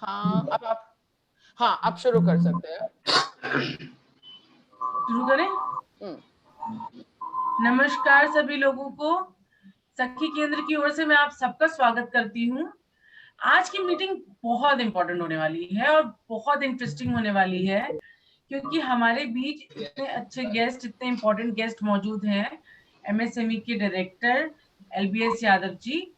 हाँ, अब आप, हाँ, आप शुरू कर सकते हैं। शुरू करें? नमस्कार सभी लोगों को, सखी केंद्र की ओर से मैं आप सबका स्वागत करती हूँ। आज की मीटिंग बहुत इंपॉर्टेंट होने वाली है और बहुत इंटरेस्टिंग होने वाली है, क्योंकि हमारे बीच इतने अच्छे गेस्ट, इतने इंपॉर्टेंट गेस्ट मौजूद हैं। एमएसएमई के डायरेक्टर एलबीएस यादव जी,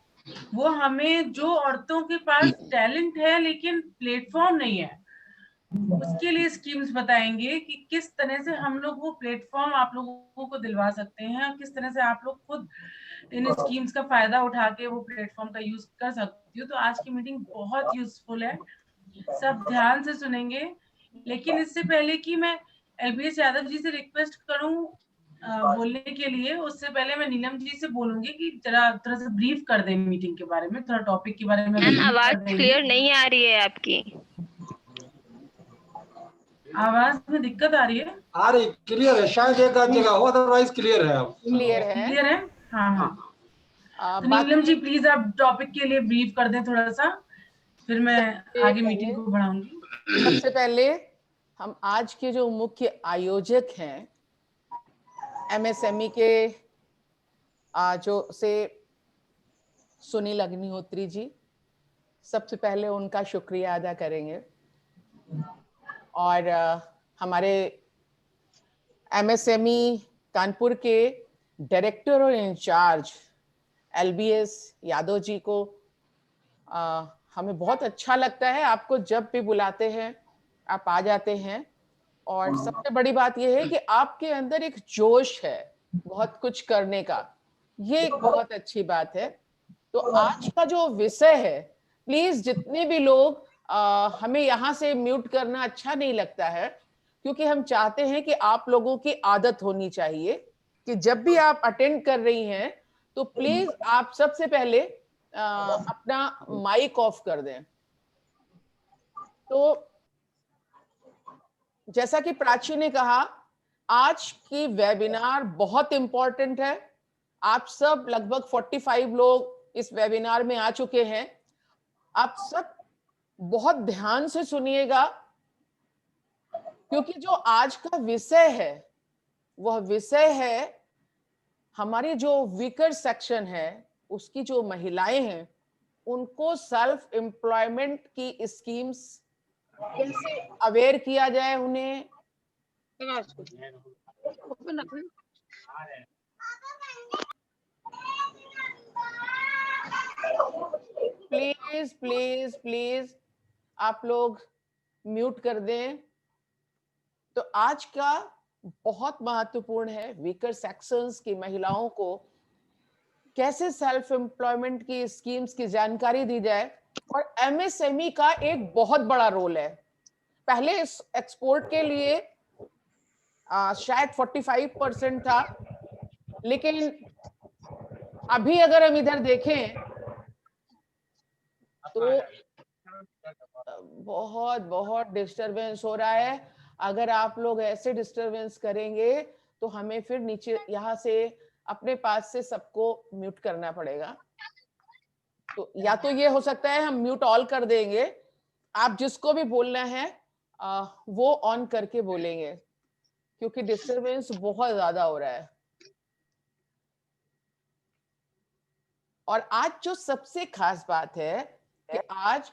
वो हमें, जो औरतों के पास टैलेंट है लेकिन प्लेटफॉर्म नहीं है, उसके लिए स्कीम्स बताएंगे कि किस तरह से हम लोग वो प्लेटफॉर्म आप लोगों को दिलवा सकते हैं, और किस तरह से आप लोग खुद इन स्कीम्स का फायदा उठा के वो प्लेटफॉर्म का यूज कर सकती हो। तो आज की मीटिंग बहुत यूजफुल है, सब ध्यान से सुनेंगे। लेकिन इससे पहले कि मैं एलबीएस यादव जी से रिक्वेस्ट करूं बोलने के लिए, उससे पहले मैं नीलम जी से बोलूंगी कि जरा थोड़ा सा ब्रीफ कर दें मीटिंग के बारे में, थोड़ा टॉपिक के बारे में मैम ब्रीफ आवाज कर देंगे। क्लियर नहीं आ रही है आपकी। आवाज में दिक्कत आ रही है? आ रही, क्लियर है, शायद एक आध जगह हो, अदरवाइज क्लियर है। अब क्लियर है। क्लियर है? हाँ हाँ। तो बाकी नीलम जी प्लीज आप टॉपिक के लिए ब्रीफ कर दें थोड़ा सा, फिर मैं आगे मीटिंग को बढ़ाऊंगी। सबसे पहले हम आज के जो मुख्य आयोजक हैं एमएसएमई के जो से सुनील अग्निहोत्री जी, सबसे पहले उनका शुक्रिया अदा करेंगे। और हमारे एमएसएमई कानपुर के डायरेक्टर और इंचार्ज एलबीएस यादव जी को हमें बहुत अच्छा लगता है, आपको जब भी बुलाते हैं आप आ जाते हैं। और सबसे बड़ी बात यह है कि आपके अंदर एक जोश है बहुत कुछ करने का, ये एक बहुत अच्छी बात है। तो आज का जो विषय है, प्लीज जितने भी लोग हमें यहाँ से म्यूट करना अच्छा नहीं लगता है, क्योंकि हम चाहते हैं कि आप लोगों की आदत होनी चाहिए कि जब भी आप अटेंड कर रही हैं तो प्लीज आप सबसे पहले अपना माइक ऑफ कर दें। तो जैसा कि प्राची ने कहा, आज की वेबिनार बहुत इंपॉर्टेंट है। आप सब लगभग 45 लोग इस वेबिनार में आ चुके हैं। आप सब बहुत ध्यान से सुनिएगा, क्योंकि जो आज का विषय है वह विषय है हमारी जो वीकर सेक्शन है, उसकी जो महिलाएं हैं, उनको सेल्फ एम्प्लॉयमेंट की स्कीम्स कैसे अवेयर किया जाए उन्हें। प्लीज प्लीज प्लीज आप लोग म्यूट कर दें। तो आज का बहुत महत्वपूर्ण है, वीकर सेक्शंस की महिलाओं को कैसे सेल्फ एम्प्लॉयमेंट की स्कीम्स की जानकारी दी जाए। और एमएसएमई का एक बहुत बड़ा रोल है। पहले इस एक्सपोर्ट के लिए शायद 45% था, लेकिन अभी अगर हम इधर देखें तो बहुत बहुत डिस्टरबेंस हो रहा है। अगर आप लोग ऐसे डिस्टरबेंस करेंगे तो हमें फिर नीचे यहाँ से अपने पास से सबको म्यूट करना पड़ेगा। तो या तो ये हो सकता है हम म्यूट ऑल कर देंगे, आप जिसको भी बोलना है वो ऑन करके बोलेंगे, क्योंकि डिस्टरबेंस बहुत ज्यादा हो रहा है। और आज जो सबसे खास बात है कि आज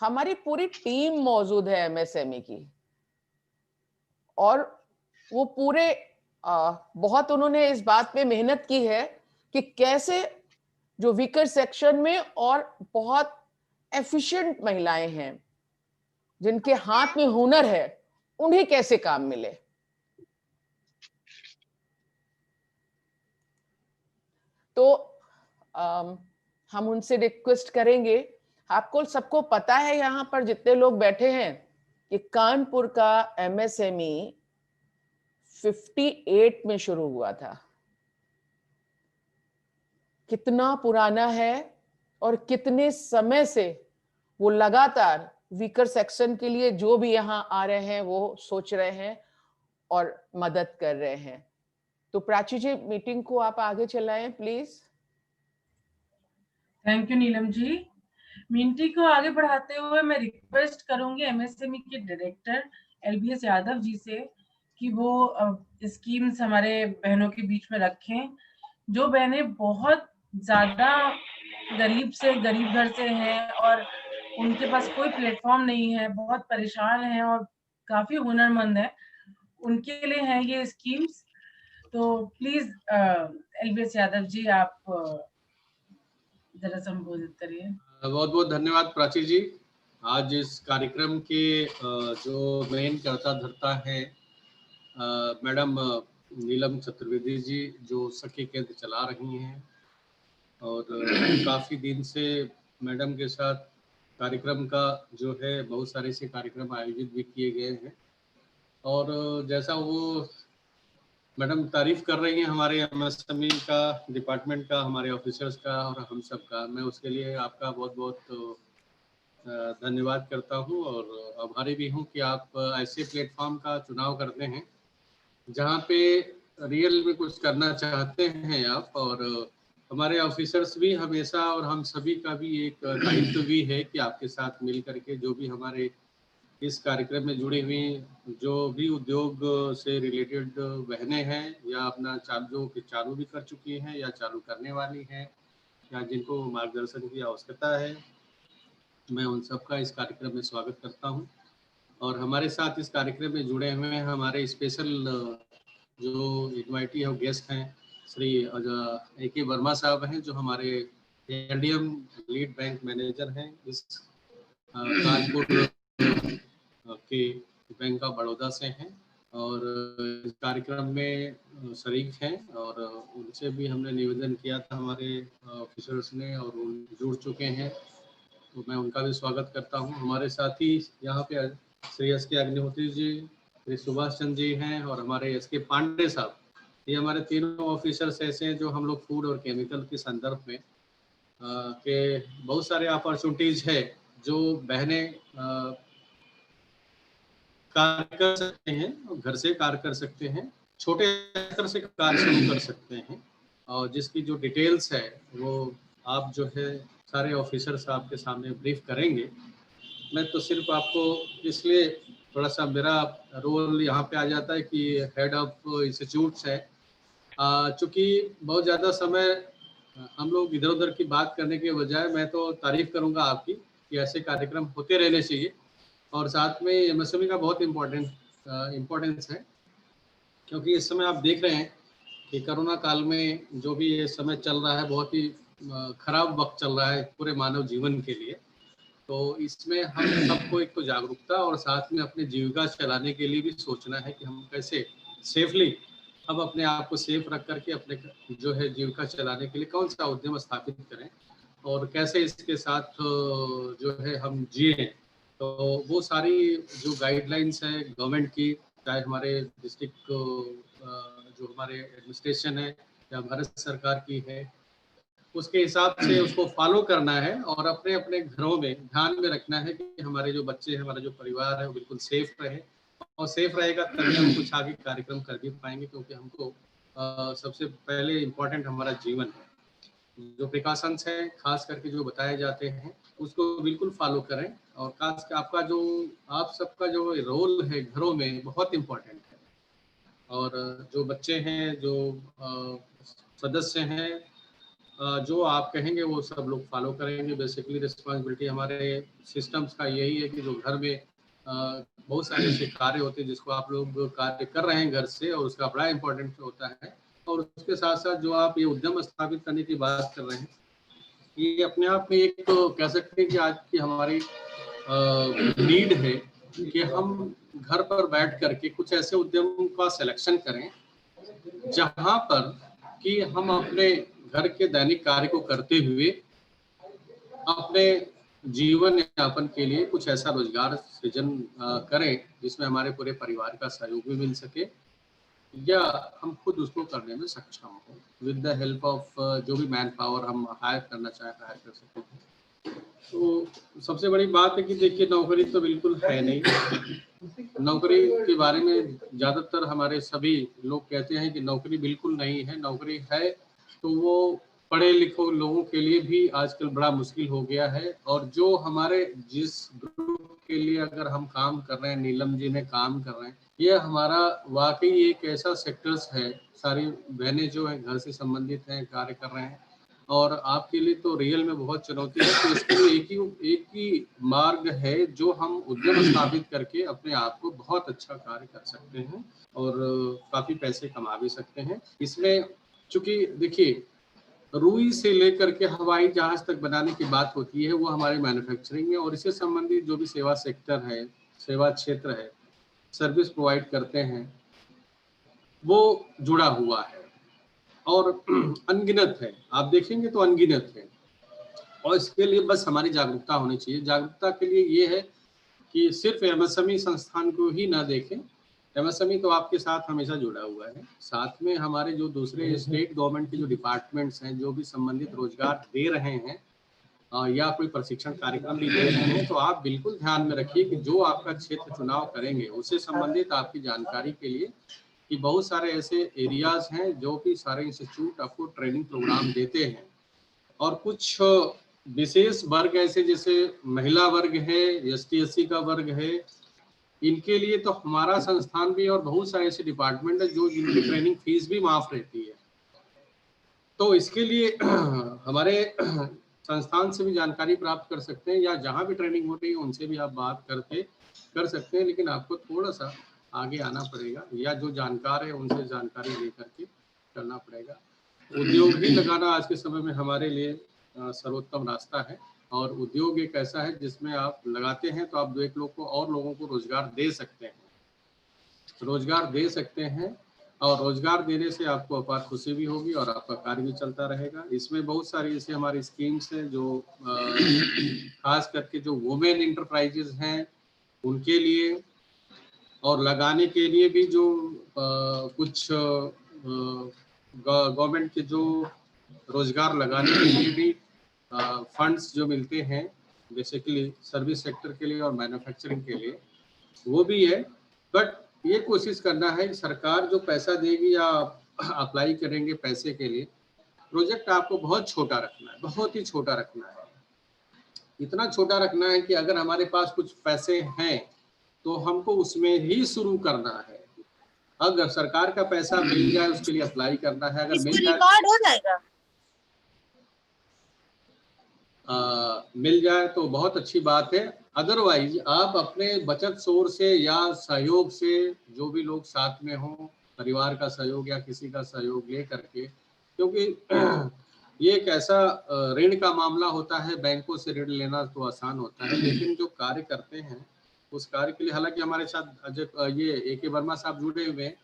हमारी पूरी टीम मौजूद है एमएसएमई की, और वो पूरे बहुत उन्होंने इस बात पे मेहनत की है कि कैसे जो वीकर सेक्शन में और बहुत एफिशिएंट महिलाएं हैं जिनके हाथ में हुनर है, उन्हें कैसे काम मिले। तो हम उनसे रिक्वेस्ट करेंगे, आपको सबको पता है यहाँ पर जितने लोग बैठे हैं कि कानपुर का एमएसएमई 58 में शुरू हुआ था। कितना पुराना है और कितने समय से वो लगातार वीकर सेक्शन के लिए जो भी यहाँ आ रहे हैं वो सोच रहे हैं और मदद कर रहे हैं। तो प्राची जी, मीटिंग को आप आगे चलाएं please. Thank you Neelam ji. Meeting को आगे बढ़ाते हुए मैं रिक्वेस्ट करूंगी एमएसएमई के डायरेक्टर एलबीएस यादव जी से कि वो स्कीम्स हमारे बहनों के बीच में रखें। जो बहनें बहुत ज्यादा गरीब घर से हैं और उनके पास कोई प्लेटफॉर्म नहीं है, बहुत परेशान हैं और काफी हुनरमंद है, उनके लिए है ये स्कीम्स। तो प्लीज एलबीएस यादव जी आप जरा संबोधित करिए। बहुत बहुत धन्यवाद प्राची जी। आज इस कार्यक्रम के जो मेन कर्ता धर्ता है मैडम नीलम चतुर्वेदी जी, जो सखी केंद्र चला रही हैं और काफ़ी दिन से मैडम के साथ कार्यक्रम का जो है बहुत सारे से कार्यक्रम आयोजित भी किए गए हैं। और जैसा वो मैडम तारीफ कर रही हैं हमारे एमएसएमई का, डिपार्टमेंट का, हमारे ऑफिसर्स का और हम सब का, मैं उसके लिए आपका बहुत बहुत धन्यवाद करता हूं और आभारी भी हूं कि आप ऐसे प्लेटफॉर्म का चुनाव करते हैं जहां पे रियल में कुछ करना चाहते हैं आप। और हमारे ऑफिसर्स भी हमेशा, और हम सभी का भी एक दायित्व भी है कि आपके साथ मिल करके जो भी हमारे इस कार्यक्रम में जुड़ी हुई जो भी उद्योग से रिलेटेड बहनें हैं या अपना चालू भी कर चुकी हैं या चालू करने वाली हैं या जिनको मार्गदर्शन की आवश्यकता है, मैं उन सबका इस कार्यक्रम में स्वागत करता हूं। और हमारे साथ इस कार्यक्रम में जुड़े हुए हैं हमारे स्पेशल जो इनवाइटी है गेस्ट हैं श्री AK वर्मा साहब हैं, जो हमारे एलडीएम लीड बैंक मैनेजर हैं इस कानपुर के बैंक ऑफ बड़ौदा से हैं और इस कार्यक्रम में शरीक हैं। और उनसे भी हमने निवेदन किया था हमारे ऑफिसर्स ने और वो जुड़ चुके हैं, तो मैं उनका भी स्वागत करता हूं। हमारे साथ ही यहाँ पे श्री SK अग्निहोत्री जी, श्री सुभाष चंद्र जी हैं और हमारे SK पांडे साहब। ये हमारे तीनों ऑफिसर्स ऐसे हैं जो हम लोग फूड और केमिकल के संदर्भ में के बहुत सारे अपॉर्चुनिटीज है जो बहनें कार्य कर सकते हैं, घर से कार्य कर सकते हैं, छोटे स्तर से कार्य शुरू कर सकते हैं और जिसकी जो डिटेल्स है वो आप जो है सारे ऑफिसर्स आपके सामने ब्रीफ करेंगे। मैं तो सिर्फ आपको इसलिए थोड़ा सा मेरा रोल यहाँ पे आ जाता है कि हेड ऑफ इंस्टीट्यूट्स है, चूँकि बहुत ज़्यादा समय हम लोग इधर उधर की बात करने के बजाय मैं तो तारीफ करूँगा आपकी कि ऐसे कार्यक्रम होते रहने चाहिए। और साथ में एमएसएमई का बहुत इम्पोर्टेंस है, क्योंकि इस समय आप देख रहे हैं कि कोरोना काल में जो भी ये समय चल रहा है बहुत ही खराब वक्त चल रहा है पूरे मानव जीवन के लिए। तो इसमें हम सबको एक तो जागरूकता और साथ में अपने जीविका चलाने के लिए भी सोचना है कि हम कैसे सेफली हम अपने आप को सेफ रख करके अपने जो है जीविका चलाने के लिए कौन सा उद्यम स्थापित करें और कैसे इसके साथ जो है हम जिए। तो वो सारी जो गाइडलाइंस है गवर्नमेंट की, चाहे हमारे डिस्ट्रिक्ट जो हमारे एडमिनिस्ट्रेशन है या भारत सरकार की है, उसके हिसाब से उसको फॉलो करना है और अपने अपने घरों में ध्यान में रखना है कि हमारे जो बच्चे हैं, हमारा जो परिवार है वो बिल्कुल सेफ रहे। और सेफ रहेगा तभी हम कुछ आगे कार्यक्रम कर भी पाएंगे, क्योंकि हमको सबसे पहले इम्पोर्टेंट हमारा जीवन है। जो प्रिकॉशंस हैं खास करके जो बताए जाते हैं उसको बिल्कुल फॉलो करें। और खास कर आपका जो आप सबका जो रोल है घरों में बहुत इम्पोर्टेंट है। और जो बच्चे हैं, जो सदस्य हैं, जो आप कहेंगे वो सब लोग फॉलो करेंगे। बेसिकली रिस्पॉन्सिबिलिटी हमारे सिस्टम्स का यही है कि जो घर में बहुत सारे ऐसे कार्य होते हैं जिसको आप लोग कार्य कर रहे हैं घर से, और उसका बड़ा इम्पोर्टेंट होता है। और उसके साथ साथ जो आप ये उद्यम स्थापित करने की बात कर रहे हैं, ये अपने आप में एक तो कह सकते हैं कि आज की हमारी नीड है कि हम घर पर बैठ करके कुछ ऐसे उद्यम का सिलेक्शन करें जहां पर कि हम अपने घर के दैनिक कार्य को करते हुए अपने जीवन यापन के लिए कुछ ऐसा रोजगार सृजन करें जिसमें हमारे पूरे परिवार का सहयोग भी मिल सके या हम खुद उसको करने में सक्षम हो विद द हेल्प ऑफ जो भी मैन पावर हम हायर करना चाहें हायर कर सकते हैं। तो सबसे बड़ी बात है कि देखिए नौकरी तो बिल्कुल है नहीं। नौकरी के बारे में ज़्यादातर हमारे सभी लोग कहते हैं कि नौकरी बिल्कुल नहीं है। नौकरी है तो वो पढ़े लिखे लोगों के लिए भी आजकल बड़ा मुश्किल हो गया है। और जो हमारे जिस ग्रुप के लिए अगर हम काम कर रहे हैं, नीलम जी ने काम कर रहे हैं, ये हमारा वाकई एक ऐसा सेक्टर्स है, सारी बहनें जो है घर से संबंधित हैं, कार्य कर रहे हैं, और आपके लिए तो रियल में बहुत चुनौती है। तो इसके लिए एक ही मार्ग है जो हम उद्यम स्थापित करके अपने आप को बहुत अच्छा कार्य कर सकते हैं और काफी पैसे कमा भी सकते हैं इसमें। चूंकि देखिए, रुई से लेकर के हवाई जहाज तक बनाने की बात होती है, वो हमारे मैन्युफैक्चरिंग में और इससे संबंधित जो भी सेवा सेक्टर है, सेवा क्षेत्र है, सर्विस प्रोवाइड करते हैं, वो जुड़ा हुआ है और अनगिनत है। आप देखेंगे तो अनगिनत है। और इसके लिए बस हमारी जागरूकता होनी चाहिए। जागरूकता के लिए ये है कि सिर्फ एमएसएमई संस्थान को ही ना देखें। एमएसएमई तो आपके साथ हमेशा जुड़ा हुआ है, साथ में हमारे जो दूसरे स्टेट गवर्नमेंट के जो डिपार्टमेंट्स हैं, जो भी संबंधित रोजगार दे रहे हैं या कोई प्रशिक्षण कार्यक्रम भी दे रहे हैं, तो आप बिल्कुल ध्यान में रखिए कि जो आपका क्षेत्र चुनाव करेंगे उससे संबंधित आपकी जानकारी के लिए कि बहुत सारे ऐसे एरियाज हैं जो कि सारे इंस्टीट्यूट आपको ट्रेनिंग प्रोग्राम देते हैं। और कुछ विशेष वर्ग ऐसे जैसे महिला वर्ग है, एसटी एससी का वर्ग है, इनके लिए तो हमारा संस्थान भी और बहुत सारे ऐसे डिपार्टमेंट है जो जिनकी ट्रेनिंग फीस भी माफ रहती है। तो इसके लिए हमारे संस्थान से भी जानकारी प्राप्त कर सकते हैं या जहाँ भी ट्रेनिंग हो रही है उनसे भी आप बात करके कर सकते हैं, लेकिन आपको थोड़ा सा आगे आना पड़ेगा या जो जानकार है उनसे जानकारी लेकर के करना पड़ेगा। उद्योग ही लगाना आज के समय में हमारे लिए सर्वोत्तम रास्ता है। और उद्योग एक ऐसा है जिसमें आप लगाते हैं तो आप दो एक लोग को और लोगों को रोजगार दे सकते हैं, और रोजगार देने से आपको अपार खुशी भी होगी और आपका कार्य भी चलता रहेगा। इसमें बहुत सारी ऐसी हमारी स्कीम्स हैं जो खास करके जो वुमेन इंटरप्राइजेज हैं उनके लिए और लगाने के लिए भी जो कुछ गवर्नमेंट के जो रोजगार लगाने के लिए भी फंड्स जो मिलते हैं बेसिकली सर्विस सेक्टर के लिए और मैन्युफैक्चरिंग के लिए, वो भी है। बट ये कोशिश करना है कि सरकार जो पैसा देगी या अप्लाई करेंगे पैसे के लिए, प्रोजेक्ट आपको बहुत छोटा रखना है, बहुत ही छोटा रखना है। इतना छोटा रखना है कि अगर हमारे पास कुछ पैसे हैं तो हमको उसमें ही शुरू करना है। अगर सरकार का पैसा मिल जाए उसके लिए अप्लाई करना है, अगर मिल जाए रिकॉर्ड हो जाएगा। मिल जाए तो बहुत अच्छी बात है। अदरवाइज आप अपने बचत सोर्स से या सहयोग से, जो भी लोग साथ में हों, परिवार का सहयोग या किसी का सहयोग ले करके, क्योंकि ये एक ऐसा ऋण का मामला होता है, बैंकों से ऋण लेना तो आसान होता है, लेकिन जो कार्य करते हैं उस कार्य के लिए, हालांकि हमारे साथ अजय ये AK वर्मा साहब जुड़े हुए हैं,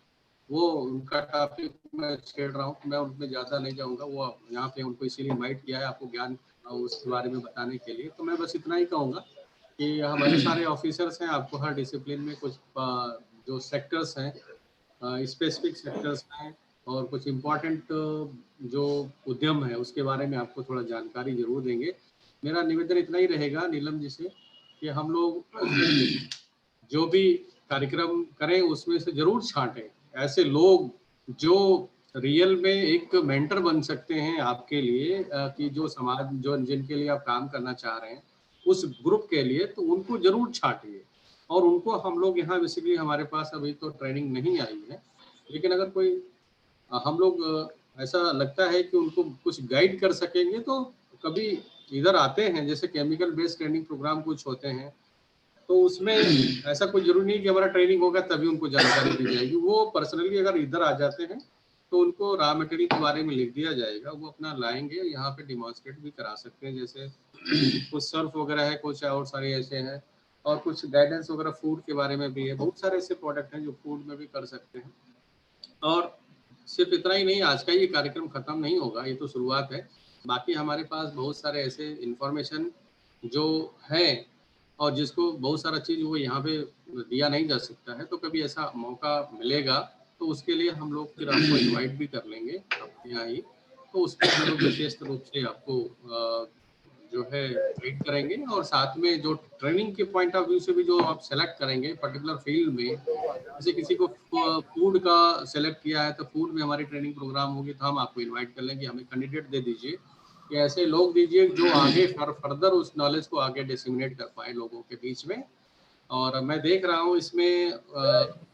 वो उनका टॉपिक मैं छेड़ रहा हूँ, मैं उनमें ज़्यादा नहीं जाऊँगा, वो यहाँ पे उनको इसीलिए इन्वाइट किया है आपको ज्ञान उसके बारे में बताने के लिए। तो मैं बस इतना ही कहूँगा कि हमारे सारे ऑफिसर्स हैं, आपको हर डिसिप्लिन में कुछ जो सेक्टर्स हैं, स्पेसिफिक सेक्टर्स हैं और कुछ इम्पोर्टेंट जो उद्यम है उसके बारे में आपको थोड़ा जानकारी जरूर देंगे। मेरा निवेदन इतना ही रहेगा नीलम जी से कि हम लोग जो भी कार्यक्रम करें उसमें से जरूर छांटें ऐसे लोग जो रियल में एक मेंटर बन सकते हैं आपके लिए, कि जो समाज जो जिनके लिए आप काम करना चाह रहे हैं उस ग्रुप के लिए, तो उनको जरूर छांटिए। और उनको हम लोग यहाँ बेसिकली हमारे पास अभी तो ट्रेनिंग नहीं आई है, लेकिन अगर कोई हम लोग ऐसा लगता है कि उनको कुछ गाइड कर सकेंगे तो कभी इधर आते हैं, जैसे केमिकल बेस्ड ट्रेनिंग प्रोग्राम कुछ होते हैं, तो उसमें ऐसा कोई जरूरी नहीं कि हमारा ट्रेनिंग होगा तभी उनको जानकारी दी जाएगी। वो पर्सनली अगर इधर आ जाते हैं तो उनको रॉ मटेरियल के बारे में लिख दिया जाएगा, वो अपना लाएंगे, यहाँ पे डिमॉन्स्ट्रेट भी करा सकते हैं। जैसे कुछ सर्फ वगैरह है, कुछ और सारे ऐसे हैं, और कुछ गाइडेंस वगैरह फूड के बारे में भी है। बहुत सारे ऐसे प्रोडक्ट हैं जो फूड में भी कर सकते हैं। और सिर्फ इतना ही नहीं, आज का ये कार्यक्रम खत्म नहीं होगा, ये तो शुरुआत है। बाकी हमारे पास बहुत सारे ऐसे इंफॉर्मेशन जो है और जिसको बहुत सारा चीज़ वो यहाँ पे दिया नहीं जा सकता है, तो कभी ऐसा मौका मिलेगा तो उसके लिए हम लोग फिर आपको इनवाइट भी कर लेंगे अपने यहाँ ही, तो उसके हम लोग विशेष रूप से आपको जो है गाइड करेंगे, और साथ में जो ट्रेनिंग के पॉइंट ऑफ व्यू से भी जो आप सेलेक्ट करेंगे पर्टिकुलर फील्ड में, जैसे किसी को फूड का सेलेक्ट किया है तो फूड में हमारी ट्रेनिंग प्रोग्राम होगी, तो हम आपको इनवाइट कर लेंगे, हमें कैंडिडेट दे दीजिए कि ऐसे लोग दीजिए जो आगे फर्दर उस नॉलेज को आगे डिसेमिनेट कर पाए लोगों के बीच में। और मैं देख रहा हूँ इसमें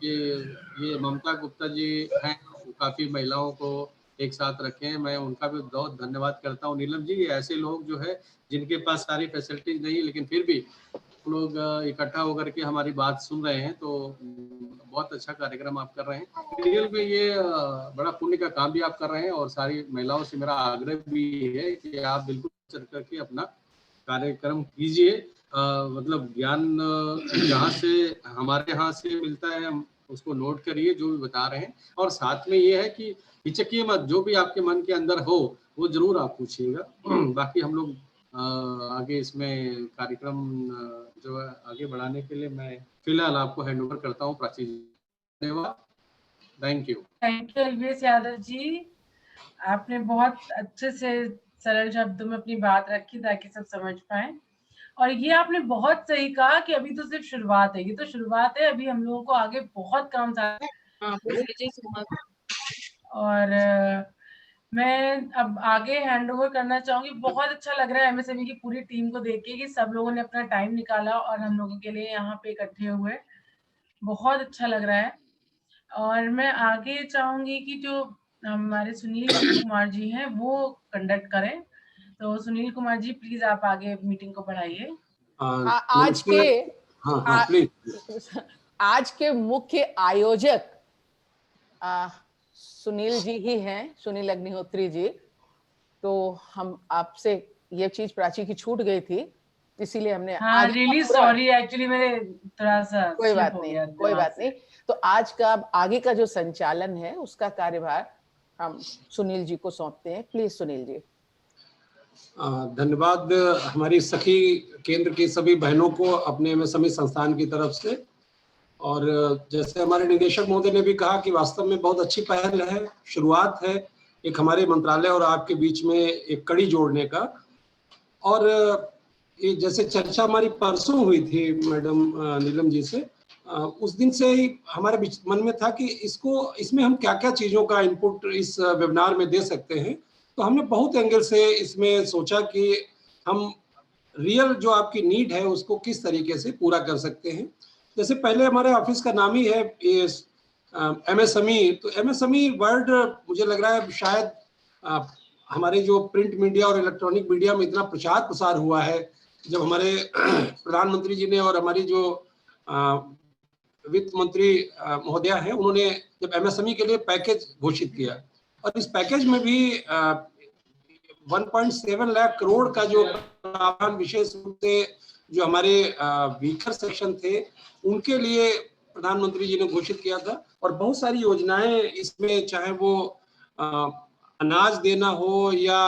ये ममता गुप्ता जी हैं, काफ़ी महिलाओं को एक साथ रखे हैं, मैं उनका भी बहुत धन्यवाद करता हूँ। नीलम जी, ऐसे लोग जो है जिनके पास सारी फैसिलिटीज नहीं, लेकिन फिर भी लोग इकट्ठा होकर के हमारी बात सुन रहे हैं, तो बहुत अच्छा कार्यक्रम आप कर रहे हैं। रियल में ये बड़ा पुण्य का काम भी आप कर रहे हैं, और सारी महिलाओं से मेरा आग्रह भी है कि आप बिल्कुल चल करके अपना कार्यक्रम कीजिए। मतलब ज्ञान जहाँ से हमारे यहाँ से मिलता है हम उसको नोट करिए जो भी बता रहे हैं, और साथ में ये है कि हिचकिए मत, जो भी आपके मन के अंदर हो वो जरूर आप पूछिएगा। बाकी हम लोग आगे इसमें कार्यक्रम जो है आगे बढ़ाने के लिए मैं फिलहाल आपको हैंड ओवर करता हूँ। प्राची जी, धन्यवाद, thank you. Thank you LVS Yadav ji, आपने बहुत अच्छे से सरल शब्दों में अपनी बात रखी ताकि सब समझ पाए। और ये आपने बहुत सही कहा कि अभी तो सिर्फ शुरुआत है, ये तो शुरुआत है, अभी हम लोगों को आगे बहुत काम था। और मैं अब आगे हैंड ओवर करना चाहूंगी। बहुत अच्छा लग रहा है एमएसएमई की पूरी टीम को देख के कि सब लोगों ने अपना टाइम निकाला और हम लोगों के लिए यहाँ पे इकट्ठे हुए, बहुत अच्छा लग रहा है। और मैं आगे चाहूंगी कि जो हमारे सुनील कुमार जी हैं वो कंडक्ट करें। तो सुनील कुमार जी प्लीज आप आगे मीटिंग को बढ़ाइए। आज के हाँ प्लीज। आज के मुख्य आयोजक सुनील जी ही हैं, सुनील अग्निहोत्री जी। तो हम आपसे ये चीज प्राची की छूट गई थी, इसीलिए हमने हाँ, आगे रियली सॉरी, एक्चुअली मेरे थोड़ा सा कोई स्लिप बात हो नहीं, गया कोई बात नहीं। तो आज का आगे का जो संचालन है उसका कार्यभार हम सुनील जी को सौंपते हैं। प्लीज सुनील जी। धन्यवाद हमारी सखी केंद्र की सभी बहनों को अपने एमएसएमई संस्थान की तरफ से। और जैसे हमारे निदेशक महोदय ने भी कहा कि वास्तव में बहुत अच्छी पहल है, शुरुआत है एक हमारे मंत्रालय और आपके बीच में एक कड़ी जोड़ने का। और ये जैसे चर्चा हमारी परसों हुई थी मैडम नीलम जी से, उस दिन से ही हमारे मन में था कि इसमें हम क्या क्या चीज़ों का इनपुट इस वेबिनार में दे सकते हैं। तो हमने बहुत एंगल से इसमें सोचा कि हम रियल जो आपकी नीड है उसको किस तरीके से पूरा कर सकते हैं। जैसे पहले हमारे ऑफिस का नाम ही है एमएसएमई, तो एमएसएमई वर्ड मुझे लग रहा है शायद हमारे जो प्रिंट मीडिया और इलेक्ट्रॉनिक मीडिया में इतना प्रचार प्रसार हुआ है, जब हमारे प्रधानमंत्री जी ने और हमारी जो वित्त मंत्री महोदया है उन्होंने जब एमएसएमई के लिए पैकेज घोषित किया, और इस पैकेज में भी 1.7 लाख करोड़ का जो प्रावधान विशेष रूप से जो हमारे वीकर सेक्शन थे उनके लिए प्रधानमंत्री जी ने घोषित किया था। और बहुत सारी योजनाएं इसमें, चाहे वो अनाज देना हो या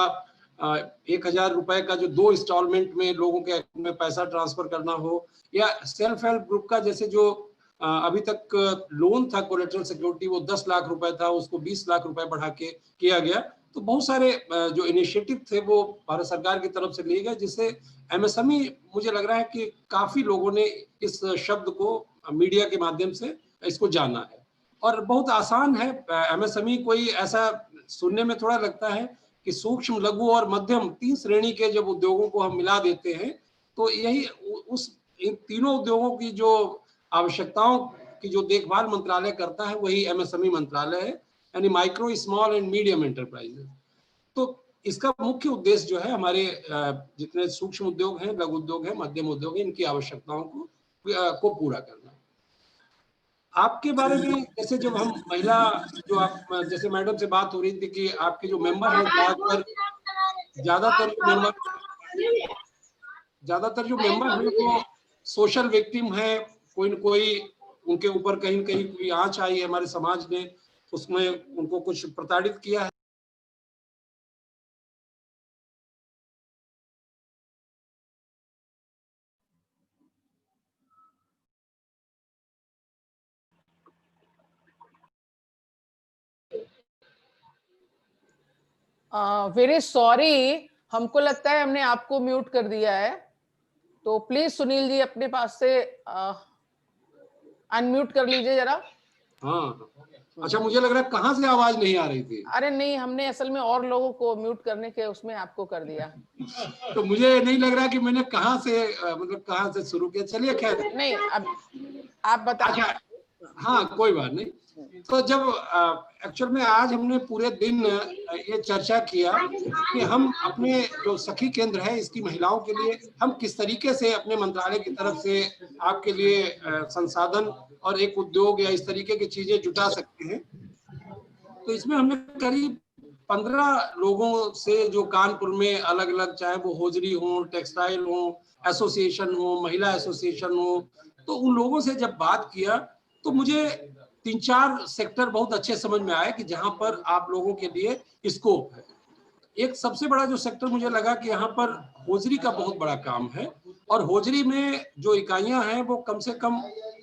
1,000 रुपए का जो 2 इंस्टॉलमेंट में लोगों के अकाउंट में पैसा ट्रांसफर करना हो, या सेल्फ हेल्प ग्रुप का जैसे जो अभी तक लोन था कोलेटरल सिक्योरिटी वो 10 लाख रुपए था, उसको 20 लाख रुपए बढ़ा के किया गया। तो बहुत सारे जो इनिशिएटिव थे वो भारत सरकार की तरफ से लिए गए, जिससे एमएसएमई मुझे लग रहा है कि काफी लोगों ने इस शब्द को मीडिया के माध्यम से इसको जाना है। और बहुत आसान है एमएसएमई, कोई ऐसा सुनने में थोड़ा लगता है कि सूक्ष्म, लघु और मध्यम 3 श्रेणी के जब उद्योगों को हम मिला देते हैं तो यही उस इन तीनों उद्योगों की जो आवश्यकताओं की जो देखभाल मंत्रालय करता है वही एमएसएमई मंत्रालय है, यानी micro, small and medium enterprises. तो इसका मुख्य उद्देश्य जो है हमारे जितने सूक्ष्म उद्योग हैं, लघु उद्योग हैं, मध्यम उद्योग हैं, इनकी आवश्यकताओं को पूरा करना। आपके बारे में जैसे जब हम महिला जो आप जैसे मैडम से बात हो रही थी कि आपके जो मेंबर हैं ज्यादातर जो मेंबर हैं वो सोशल विक्टिम है, कोई न कोई उनके ऊपर कहीं न कहीं कोई आंच आई है, हमारे समाज ने उसमें उनको कुछ प्रताड़ित किया है। वेरी सॉरी, हमको लगता है हमने आपको म्यूट कर दिया है, तो प्लीज सुनील जी अपने पास से अनम्यूट कर लीजिए जरा। हाँ, अच्छा, मुझे लग रहा है कहाँ से आवाज नहीं आ रही थी। अरे नहीं, हमने असल में और लोगों को म्यूट करने के उसमें आपको कर दिया। तो मुझे नहीं लग रहा कि मैंने कहाँ से मतलब कहाँ से शुरू किया। चलिए खैर, नहीं, अब आप बता। अच्छा, हाँ, कोई बात नहीं। तो जब एक्चुअल में आज हमने पूरे दिन ये चर्चा किया कि हम अपने जो सखी केंद्र है इसकी महिलाओं के लिए हम किस तरीके से अपने मंत्रालय की तरफ से आपके लिए संसाधन और एक उद्योग या इस तरीके की चीजें जुटा सकते हैं। तो इसमें हमने करीब 15 लोगों से जो कानपुर में अलग अलग, चाहे वो होजरी हो, टेक्सटाइल हो, एसोसिएशन हो, महिला एसोसिएशन हो, तो उन लोगों से जब बात किया तो मुझे 3-4 सेक्टर बहुत अच्छे समझ में आए कि जहां पर आप लोगों के लिए स्कोप है। एक सबसे बड़ा जो सेक्टर मुझे लगा कि यहाँ पर होजरी का बहुत बड़ा काम है, और होजरी में जो इकाइयां हैं वो कम से कम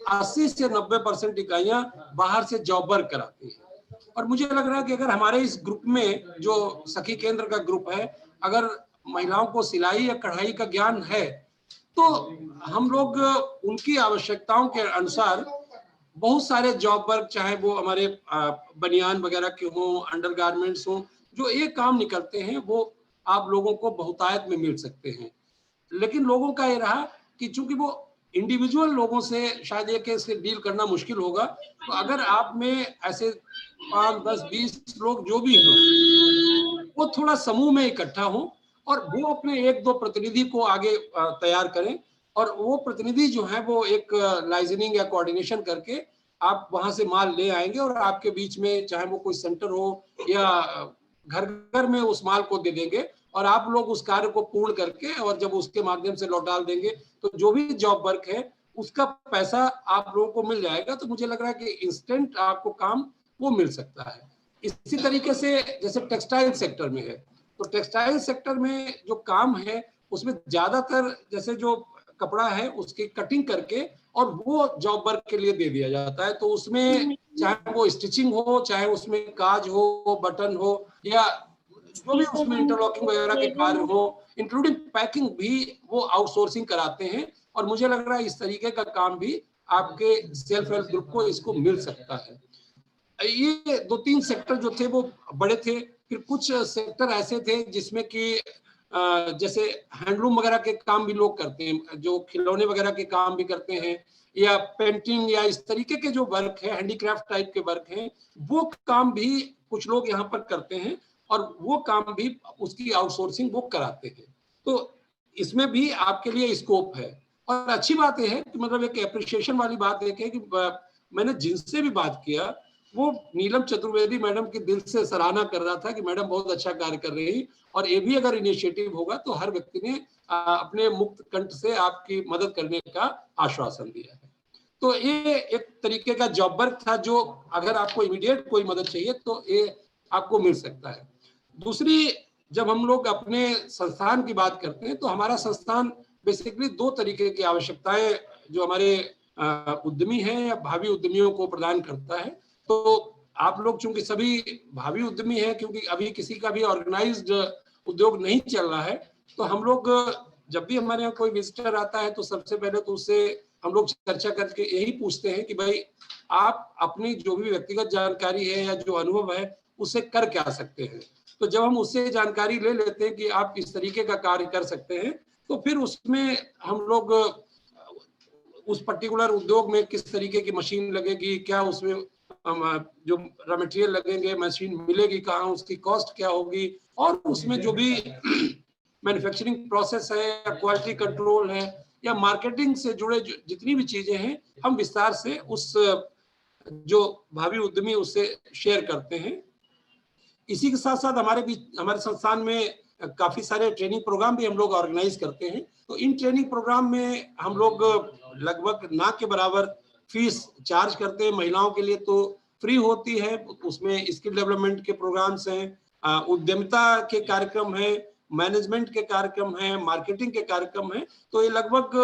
80 से 90% इकाइयां बाहर से जॉब वर्क कराती हैं। और मुझे लग रहा है कि अगर हमारे इस ग्रुप में जो सखी केंद्र का ग्रुप है, अगर महिलाओं को सिलाई या कढ़ाई का ज्ञान है तो हम लोग उनकी आवश्यकताओं के अनुसार बहुत सारे जॉब वर्क, चाहे वो हमारे बनियान वगैरह के हों, अंडरगारमेंट्स हों, जो एक काम निकलते हैं वो आप लोगों को बहुतायत में मिल सकते हैं। लेकिन लोगों का ये रहा कि चूंकि वो इंडिविजुअल लोगों से शायद ये केस डील करना मुश्किल होगा, तो अगर आप में ऐसे 5, 10, 20 लोग जो भी हों वो थोड़ा समूह में इकट्ठा हों और वो अपने 1-2 प्रतिनिधि को आगे तैयार करें, और वो प्रतिनिधि जो है वो एक लाइजनिंग या कोऑर्डिनेशन करके आप वहां से माल ले आएंगे, और आपके बीच में चाहे वो कोई सेंटर हो या घर घर में उस माल को दे देंगे, और आप लोग उस कार्य को पूर्ण करके और जब उसके माध्यम से लौटा देंगे तो जो भी जॉब वर्क है उसका पैसा आप लोगों को मिल जाएगा। तो मुझे लग रहा है कि इंस्टेंट आपको काम वो मिल सकता है। इसी तरीके से जैसे टेक्सटाइल सेक्टर में है, तो टेक्सटाइल सेक्टर में जो काम है उसमें ज्यादातर जैसे जो कपड़ा है उसकी कटिंग करके और वो जॉब वर्क के लिए दे दिया जाता है। तो उसमें चाहे वो स्टिचिंग हो, चाहे उसमें काज हो, बटन हो, या जो भी उसमें इंटरलॉकिंग वगैरह के कार्य हो, इंक्लूडिंग पैकिंग भी वो आउटसोर्सिंग कराते हैं। और मुझे लग रहा है इस तरीके का काम भी आपके सेल्फ हेल्प ग्रुप को इसको मिल सकता है। ये 2-3 सेक्टर जो थे वो बड़े थे। फिर कुछ सेक्टर ऐसे थे जिसमें कि जैसे हैंडलूम वगैरह के काम भी लोग करते हैं, जो खिलौने वगैरह के काम भी करते हैं, या पेंटिंग या इस तरीके के जो वर्क है, हैंडीक्राफ्ट टाइप के वर्क हैं, वो काम भी कुछ लोग यहाँ पर करते हैं और वो काम भी उसकी आउटसोर्सिंग वो कराते हैं। तो इसमें भी आपके लिए स्कोप है। और अच्छी बात यह है कि मतलब एक एप्रिसिएशन वाली बात एक है कि मैंने जिनसे भी बात किया वो नीलम चतुर्वेदी मैडम की दिल से सराहना कर रहा था कि मैडम बहुत अच्छा कार्य कर रही, और ये भी अगर इनिशिएटिव होगा तो हर व्यक्ति ने अपने मुक्त कंठ से आपकी मदद करने का आश्वासन दिया है। तो ये एक तरीके का जॉब वर्क था जो अगर आपको इमीडिएट कोई मदद चाहिए तो ये आपको मिल सकता है। दूसरी, जब हम लोग अपने संस्थान की बात करते हैं तो हमारा संस्थान बेसिकली 2 तरीके की आवश्यकताएं जो हमारे उद्यमी हैं या भावी उद्यमियों को प्रदान करता है। तो आप लोग चूंकि सभी भावी उद्यमी हैं, क्योंकि अभी किसी का भी ऑर्गेनाइज्ड उद्योग नहीं चल रहा है, तो हम लोग जब भी हमारे यहाँ कोई विजिटर आता है तो सबसे पहले तो उससे हम लोग चर्चा करके यही पूछते हैं कि भाई आप अपनी जो भी व्यक्तिगत जानकारी है या जो अनुभव है उससे कर क्या सकते हैं। तो जब हम उससे जानकारी ले लेते हैं कि आप इस तरीके का कार्य कर सकते हैं, तो फिर उसमें हम लोग उस पर्टिकुलर उद्योग में किस तरीके की मशीन लगेगी, क्या उसमें जो रॉ मटेरियल लगेंगे, मशीन मिलेगी कहाँ, उसकी कॉस्ट क्या होगी, और उसमें जो भी मैन्युफैक्चरिंग प्रोसेस है या क्वालिटी कंट्रोल है या मार्केटिंग से जुड़े जितनी भी चीजें हैं, हम विस्तार से उस जो भावी उद्यमी उससे शेयर करते हैं। इसी के साथ साथ हमारे संस्थान में काफी सारे ट्रेनिंग प्रोग्राम भी हम लोग ऑर्गेनाइज करते हैं। तो इन ट्रेनिंग प्रोग्राम में हम लोग लगभग ना के बराबर फीस चार्ज करते हैं। महिलाओं के लिए तो फ्री होती है, उसमें स्किल डेवलपमेंट के प्रोग्राम्स हैं, उद्यमिता के कार्यक्रम हैं, मैनेजमेंट के कार्यक्रम हैं, मार्केटिंग के कार्यक्रम हैं। तो ये लगभग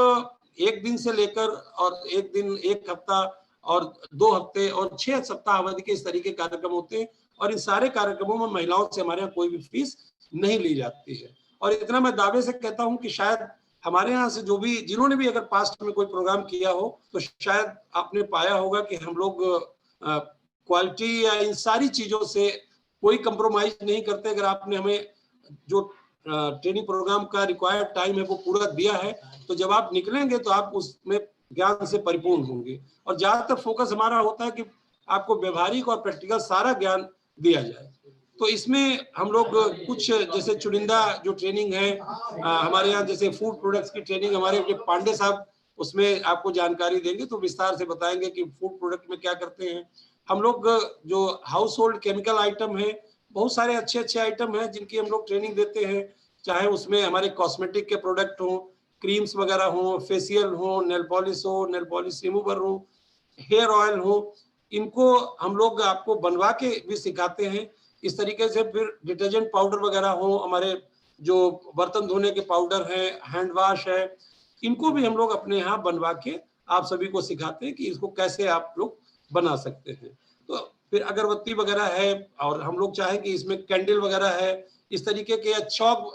1 दिन से लेकर और 1 दिन, 1 हफ्ता और 2 हफ्ते और 6 सप्ताह अवधि के इस तरीके कार्यक्रम होते हैं। और इन सारे कार्यक्रमों में महिलाओं से हमारे यहाँ कोई भी फीस नहीं ली जाती है। और इतना मैं दावे से कहता हूं कि शायद हमारे यहाँ से जो भी जिन्होंने भी अगर पास्ट में कोई प्रोग्राम किया हो तो शायद आपने पाया होगा कि हम लोग क्वालिटी या इन सारी चीजों से कोई कंप्रोमाइज नहीं करते। अगर आपने हमें जो ट्रेनिंग प्रोग्राम का रिक्वायर्ड टाइम है वो पूरा दिया है तो जब आप निकलेंगे तो आप उसमें ज्ञान से परिपूर्ण होंगे। और ज्यादातर फोकस हमारा होता है कि आपको व्यवहारिक और प्रैक्टिकल सारा ज्ञान दिया जाए। तो इसमें हम लोग कुछ जैसे चुनिंदा जो ट्रेनिंग है हमारे यहाँ, जैसे फूड प्रोडक्ट्स की ट्रेनिंग हमारे जो पांडे साहब उसमें आपको जानकारी देंगे तो विस्तार से बताएंगे कि फूड प्रोडक्ट में क्या करते हैं। हम लोग जो हाउस होल्ड केमिकल आइटम है, बहुत सारे अच्छे अच्छे आइटम हैं जिनकी हम लोग ट्रेनिंग देते हैं, चाहे उसमें हमारे कॉस्मेटिक के प्रोडक्ट हो, क्रीम्स वगैरह हो, फेशियल हो, नेल पॉलिश रिमूवर हो, हेयर ऑयल हो, इनको हम लोग आपको बनवा के भी सिखाते हैं। इस तरीके से फिर डिटर्जेंट पाउडर वगैरह हो, हमारे जो बर्तन धोने के पाउडर है, हैंड वॉश है, इनको भी हम लोग अपने यहाँ बनवा के आप सभी को सिखाते हैं कि इसको कैसे आप लोग बना सकते हैं। तो फिर अगरबत्ती वगैरह है और हम लोग चाहें कि इसमें कैंडल वगैरह है, इस तरीके के चौक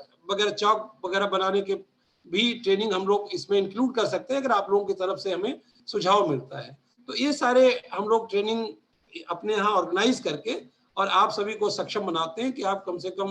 वगैरह बनाने के भी ट्रेनिंग हम लोग इसमें इंक्लूड कर सकते हैं अगर आप लोगों की तरफ से हमें सुझाव मिलता है। तो ये सारे हम लोग ट्रेनिंग अपने यहाँ ऑर्गेनाइज करके और आप सभी को सक्षम बनाते हैं कि आप कम से कम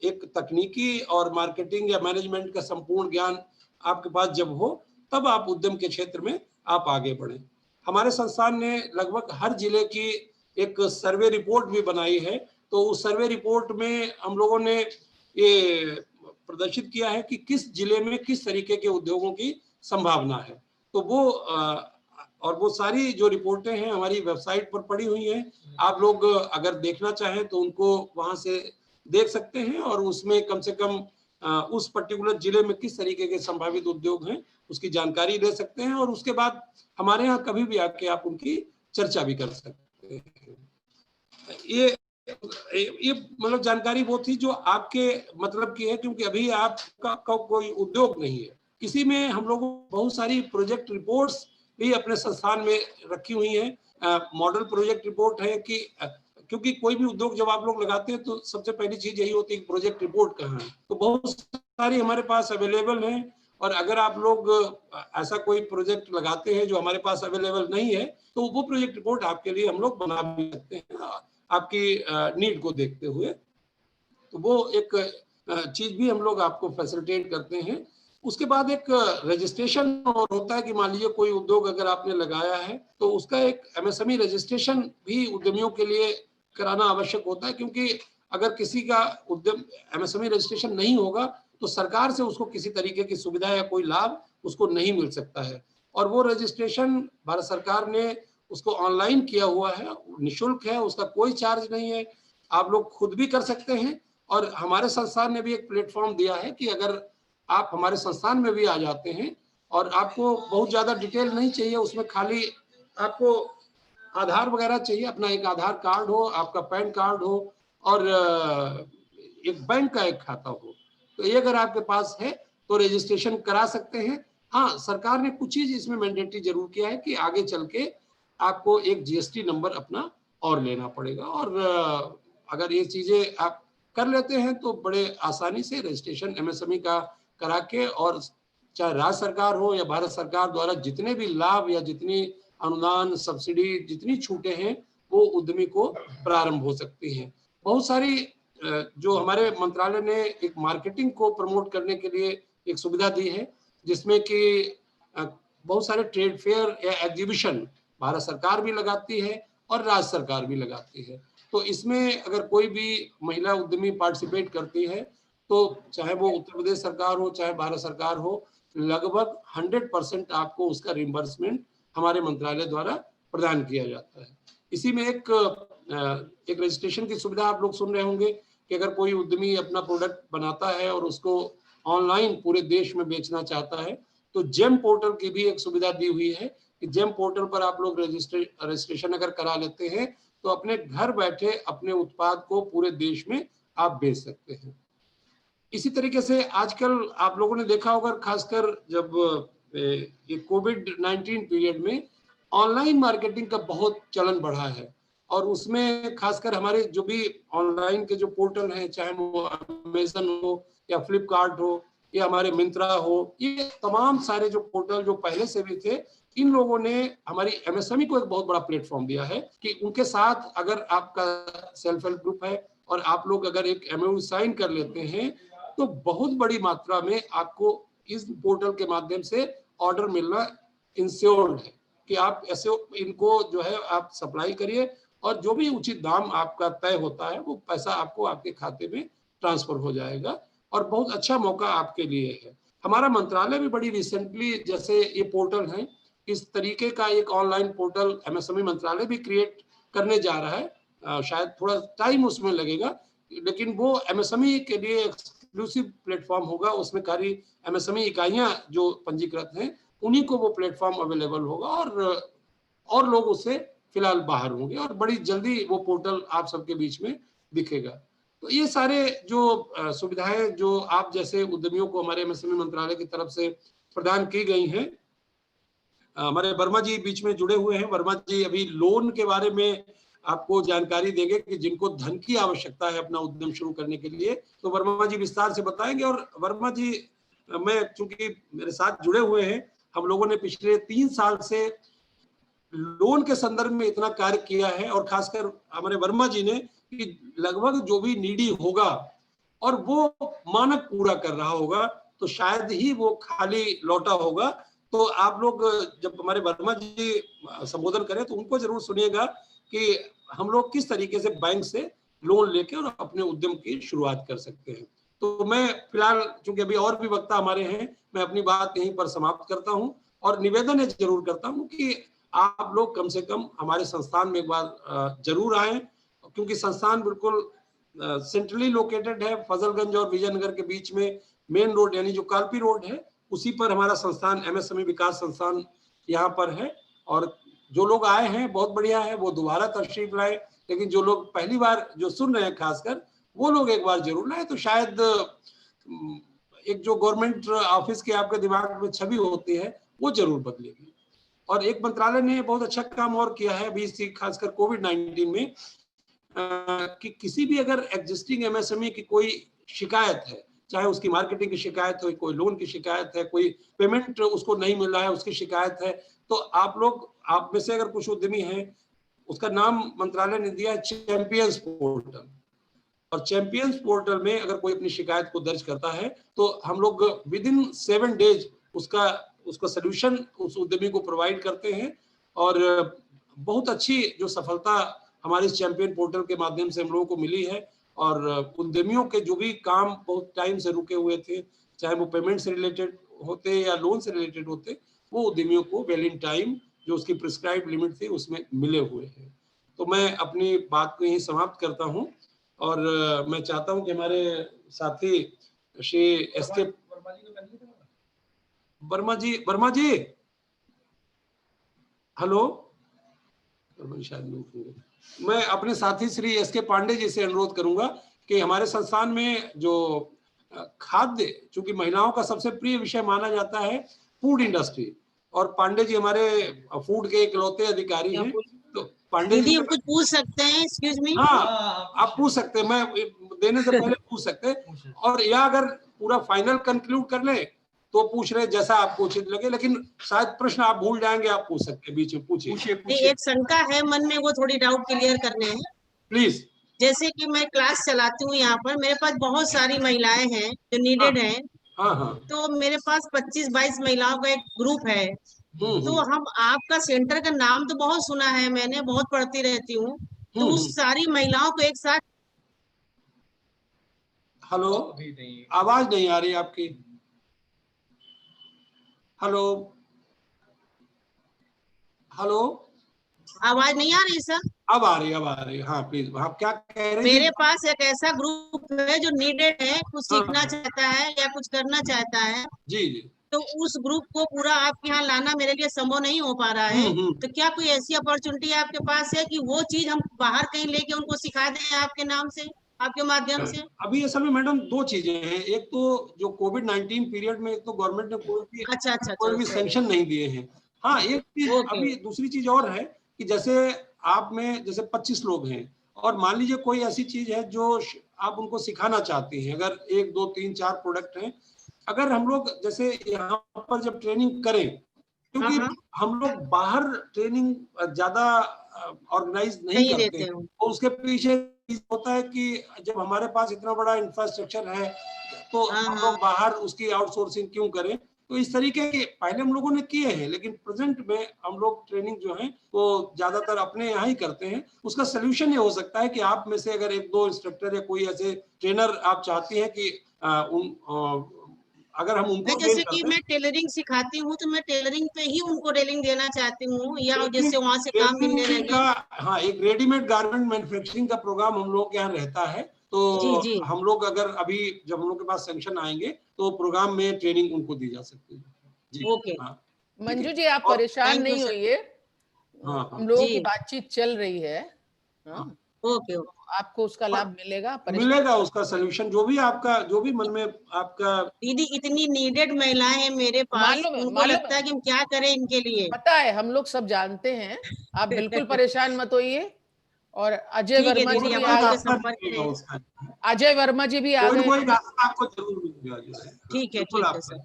एक तकनीकी और मार्केटिंग या मैनेजमेंट का संपूर्ण ज्ञान आपके पास जब हो तब आप उद्यम के क्षेत्र में आप आगे बढ़ें। हमारे संस्थान ने लगभग हर जिले की एक सर्वे रिपोर्ट भी बनाई है। तो उस सर्वे रिपोर्ट में हम लोगों ने ये प्रदर्शित किया है कि किस जिले में किस तरीके के उद्योगों की संभावना है। तो वो सारी जो रिपोर्टें हैं हमारी वेबसाइट पर पड़ी हुई हैं। आप लोग अगर देखना चाहें तो उनको वहां से देख सकते हैं और उसमें कम से कम उस पर्टिकुलर जिले में किस तरीके के संभावित उद्योग हैं उसकी जानकारी ले सकते हैं और उसके बाद हमारे यहाँ कभी भी आके आप उनकी चर्चा भी कर सकते हैं। ये मतलब जानकारी वो थी जो आपके मतलब की है, क्योंकि अभी आपका कोई उद्योग नहीं है। इसी में हम लोग बहुत सारी प्रोजेक्ट रिपोर्ट्स भी अपने संस्थान में रखी हुई हैं। मॉडल प्रोजेक्ट रिपोर्ट है कि क्योंकि कोई भी उद्योग जब आप लोग लगाते हैं तो सबसे पहली चीज यही होती है कि प्रोजेक्ट रिपोर्ट कहाँ है। तो बहुत सारी हमारे पास अवेलेबल है और अगर आप लोग ऐसा कोई प्रोजेक्ट लगाते हैं जो हमारे पास अवेलेबल नहीं है तो वो प्रोजेक्ट रिपोर्ट आपके लिए हम लोग बना भी सकते हैं आपकी नीड को देखते हुए। तो वो एक चीज भी हम लोग आपको फैसिलिटेट करते हैं। उसके बाद एक रजिस्ट्रेशन और होता है कि मान लीजिए कोई उद्योग अगर आपने लगाया है तो उसका एक एमएसएमई रजिस्ट्रेशन भी उद्यमियों के लिए कराना आवश्यक होता है, क्योंकि अगर किसी का उद्यम एमएसएमई रजिस्ट्रेशन नहीं होगा तो सरकार से उसको किसी तरीके की सुविधा या कोई लाभ उसको नहीं मिल सकता है। और वो रजिस्ट्रेशन भारत सरकार ने उसको ऑनलाइन किया हुआ है, निःशुल्क है, उसका कोई चार्ज नहीं है, आप लोग खुद भी कर सकते हैं। और हमारे संस्थान ने भी एक प्लेटफॉर्म दिया है कि अगर आप हमारे संस्थान में भी आ जाते हैं और आपको बहुत ज्यादा डिटेल नहीं चाहिए, उसमें खाली आपको आधार वगैरह चाहिए, अपना एक आधार कार्ड हो, आपका पैन कार्ड हो और एक बैंक का एक खाता हो, तो ये अगर आपके पास है तो रजिस्ट्रेशन करा सकते हैं। हाँ, सरकार ने कुछ चीज इसमें मैंडेटरी जरूर किया है कि आगे चल के आपको एक जीएसटी नंबर अपना और लेना पड़ेगा और अगर ये चीजें आप कर लेते हैं तो बड़े आसानी से रजिस्ट्रेशन एमएसएमई का करा के और चाहे राज्य सरकार हो या भारत सरकार द्वारा जितने भी लाभ या जितनी अनुदान सब्सिडी जितनी छूटें हैं वो उद्यमी को प्रारंभ हो सकती हैं। बहुत सारी जो हमारे मंत्रालय ने एक मार्केटिंग को प्रमोट करने के लिए एक सुविधा दी है जिसमें कि बहुत सारे ट्रेड फेयर या एग्जीबिशन भारत सरकार भी लगाती है और राज्य सरकार भी लगाती है। तो इसमें अगर कोई भी महिला उद्यमी पार्टिसिपेट करती है तो चाहे वो उत्तर प्रदेश सरकार हो चाहे भारत सरकार हो, लगभग 100% आपको उसका रिम्बर्समेंट हमारे मंत्रालय द्वारा प्रदान किया जाता है। इसी में एक रजिस्ट्रेशन की सुविधा आप लोग सुन रहे होंगे कि अगर कोई उद्यमी अपना प्रोडक्ट बनाता है और उसको ऑनलाइन पूरे देश में बेचना चाहता है तो जेम पोर्टल की भी एक सुविधा दी हुई है कि जेम पोर्टल पर आप लोग रजिस्ट्रेशन अगर करा लेते हैं तो अपने घर बैठे अपने उत्पाद को पूरे देश में आप बेच सकते हैं। इसी तरीके से आजकल आप लोगों ने देखा होगा, खासकर जब ये कोविड-19 पीरियड में ऑनलाइन मार्केटिंग का बहुत चलन बढ़ा है और उसमें खासकर हमारे जो भी ऑनलाइन के जो पोर्टल हैं, चाहे वो अमेज़न हो या फ्लिपकार्ट हो या हमारे मिंत्रा हो, ये तमाम सारे जो पोर्टल जो पहले से भी थे, इन लोगों ने हमारी एमएसएमई को एक बहुत बड़ा प्लेटफॉर्म दिया है कि उनके साथ अगर आपका सेल्फ हेल्प ग्रुप है और आप लोग अगर एक एमओयू साइन कर लेते हैं तो बहुत बड़ी मात्रा में आपको इस पोर्टल के माध्यम से ऑर्डर मिलना इंश्योर्ड है कि आप ऐसे इनको जो है आप सप्लाई करिए और जो भी उचित दाम आपका तय होता है वो पैसा आपको आपके खाते में ट्रांसफर हो जाएगा और बहुत अच्छा मौका आपके लिए है। हमारा मंत्रालय भी बड़ी रिसेंटली जैसे ये पोर्टल है, इस तरीके का एक ऑनलाइन पोर्टल एमएसएमई मंत्रालय भी क्रिएट करने जा रहा है। शायद थोड़ा टाइम उसमें लगेगा, लेकिन वो एमएसएमई के लिए एक्सक्लूसिव प्लेटफॉर्म होगा। उसमें खाली एमएसएमई इकाइयां जो पंजीकृत हैं उन्हीं को वो प्लेटफॉर्म अवेलेबल होगा और लोग उससे फिलहाल बाहर होंगे और बड़ी जल्दी वो पोर्टल आप सबके बीच में दिखेगा। तो ये सारे जो सुविधाएं जो आप जैसे उद्यमियों को हमारे एमएसएमई मंत्रालय की तरफ से प्रदान की गई हैं। हमारे वर्मा जी बीच में जुड़े हुए हैं। वर्मा जी अभी लोन के बारे में आपको जानकारी देंगे कि जिनको धन की आवश्यकता है अपना उद्यम शुरू करने के लिए, तो वर्मा जी विस्तार से बताएंगे। और वर्मा जी, मैं चूंकि मेरे साथ जुड़े हुए हैं, हम लोगों ने पिछले 3 साल से लोन के संदर्भ में इतना कार्य किया है और खासकर हमारे वर्मा जी ने कि लगभग जो भी नीडी होगा और वो मानक पूरा कर रहा होगा तो शायद ही वो खाली लौटा होगा। तो आप लोग जब हमारे वर्मा जी संबोधन करें तो उनको जरूर सुनिएगा कि हम लोग किस तरीके से बैंक से लोन लेके और अपने उद्यम की शुरुआत कर सकते हैं। तो मैं फिलहाल चूंकि अभी और भी वक्ता हमारे हैं, मैं अपनी बात यहीं पर समाप्त करता हूं और निवेदन ये जरूर करता हूं कि आप लोग कम से कम हमारे संस्थान में एक बार जरूर आए, क्योंकि संस्थान बिल्कुल सेंट्रली लोकेटेड है। फजलगंज और विजयनगर के बीच में मेन रोड यानी जो कालपी रोड है उसी पर हमारा संस्थान एमएसएमई विकास संस्थान यहाँ पर है। और जो लोग आए हैं बहुत बढ़िया है, वो दोबारा तशरीफ लाए, लेकिन जो लोग पहली बार जो सुन रहे हैं खासकर वो लोग एक बार जरूर लाए, तो शायद एक जो गवर्नमेंट ऑफिस के आपके दिमाग में छवि होती है वो जरूर बदलेगी। और एक मंत्रालय ने बहुत अच्छा काम और किया है अभी खासकर कोविड-19 में कि किसी भी अगर एग्जिस्टिंग एमएसएमई की कोई शिकायत है, चाहे उसकी मार्केटिंग की शिकायत हो, कोई लोन की शिकायत है, कोई पेमेंट उसको नहीं मिल रहा है उसकी शिकायत है, तो आप में से अगर कुछ उद्यमी हैं, उसका नाम मंत्रालय ने दिया चैंपियंस पोर्टल। और चैंपियंस पोर्टल में अगर कोई अपनी शिकायत को दर्ज करता है तो हम लोग विद इन 7 डेज उसका सलूशन उस उद्यमी को प्रोवाइड करते हैं। और बहुत अच्छी जो सफलता हमारे इस चैंपियन पोर्टल के माध्यम से हम लोगों को मिली है और उद्यमियों के जो भी काम बहुत टाइम से रुके हुए थे, चाहे वो पेमेंट से रिलेटेड होते या लोन से रिलेटेड होते, वो उद्यमियों को वेल इन टाइम जो उसकी प्रिस्क्राइब लिमिट थी उसमें मिले हुए हैं। तो मैं अपनी बात को यहीं समाप्त करता हूं और मैं चाहता हूं कि हमारे साथी श्री एसके वर्मा जी हेलो, शायद मैं अपने साथी श्री एसके पांडे जी से अनुरोध करूंगा कि हमारे संस्थान में जो खाद्य, चूंकि महिलाओं का सबसे प्रिय विषय माना जाता है फूड इंडस्ट्री, और पांडे जी हमारे फूड के इकलौते अधिकारी हैं। तो पांडे जी कुछ पूछ सकते हैं? Excuse me. हाँ, आप पूछ सकते हैं, मैं देने से पहले पूछ सकते हैं, और या अगर पूरा फाइनल कंक्लूड कर ले तो पूछ रहे जैसा आपको उचित लगे, लेकिन शायद प्रश्न आप भूल जाएंगे, आप पूछ सकते हैं, बीच में पूछिए। एक शंका है मन में, वो थोड़ी डाउट क्लियर करने हैं प्लीज। जैसे कि मैं क्लास चलाती हूँ यहाँ पर, मेरे पास बहुत सारी महिलाएं हैं जो नीडेड हैं। हाँ। तो मेरे पास 25-22 महिलाओं का एक ग्रुप है। तो हम आपका सेंटर का नाम तो बहुत सुना है मैंने, बहुत पढ़ती रहती हूँ, तो उस सारी महिलाओं को एक साथ। हेलो, आवाज नहीं आ रही आपकी। हेलो, आवाज नहीं आ रही सर? अब आ रही। हाँ प्लीज, आप क्या कह रहे हैं? मेरे पास एक ऐसा ग्रुप है जो नीडेड है, कुछ सीखना चाहता है या कुछ करना चाहता है। जी। तो उस ग्रुप को पूरा आपके यहाँ लाना मेरे लिए संभव नहीं हो पा रहा है। तो क्या कोई ऐसी अपॉर्चुनिटी आपके पास है कि वो चीज हम बाहर कहीं लेके उनको सिखा दें आपके नाम से, आपके माध्यम से? अभी असल में मैडम 2 चीजें हैं। एक तो जो कोविड-19 पीरियड में एक तो गवर्नमेंट ने कोई भी सैंक्शन नहीं दिए हैं। हाँ, एक चीज अभी दूसरी चीज और है कि जैसे आप में जैसे 25 लोग हैं और मान लीजिए कोई ऐसी चीज है जो आप उनको सिखाना चाहते हैं, अगर 1 2 3 4 प्रोडक्ट हैं, अगर हम लोग जैसे यहाँ पर जब ट्रेनिंग करें, क्योंकि हम लोग बाहर ट्रेनिंग ज्यादा ऑर्गेनाइज नहीं करते हैं, तो उसके पीछे होता है कि जब हमारे पास इतना बड़ा इंफ्रास्ट्रक्चर है तो हम लोग बाहर उसकी आउटसोर्सिंग क्यों करें। तो इस तरीके के पहले हम लोगों ने किए हैं, लेकिन प्रेजेंट में हम लोग ट्रेनिंग जो है वो ज्यादातर अपने यहाँ ही करते हैं। उसका सोल्यूशन ये हो सकता है कि आप में से अगर 1 2 इंस्ट्रक्टर या कोई ऐसे ट्रेनर आप चाहती हैं कि अगर हम उनको जैसे कि मैं टेलरिंग सिखाती हूँ तो मैं टेलरिंग पे ही उनको ट्रेनिंग देना चाहती हूँ, या जैसे वहाँ से काम मिलने लगे। हाँ, एक रेडीमेड गारमेंट मैन्युफैक्चरिंग का प्रोग्राम हम लोग के यहाँ रहता है, तो जी। हम लोग अगर अभी जब हम लोग के पास सैंक्शन आएंगे तो प्रोग्राम में ट्रेनिंग उनको दी जा सकती है जी। ओके। हाँ, मंजू जी आप परेशान नहीं होइए, हम लोगों की बातचीत चल रही है। ओके, आपको उसका लाभ मिलेगा, मिलेगा उसका सलूशन, जो भी आपका, जो भी मन में आपका। दीदी इतनी नीडेड महिलाएं हैं मेरे पास, उनको लगता है कि हम क्या करें इनके लिए। पता है, हम लोग सब जानते हैं, आप बिल्कुल परेशान मत होइए। और अजय वर्मा जी भी आ गए, अजय वर्मा जी भी आ गए। आपको जरूर मिलेगा। ठीक है सर।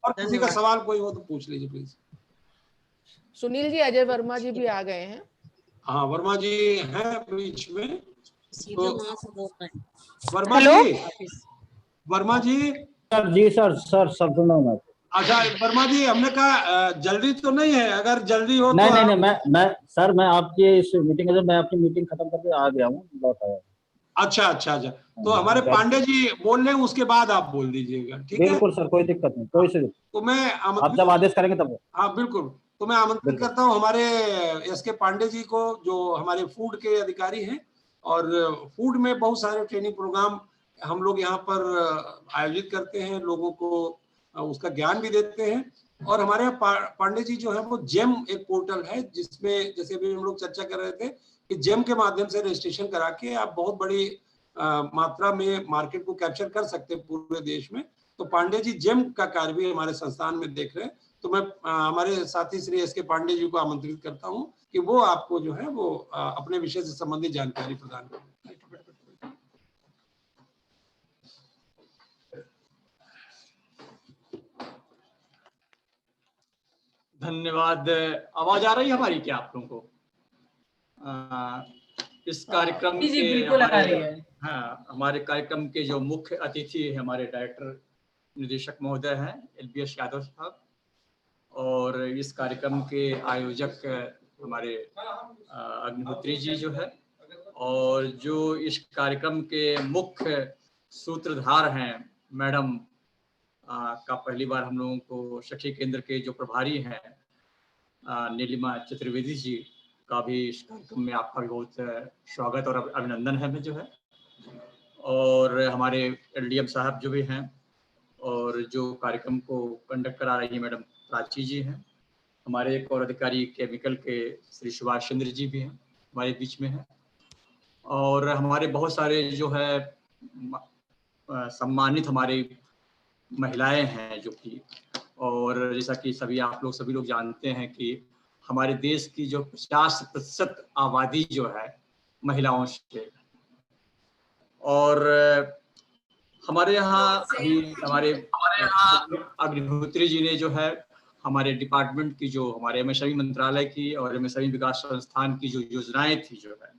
और किसी का सवाल कोई हो तो पूछ लीजिए प्लीज। सुनील जी, अजय वर्मा जी भी आ गए हैं। हाँ, वर्मा जी हैं बीच में। तो वर्मा जी सर जी सर सुन रहा हूँ मैं। अच्छा वर्मा जी, हमने कहा जल्दी तो नहीं है, अगर जल्दी हो नहीं, तो नहीं, मैं आपकी इस मीटिंग में, मैं अपनी मीटिंग खत्म करके आ गया हूँ, लौट आया। अच्छा, तो हमारे पांडे जी बोल रहे हैं, उसके बाद आप बोल दीजिएगा, ठीक है? बिल्कुल सर, कोई दिक्कत नहीं, कोई से। तो मैं आप जब आदेश करेंगे तब। हाँ बिल्कुल, तो मैं आमंत्रित करता हूँ हमारे एस.के. पांडे जी को, जो हमारे फूड के अधिकारी हैं, और फूड में बहुत सारे ट्रेनिंग प्रोग्राम हम लोग यहाँ पर आयोजित करते हैं, लोगों को उसका ज्ञान भी देते हैं। और हमारे यहाँ पांडे जी जो है वो जेम एक पोर्टल है, जिसमें जैसे अभी हम लोग चर्चा कर रहे थे कि जेम के माध्यम से रजिस्ट्रेशन करा के आप बहुत बड़ी मात्रा में मार्केट को कैप्चर कर सकते हैं पूरे देश में। तो पांडे जी जेम का कार्य भी हमारे संस्थान में देख रहे हैं, तो मैं हमारे साथी श्री एस.के. पांडे जी को आमंत्रित करता हूं कि वो आपको जो है वो अपने विषय से संबंधित जानकारी प्रदान करें। धन्यवाद। आवाज आ रही है हमारी क्या आप लोगों को? इस कार्यक्रम के हमारे कार्यक्रम के जो मुख्य अतिथि है हमारे डायरेक्टर निदेशक महोदय हैं LBS यादव साहब, और इस कार्यक्रम के आयोजक हमारे अग्निहोत्री जी जो है, और जो इस कार्यक्रम के मुख्य सूत्रधार हैं मैडम का पहली बार हम लोगों को सखी केंद्र के जो प्रभारी हैं नीलिमा चतुर्वेदी जी का भी इस कार्यक्रम में आपका भी बहुत स्वागत और अभिनंदन है जो है, और हमारे LDM साहब जो भी हैं, और जो कार्यक्रम को कंडक्ट करा रही है मैडम प्राची जी हैं, हमारे एक और अधिकारी केमिकल के श्री सुभाष चंद्र जी भी हैं हमारे बीच में हैं, और हमारे बहुत सारे जो है सम्मानित हमारे महिलाएं हैं जो कि, और जैसा कि सभी लोग जानते हैं कि हमारे देश की जो 50% आबादी जो है महिलाओं से, और हमारे यहाँ हमारे अग्निहोत्री जी ने जो है हमारे डिपार्टमेंट की, जो हमारे MSME मंत्रालय की और MSME विकास संस्थान की जो योजनाएं थी जो है,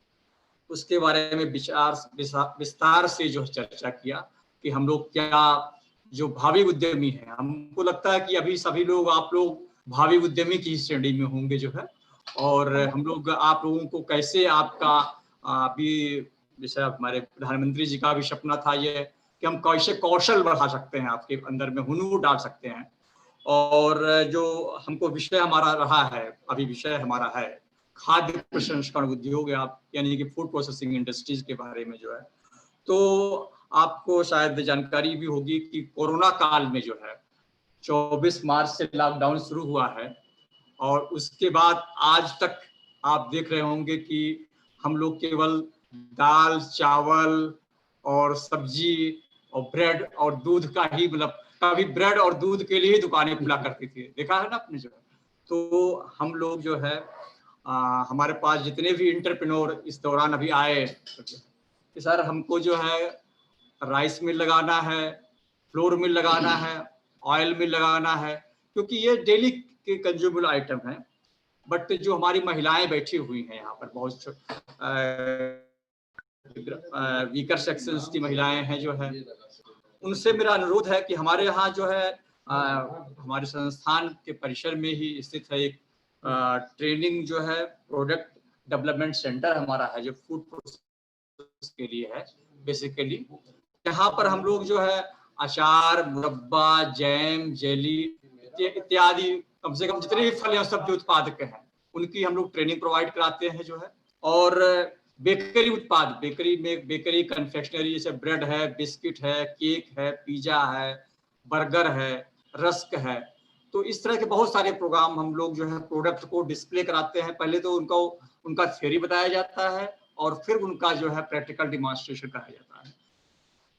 उसके बारे में विस्तार से जो चर्चा किया कि हम लोग क्या, जो भावी उद्यमी हैं, हमको लगता है कि अभी सभी लोग, आप लोग भावी उद्यमी की श्रेणी में होंगे जो है, और हम लोग आप लोगों को कैसे आपका अभी जैसे हमारे प्रधानमंत्री जी का भी सपना था ये कि हम कैसे कौशल बढ़ा सकते हैं, आपके अंदर में हुनर डाल सकते हैं, और जो हमको विषय हमारा रहा है, अभी विषय हमारा है खाद्य प्रसंस्करण उद्योग, आप यानी कि फूड प्रोसेसिंग इंडस्ट्रीज के बारे में जो है। तो आपको शायद जानकारी भी होगी कि कोरोना काल में जो है 24 मार्च से लॉकडाउन शुरू हुआ है, और उसके बाद आज तक आप देख रहे होंगे कि हम लोग केवल दाल चावल और सब्जी और ब्रेड और दूध का ही, मतलब कभी ब्रेड और दूध के लिए दुकानें खुला करती थी, देखा है ना आपने जो है। तो हम लोग जो है हमारे पास जितने भी एंटरप्रेन्योर इस दौरान अभी आए कि सर हमको जो है राइस मिल लगाना है, फ्लोर मिल लगाना है, ऑयल मिल लगाना है, क्योंकि ये डेली के कंज्यूमेबल आइटम हैं। बट जो हमारी महिलाएं बैठी हुई हैं यहाँ पर, बहुत वीकर सेक्शंस की महिलाएं हैं जो है, उनसे मेरा अनुरोध है कि हमारे यहाँ जो है हमारे संस्थान के परिसर में ही स्थित है एक ट्रेनिंग जो है प्रोडक्ट डेवलपमेंट सेंटर हमारा है, जो फूड प्रोसेस के लिए है बेसिकली। यहाँ पर हम लोग जो है अचार, मुरब्बा, जैम, जेली इत्यादि कम से कम जितने भी फल या सब्जी उत्पादक हैं उनकी हम लोग ट्रेनिंग प्रोवाइड कराते हैं जो है। और बेकरी उत्पाद, बेकरी कन्फेक्शनरी, जैसे ब्रेड है, बिस्किट है, केक है, पिज्जा है, बर्गर है, रस्क है, तो इस तरह के बहुत सारे प्रोग्राम हम लोग जो है प्रोडक्ट को डिस्प्ले कराते हैं। पहले तो उनका थ्योरी बताया जाता है और फिर उनका जो है प्रैक्टिकल डिमॉन्स्ट्रेशन कराया जाता है।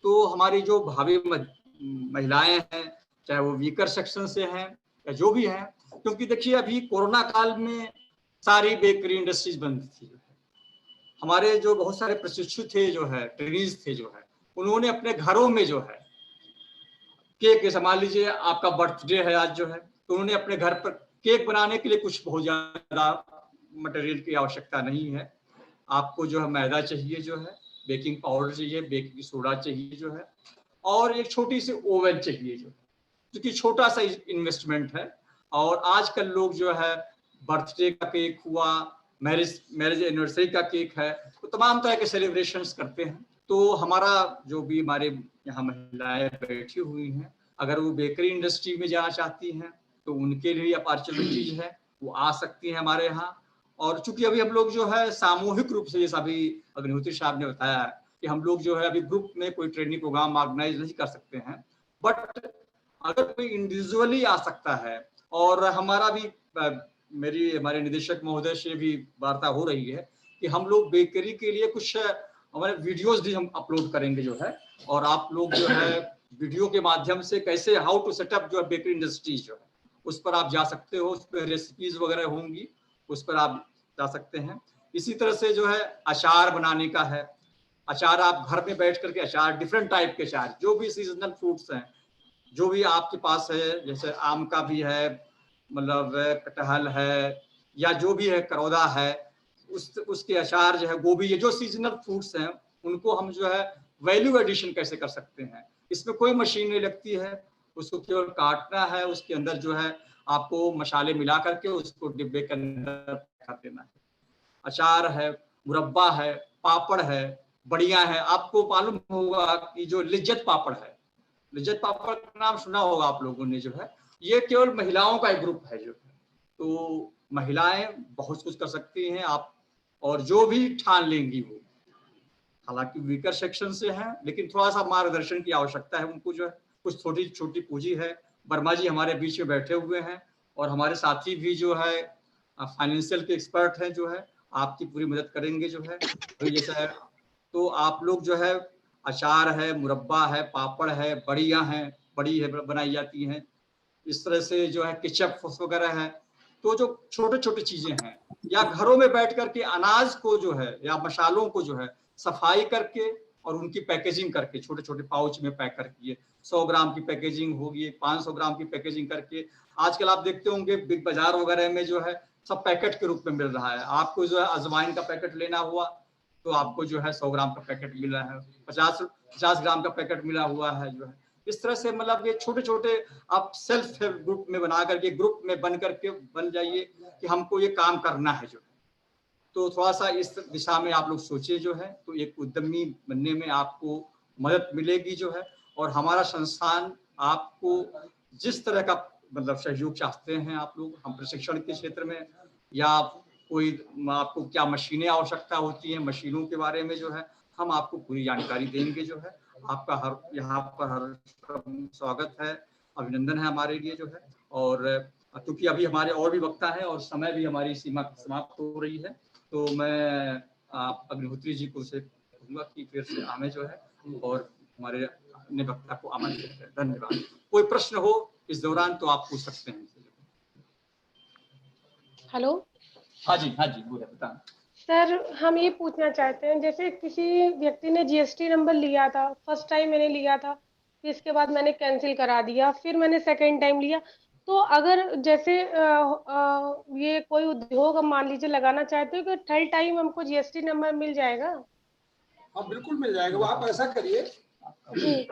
तो हमारी जो भावी महिलाएं हैं, चाहे वो वीकर सेक्शन से हैं या जो भी हैं, क्योंकि देखिए अभी कोरोना काल में सारी बेकरी इंडस्ट्रीज बंद थी। हमारे जो बहुत सारे प्रशिक्षु थे जो है, ट्रेनीज थे जो है, उन्होंने अपने घरों में जो है केक, मान लीजिए आपका बर्थडे है आज जो है, तो उन्होंने अपने घर पर केक बनाने के लिए कुछ बहुत ज्यादा मटेरियल की आवश्यकता नहीं है। आपको जो है मैदा चाहिए जो है, बेकिंग पाउडर चाहिए, बेकिंग सोडा चाहिए जो है, और एक छोटी सी ओवन चाहिए जो कि छोटा सा इन्वेस्टमेंट है। और आजकल लोग जो है बर्थडे का केक हुआ, मैरिज एनिवर्सरी का केक है, तो तमाम तरह के सेलिब्रेशंस करते हैं। तो हमारा जो भी हमारे यहाँ महिलाएं बैठी हुई हैं, अगर वो बेकरी इंडस्ट्री में जाना चाहती हैं तो उनके लिए अपॉर्चुनिटीज है, वो आ सकती हैं हमारे यहाँ। और चूंकि अभी हम लोग जो है सामूहिक रूप से, जैसा अभी अग्निहोत्री साहब ने बताया कि हम लोग जो है अभी ग्रुप में कोई ट्रेनिंग प्रोग्राम ऑर्गेनाइज नहीं कर सकते हैं, बट अगर कोई इंडिविजुअली आ सकता है। और हमारा भी हमारे निदेशक महोदय से भी वार्ता हो रही है कि हम लोग बेकरी के लिए कुछ हमारे वीडियोस भी हम अपलोड करेंगे जो है, और आप लोग जो है वीडियो के माध्यम से कैसे हाउ टू सेटअप जो है बेकरी इंडस्ट्रीज जो है उस पर आप जा सकते हो, उस पर रेसिपीज वगैरह होंगी, उस पर आप जा सकते हैं। इसी तरह से जो है अचार बनाने का है, अचार आप घर में बैठ करके अचार, डिफरेंट टाइप के अचार, जो भी सीजनल फ्रूट्स हैं, जो भी आपके पास है, जैसे आम का भी है, मतलब कटहल है, या जो भी है, करौदा है, उसके अचार जो है, गोभी, ये जो सीजनल फ्रूट्स हैं उनको हम जो है वैल्यू एडिशन कैसे कर सकते हैं। इसमें कोई मशीन नहीं लगती है, उसको केवल काटना है, उसके अंदर जो है आपको मसाले मिला करके उसको डिब्बे के अंदर रख देना है। अचार है, मुरब्बा है, पापड़ है, बढ़िया है। आपको मालूम होगा कि जो लिज्जत पापड़ है, लिज्जत पापड़ का नाम सुना होगा आप लोगों ने जो है, ये केवल महिलाओं का एक ग्रुप है जो है, तो महिलाएं बहुत कुछ कर सकती हैं आप, और जो भी ठान लेंगी वो, हालांकि वीकर सेक्शन से हैं लेकिन थोड़ा सा मार्गदर्शन की आवश्यकता है उनको जो है। कुछ छोटी छोटी पूंजी है। वर्मा जी हमारे बीच में बैठे हुए हैं और हमारे साथी भी जो है फाइनेंशियल के एक्सपर्ट हैं जो है, आपकी पूरी मदद करेंगे जो है। जैसा है तो आप लोग जो है अचार है, मुरब्बा है, पापड़ है, बड़ियाँ हैं, बड़ी है बनाई जाती हैं, इस तरह से जो है केचप वगैरह है। तो जो छोटे छोटे चीजें हैं, या घरों में बैठ करके अनाज को जो है या मसालों को जो है सफाई करके और उनकी पैकेजिंग करके छोटे छोटे पाउच में पैक करके 100 ग्राम की पैकेजिंग होगी, 500 ग्राम की पैकेजिंग करके, आजकल आप देखते होंगे बिग बाजार वगैरह में जो है सब पैकेट के रूप में मिल रहा है। आपको जो है अजवाइन का पैकेट लेना हुआ तो आपको जो है 100 ग्राम का पैकेट मिल रहा है, 50 ग्राम का पैकेट मिला हुआ है जो है। इस तरह से मतलब ये छोटे छोटे आप सेल्फ हेल्प ग्रुप में बना करके, ग्रुप में बन जाइए कि हमको ये काम करना है जो है। तो थोड़ा सा इस दिशा में आप लोग सोचिए जो है, तो एक उद्यमी बनने में आपको मदद मिलेगी जो है। और हमारा संस्थान आपको जिस तरह का मतलब सहयोग चाहते हैं आप लोग, हम प्रशिक्षण के क्षेत्र में या कोई आपको क्या मशीनें आवश्यकता होती हैं, मशीनों के बारे में जो है हम आपको पूरी जानकारी देंगे जो है। आपका हर यहाँ पर हर स्वागत है, अभिनंदन है हमारे लिए जो है। और क्योंकि अभी हमारे और भी वक्ता है और समय भी हमारी सीमा समाप्त हो रही है, तो मैं आप अग्निहोत्री जी को से कहूँगा कि फिर से आने जो है और हमारे अन्य वक्ता को आमंत्रित करें। धन्यवाद। कोई प्रश्न हो इस दौरान तो आप पूछ सकते हैं। हेलो हाँ जी बोले बता। सर हम ये पूछना चाहते हैं, जैसे किसी व्यक्ति ने जीएसटी नंबर लिया था, फर्स्ट टाइम मैंने लिया था, फिर इसके बाद मैंने कैंसिल करा दिया, फिर मैंने सेकंड टाइम लिया, तो अगर जैसे ये कोई उद्योग हम मान लीजिए लगाना चाहते हो कि थर्ड टाइम हमको जीएसटी नंबर मिल जाएगा? हाँ बिल्कुल मिल जाएगा। वो आप ऐसा करिए, जी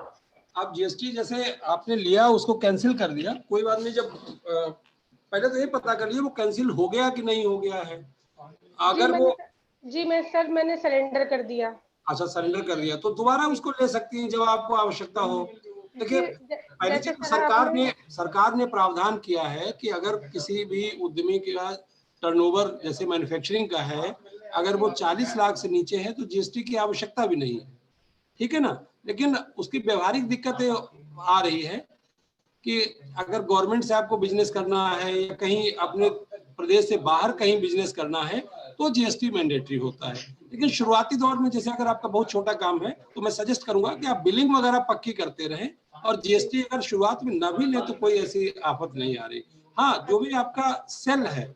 आप जीएसटी जैसे आपने लिया उसको कैंसिल कर दिया, कोई बात नहीं। जब पहले तो ये पता कर लिए वो कैंसिल हो गया कि नहीं हो गया है। अगर वो मैंने सरेंडर कर दिया। अच्छा सरेंडर कर दिया तो दोबारा उसको ले सकती हैं जब आपको आवश्यकता हो। देखिए पहली चीज सरकार ने प्रावधान किया है कि अगर किसी भी उद्यमी का टर्नओवर जैसे मैन्युफैक्चरिंग का है, अगर वो 40 लाख से नीचे है तो जीएसटी की आवश्यकता भी नहीं है, ठीक है ना। लेकिन उसकी व्यवहारिक दिक्कतें आ रही है कि अगर गवर्नमेंट से आपको बिजनेस करना है या कहीं अपने प्रदेश से बाहर कहीं बिजनेस करना है तो जीएसटी मैंडेटरी होता है। लेकिन शुरुआती दौर में जैसे अगर आपका बहुत छोटा काम है तो मैं सजेस्ट करूंगा कि आप बिलिंग वगैरह पक्की करते रहें, और जीएसटी अगर शुरुआत में न भी ले तो कोई ऐसी आफत नहीं आ रही। हाँ, जो भी आपका सेल है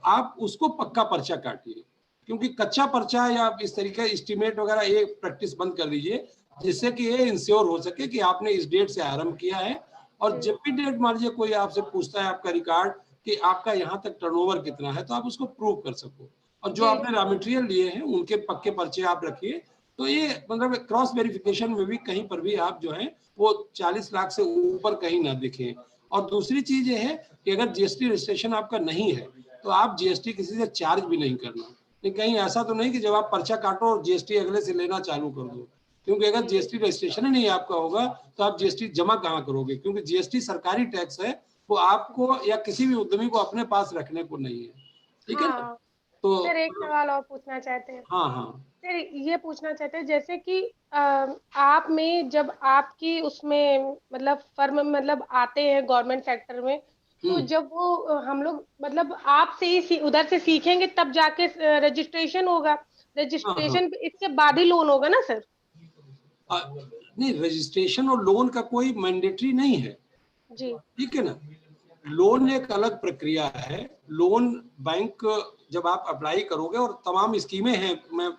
आप उसको पक्का पर्चा काटिए, क्योंकि कच्चा पर्चा या इस तरीके एस्टीमेट वगैरह ये प्रैक्टिस बंद कर दीजिए, जिससे कि ये इंश्योर हो सके कि आपने इस डेट से आरंभ किया है। और जब भी डेट मान लीजिए कोई आपसे पूछता है आपका रिकॉर्ड कि आपका यहाँ तक टर्नओवर कितना है, तो आप उसको प्रूव कर सको। और जो आपने रॉ मटेरियल लिए हैं उनके पक्के पर्चे आप रखिए, तो ये मतलब क्रॉस वेरिफिकेशन में भी कहीं पर भी आप जो है वो 40 लाख से ऊपर कहीं ना दिखे। और दूसरी चीज ये है कि अगर जीएसटी रजिस्ट्रेशन आपका नहीं है तो आप जीएसटी किसी से चार्ज भी नहीं करना। नहीं, कहीं ऐसा तो नहीं कि जब आप पर्चा काटो और जीएसटी अगले से लेना चालू कर दो, क्योंकि अगर जीएसटी रजिस्ट्रेशन ही नहीं आपका होगा तो आप जीएसटी जमा कहाँ करोगे, क्योंकि जीएसटी सरकारी टैक्स है, वो आपको या किसी भी उद्यमी को अपने पास रखने को नहीं है, ठीक है ना। तो सर एक सवाल और पूछना चाहते हैं। हाँ सर ये पूछना चाहते हैं, जैसे कि आप में जब आपकी उसमें मतलब फर्म मतलब आते हैं गवर्नमेंट सेक्टर में, तो जब वो हम लोग मतलब आपसे ही उधर से सीखेंगे तब जाके रजिस्ट्रेशन होगा, रजिस्ट्रेशन इसके बाद ही लोन होगा ना सर? नहीं, रजिस्ट्रेशन और लोन का कोई मैंडेटरी नहीं है जी, ठीक है ना। लोन एक अलग प्रक्रिया है। लोन बैंक जब आप अप्लाई करोगे, और तमाम स्कीमें हैं, मैं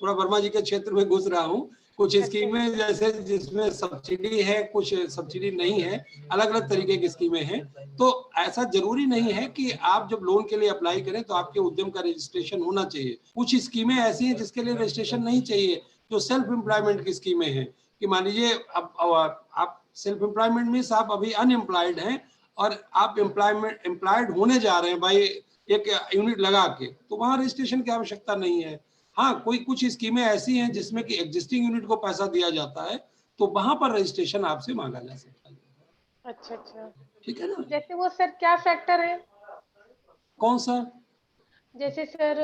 थोड़ा वर्मा जी के क्षेत्र में घुस रहा हूँ, कुछ स्कीमें जैसे जिसमें सब्सिडी है, कुछ सब्सिडी नहीं है, अलग अलग तरीके की स्कीमें हैं। तो ऐसा जरूरी नहीं है कि आप जब लोन के लिए अप्लाई करें तो आपके उद्यम का रजिस्ट्रेशन होना चाहिए। कुछ स्कीमें ऐसी हैं जिसके लिए रजिस्ट्रेशन नहीं चाहिए, जो सेल्फ एम्प्लॉयमेंट की स्कीमें हैं। कि मान लीजिए अब आप सेल्फ एम्प्लॉयमेंट मीन्स आप अभी अनएम्प्लॉयड हैं और आप एम्प्लॉयड होने जा रहे हैं भाई एक यूनिट लगा के, तो वहां रजिस्ट्रेशन की आवश्यकता नहीं है। हाँ, कोई कुछ स्कीमें ऐसी हैं जिसमें कि एग्जिस्टिंग यूनिट को पैसा दिया जाता है, तो वहां पर रजिस्ट्रेशन आपसे मांगा जा सकता है। अच्छा, ठीक है ना। जैसे वो सर क्या फैक्टर है? कौन सा? जैसे सर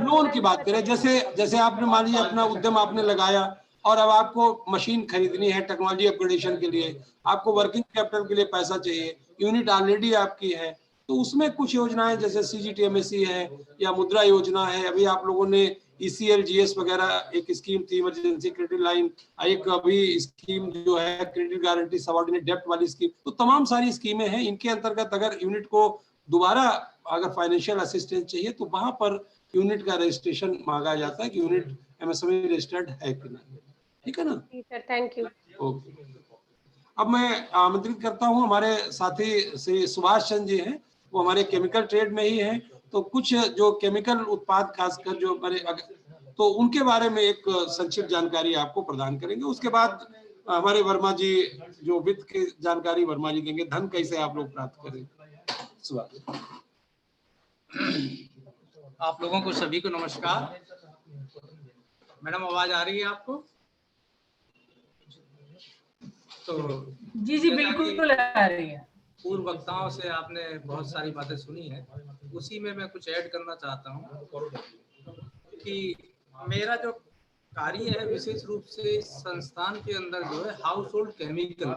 लोन की बात करें, जैसे आपने मान लीजिए अपना उद्यम आपने लगाया और अब आपको मशीन खरीदनी है टेक्नोलॉजी अपग्रेडेशन के लिए, आपको वर्किंग कैपिटल के लिए पैसा चाहिए, यूनिट ऑलरेडी आपकी है, तो उसमें कुछ योजनाएं जैसे सीजीटीएमएससी है या मुद्रा योजना है। अभी आप लोगों ने ईसीएलजीएस वगैरह एक स्कीम थी, इमरजेंसी क्रेडिट लाइन, एक अभी स्कीम जो है क्रेडिट गारंटी सबऑर्डिनेट डेप्ट वाली स्कीम, तो तमाम सारी स्कीमें हैं। इनके अंतर्गत अगर यूनिट को दोबारा अगर फाइनेंशियल असिस्टेंस चाहिए तो वहां पर यूनिट का रजिस्ट्रेशन मांगा जाता है कि यूनिट एमएसएमई रजिस्टर्ड है कि नहीं। ठीक है ना। Sir thank you. ओके, अब मैं आमंत्रित करता हूं हमारे साथी श्री सुभाष चंद्र जी हैं, वो हमारे केमिकल ट्रेड में ही हैं, तो कुछ जो केमिकल उत्पाद खासकर जो हमारे तो उनके बारे में एक संक्षिप्त जानकारी आपको प्रदान करेंगे। उसके बाद हमारे वर्मा जी जो वित्त की जानकारी वर्मा जी देंगे, धन कैसे आप लोग प्राप्त करें। आप लोगों को सभी को नमस्कार। मैडम आवाज आ रही है आपको? तो जी बिल्कुल आ रही है। पूर्व वक्ताओं से आपने बहुत सारी बातें सुनी है, उसी में मैं कुछ ऐड करना चाहता हूँ कि मेरा जो कार्य है विशेष रूप से संस्थान के अंदर जो है हाउस होल्ड केमिकल,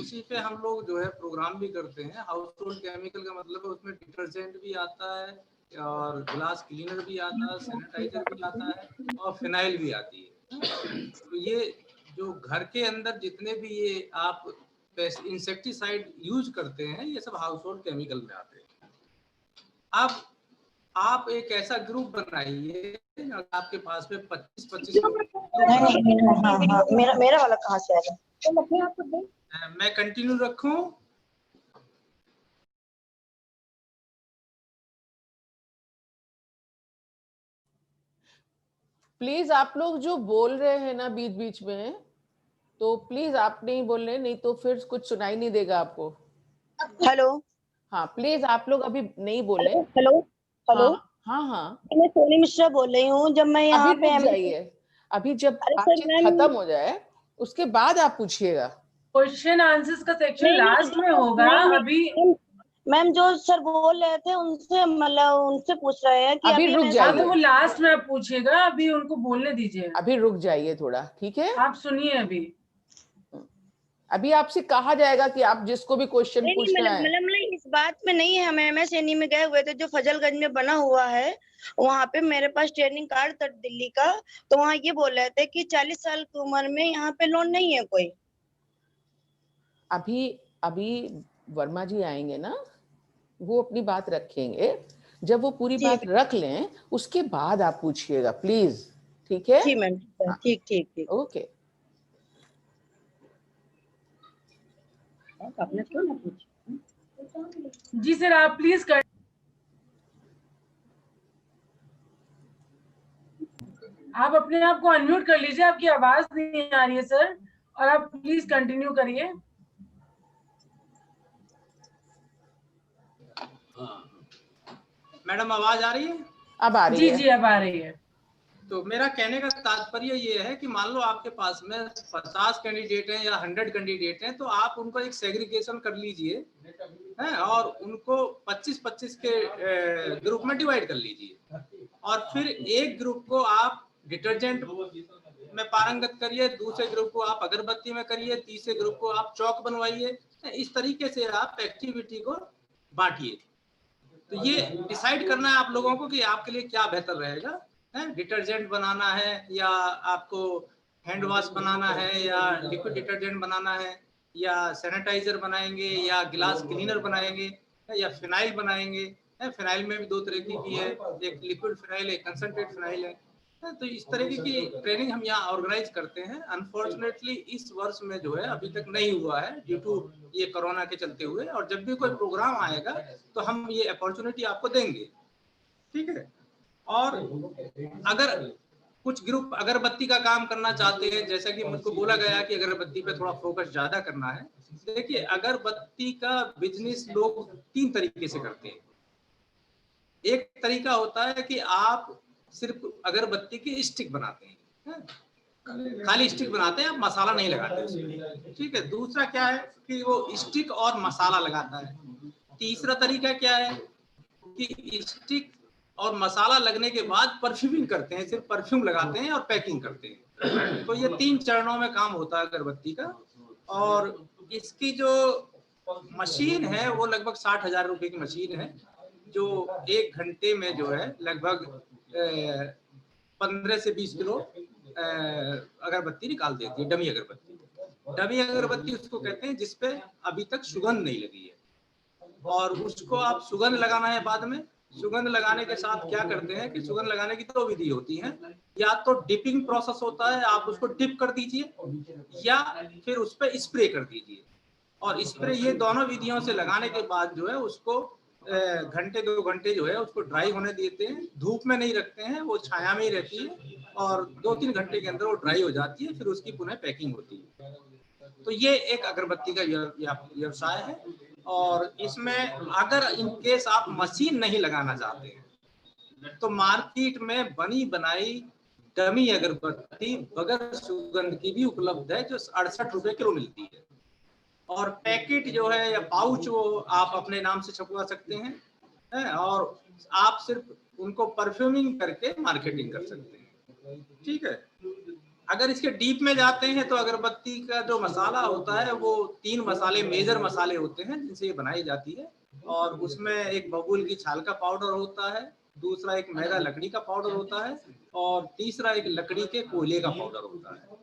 उसी पे हम लोग जो है प्रोग्राम भी करते हैं। हाउस होल्ड केमिकल का मतलब है उसमें डिटर्जेंट भी आता है और ग्लास क्लीनर भी आता है, सैनिटाइजर भी आता है और फिनाइल भी आती है। तो ये जो घर के अंदर जितने भी ये आप इंसेक्टिसाइड यूज करते हैं ये सब हाउस होल्ड केमिकल में आते हैं। अब आप एक ऐसा ग्रुप बनाइए, आपके पास में 25-25 हाँ, मेरा वाला कहाँ से आएगा? तो अपने आप को दे। मैं कंटिन्यू रखूं? प्लीज आप लोग जो बोल रहे हैं ना बीच बीच में, तो प्लीज आप नहीं बोल रहे, नहीं तो फिर कुछ सुनाई नहीं देगा आपको। हेलो। हाँ प्लीज आप लोग अभी नहीं बोले। Hello hello. हाँ हाँ, मैं सोनी मिश्रा बोल रही हूँ। जब मैं यहाँ अभी पे रुक जाइए, अभी जब अरे सर बातचीत मैम, खत्म हो जाए उसके बाद आप पूछिएगा। क्वेश्चन आंसर्स का सेक्शन नहीं, लास्ट में होगा। नहीं, अभी मैम जो सर बोल रहे थे उनसे, मतलब उनसे पूछ रहे हैं कि अभी रुक मैं जाइए। वो लास्ट में आप पूछिएगा, अभी उनको बोलने दीजिए। अभी रुक जाइए थोड़ा, ठीक है? आप सुनिए। अभी आपसे कहा जाएगा कि आप जिसको भी क्वेश्चन नहीं, पूछना है। मतलब इस बात में नहीं है। हम MSNE में गए हुए थे, जो फजलगंज में बना हुआ है, वहाँ पे मेरे पास ट्रेनिंग कार्ड था दिल्ली का। तो वहाँ ये बोल रहे थे कि 40 साल की उम्र में यहाँ पे लोन नहीं है कोई। अभी वर्मा जी आएंगे ना, वो अपनी बात रखेंगे। जब वो पूरी बात रख लें उसके बाद आप पूछिएगा प्लीज, ठीक है? जी मैम, ठीक ठीक ठीक। ओके। आपने क्यों ना पूछा? जी सर, आप प्लीज कर। आप अपने आप को अनम्यूट कर लीजिए, आपकी आवाज नहीं आ रही है सर, और आप प्लीज कंटिन्यू करिए। मैडम आवाज आ रही है? अब आ रही है। जी अब आ रही है। तो मेरा कहने का तात्पर्य ये है कि मान लो आपके पास में 50 कैंडिडेट हैं या 100 कैंडिडेट हैं, तो आप उनको एक सेग्रीगेशन कर लीजिए हैं, और उनको 25-25 के ग्रुप में डिवाइड कर लीजिए, और फिर एक ग्रुप को आप डिटर्जेंट में पारंगत करिए, दूसरे ग्रुप को आप अगरबत्ती में करिए, तीसरे ग्रुप को आप चौक बनवाइए। इस तरीके से आप एक्टिविटी को बांटिए। तो ये डिसाइड करना है आप लोगों को कि आपके लिए क्या बेहतर रहेगा। डिटर्जेंट बनाना है, या आपको हैंड वॉश बनाना है, या लिक्विड डिटर्जेंट बनाना है, या सैनिटाइजर बनाएंगे, या गिलास क्लीनर बनाएंगे, या फिनाइल बनाएंगे। फिनाइल में भी दो तरह की है, एक लिक्विड फिनाइल, एक कंसंट्रेट फिनाइल है। तो इस तरह की ट्रेनिंग हम यहाँ ऑर्गेनाइज करते हैं। अनफॉर्चुनेटली इस वर्ष में जो है अभी तक नहीं हुआ है ड्यू टू ये कोरोना के चलते हुए, और जब भी कोई प्रोग्राम आएगा तो हम ये अपॉर्चुनिटी आपको देंगे, ठीक है? और अगर कुछ ग्रुप अगरबत्ती का काम करना चाहते हैं, जैसा कि मुझको बोला गया कि अगरबत्ती पे थोड़ा फोकस ज्यादा करना है। देखिए, अगरबत्ती का बिजनेस लोग 3 तरीके से करते हैं। एक तरीका होता है कि आप सिर्फ अगरबत्ती की स्टिक बनाते हैं, खाली स्टिक बनाते हैं, आप मसाला नहीं लगाते उसमें, ठीक है? दूसरा क्या है कि वो स्टिक और मसाला लगाता है। तीसरा तरीका क्या है कि स्टिक और मसाला लगने के बाद परफ्यूमिंग करते हैं, सिर्फ परफ्यूम लगाते हैं और पैकिंग करते हैं। तो ये 3 चरणों में काम होता है अगरबत्ती का। और इसकी जो मशीन है वो लगभग 60,000 रुपए की मशीन है, जो 1 घंटे में जो है लगभग 15 से 20 किलो अगरबत्ती निकाल देती है। डमी अगरबत्ती, डमी अगरबत्ती उसको कहते हैं जिसपे अभी तक सुगंध नहीं लगी है, और उसको आप सुगंध लगाना है बाद में। सुगंध लगाने के साथ क्या करते हैं कि सुगंध लगाने की 2 विधि होती है। या तो डिपिंग प्रोसेस होता है, आप उसको डिप कर दीजिए, या फिर उस पर स्प्रे कर दीजिए। और स्प्रे, ये दोनों विधियों से लगाने के बाद जो है उसको घंटे 2 घंटे जो है उसको ड्राई होने देते हैं। धूप में नहीं रखते हैं, वो छाया में ही रहती है, और 2-3 घंटे के अंदर वो ड्राई हो जाती है, फिर उसकी पुनः पैकिंग होती है। तो ये एक अगरबत्ती का व्यवसाय है। और इसमें अगर इन केस आप मशीन नहीं लगाना चाहते हैं तो मार्केट में बनी बनाई डमी अगरबत्ती बगैर सुगंध की भी उपलब्ध है, जो 68 रुपए किलो मिलती है। और पैकेट जो है या पाउच वो आप अपने नाम से छपवा सकते हैं, और आप सिर्फ उनको परफ्यूमिंग करके मार्केटिंग कर सकते हैं, ठीक है? अगर इसके डीप में जाते हैं तो अगरबत्ती का जो मसाला होता है वो 3 मसाले, मेजर मसाले होते हैं जिनसे ये बनाई जाती है। और उसमें एक बबूल की छाल का पाउडर होता है, दूसरा एक मैदा लकड़ी का पाउडर होता है, और तीसरा एक लकड़ी के कोयले का पाउडर होता है।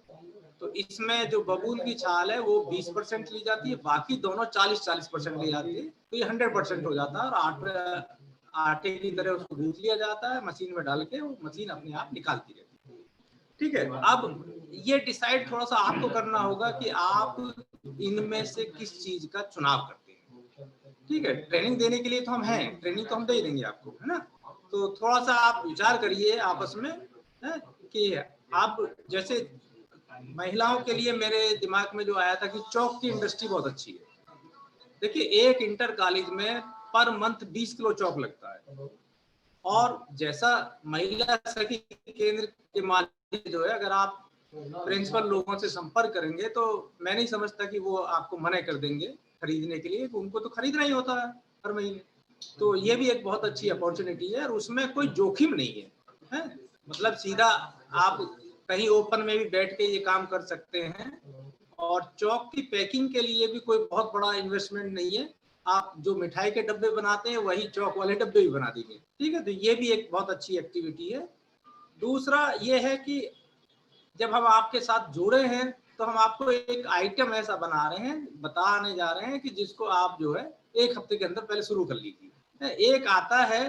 तो इसमें जो बबूल की छाल है वो 20% ली जाती है, बाकी दोनों 40-40% ली जाती है, तो ये 100% हो जाता है। और आटे की तरह उसको गूंथ लिया जाता है, मशीन में डाल के वो मशीन अपने आप निकालती रहती है। ठीक है, अब ये डिसाइड थोड़ा सा आपको करना होगा कि आप इनमें से किस चीज का चुनाव करते हैं। ठीक है, ट्रेनिंग देने के लिए तो हम हैं, ट्रेनिंग तो हम दे ही देंगे आपको, है ना। तो थोड़ा सा आप विचार करिए आपस में, है कि आप जैसे महिलाओं के लिए मेरे दिमाग में जो आया था कि चौक की इंडस्ट्री बहुत अच्छी है। देखिए, एक इंटर कॉलेज में पर मंथ 20 किलो चौक लगता है, और जैसा महिला सखी केंद्र के माध्यम जो है, अगर आप प्रिंसिपल लोगों से संपर्क करेंगे तो मैं नहीं समझता कि वो आपको मना कर देंगे खरीदने के लिए, उनको तो खरीदना ही होता है हर महीने। तो ये भी एक बहुत अच्छी अपॉर्चुनिटी है, और उसमें कोई जोखिम नहीं है, मतलब सीधा आप कहीं ओपन में भी बैठ के ये काम कर सकते हैं, और चौक की पैकिंग के लिए भी कोई बहुत बड़ा इन्वेस्टमेंट नहीं है। आप जो मिठाई के डब्बे बनाते हैं वही चौक वाले डब्बे भी बना देंगे। ठीक है, तो ये भी एक बहुत अच्छी एक्टिविटी है। दूसरा ये है कि जब हम आपके साथ जुड़े हैं तो हम आपको एक आइटम ऐसा बना रहे हैं, बताने जा रहे हैं कि जिसको आप जो है 1 हफ्ते के अंदर पहले शुरू कर लीजिए। एक आता है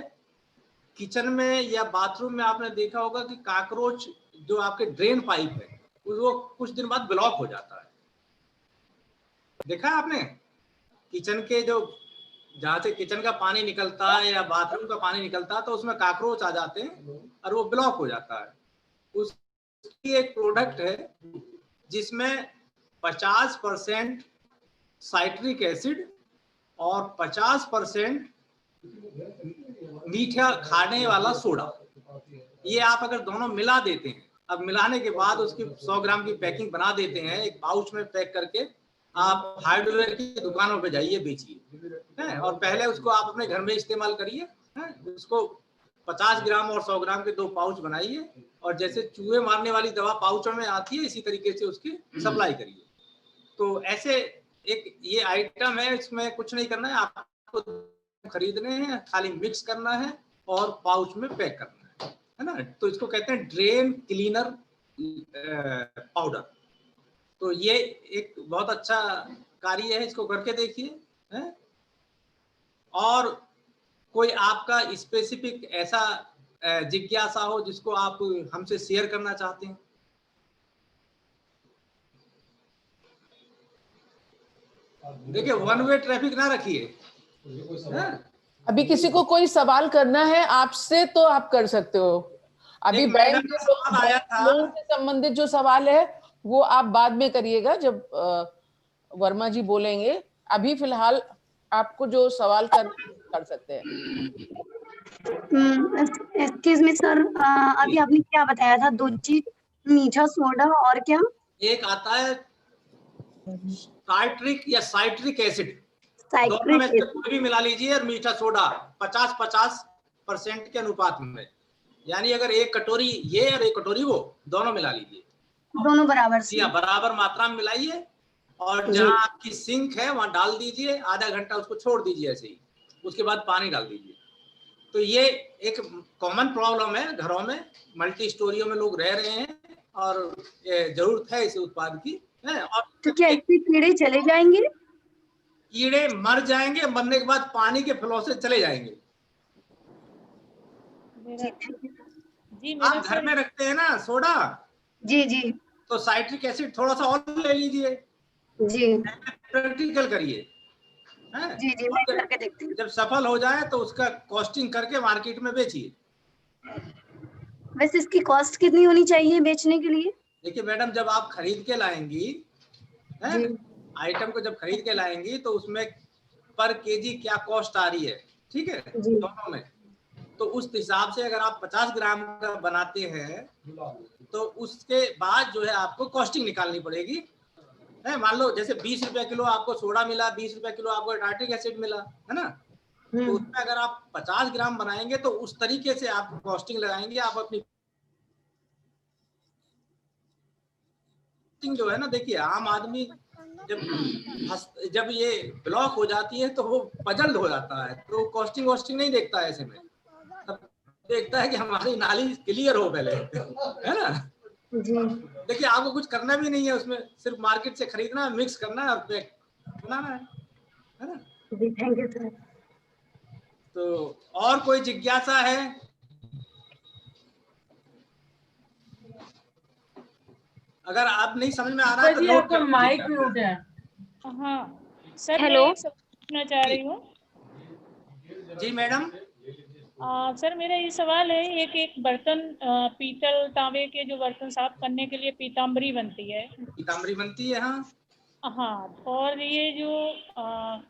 किचन में या बाथरूम में, आपने देखा होगा कि कॉकरोच जो आपके ड्रेन पाइप है वो कुछ दिन बाद ब्लॉक हो जाता है। देखा आपने, किचन के जो जहाँ से किचन का पानी निकलता है या बाथरूम का पानी निकलता है तो उसमें कॉकरोच आ जाते हैं और वो ब्लॉक हो जाता है। उसकी एक प्रोडक्ट है जिसमें 50% साइट्रिक एसिड और 50% मीठा खाने वाला सोडा, ये आप अगर दोनों मिला देते हैं, अब मिलाने के बाद उसकी 100 ग्राम की पैकिंग बना देते हैं, एक पाउच में पैक करके आप हार्डवेयर की दुकानों पे जाइए, बेचिए, और पहले उसको आप अपने घर में इस्तेमाल करिए। उसको 50 ग्राम और 100 ग्राम के 2 पाउच बनाइए, और जैसे चूहे मारने वाली दवा पाउचों में आती है इसी तरीके से उसकी सप्लाई करिए। तो ऐसे एक ये आइटम है, इसमें कुछ नहीं करना है, आपको खरीदने हैं, खाली मिक्स करना है और पाउच में पैक करना है ना। तो इसको कहते हैं ड्रेन क्लीनर पाउडर। तो ये एक बहुत अच्छा कार्य है, इसको करके देखिए। और कोई आपका स्पेसिफिक ऐसा जिज्ञासा हो जिसको आप हमसे शेयर करना चाहते हैं? देखिए, वन वे ट्रैफिक ना रखिए। अभी किसी को कोई सवाल करना है आपसे तो आप कर सकते हो। अभी बैंक के लोगों से संबंधित जो सवाल है वो आप बाद में करिएगा जब वर्मा जी बोलेंगे। अभी फिलहाल आपको जो सवाल कर सकते हैं। एक्सक्यूज मी सर, अभी आपने क्या बताया था? दूध, मीठा सोडा और क्या? एक आता है साइट्रिक या साइट्रिक एसिड, दोनों में से कोई भी मिला लीजिए, और मीठा सोडा 50-50% के अनुपात में, यानी अगर 1 कटोरी ये और 1 कटोरी वो, दोनों मिला लीजिए, दोनों बराबर से, बराबर मात्रा में मिलाइए, और जहां आपकी सिंक है वहां डाल दीजिए, आधा घंटा उसको छोड़ दीजिए ऐसे ही, उसके बाद पानी डाल दीजिए। तो ये एक कॉमन प्रॉब्लम है घरों में, मल्टी स्टोरियों में लोग रह रहे हैं और जरूरत है इस उत्पाद की। और तो क्या इससे कीड़े चले जाएंगे? कीड़े मर जाएंगे, मरने के बाद पानी के फ्लो से चले जाएंगे। जी, आप घर में रखते हैं ना सोडा? जी जी। तो साइट्रिक एसिड थोड़ा सा और ले लीजिए जी, प्रैक्टिकल करिए। जी जी, मैं करके देखती हूँ। जब सफल हो जाए तो उसका कॉस्टिंग करके मार्केट में बेचिए। वैसे इसकी कॉस्ट कितनी होनी चाहिए बेचने के लिए? देखिए मैडम, जब आप खरीद के लाएंगी आइटम को, जब खरीद के लाएंगी तो उसमें पर केजी क्या कॉस्ट आ रही है, ठीक है, दोनों में, तो उस हिसाब से अगर आप 50 ग्राम का बनाते हैं तो उसके बाद जो है आपको कॉस्टिंग निकालनी पड़ेगी। मान लो जैसे 20 रुपए किलो आपको सोडा मिला, 20 रुपए किलो आपको साइट्रिक एसिड मिला, है ना, तो उसमें अगर आप 50 ग्राम बनाएंगे तो उस तरीके से आप कॉस्टिंग लगाएंगे। आप अपनी जो है ना, देखिए आम आदमी जब ये ब्लॉक हो जाती है तो वो पजल्ड हो जाता है, तो कॉस्टिंग नहीं देखता है ऐसे में, तब देखता है कि हमारी नाली क्लियर हो पहले, है ना। देखिए आपको कुछ करना भी नहीं है उसमें, सिर्फ मार्केट से खरीदना है, मिक्स करना है और पैक बनाना है ना। जी, थैंक यू सर। तो और कोई जिज्ञासा है? अगर आप नहीं समझ में आ रहा है तो जी, नोट आपका कर माइक लीजिएगा। म्यूट है। हाँ सर, हेलो। मैं एक सवाल पूछना चाह रही हूँ। जी मैडम। सर मेरा ये सवाल है, एक बर्तन पीतल तांबे के जो बर्तन साफ करने के लिए पीताम्बरी बनती है। पीताम्बरी बनती है, हाँ। हाँ, और ये जो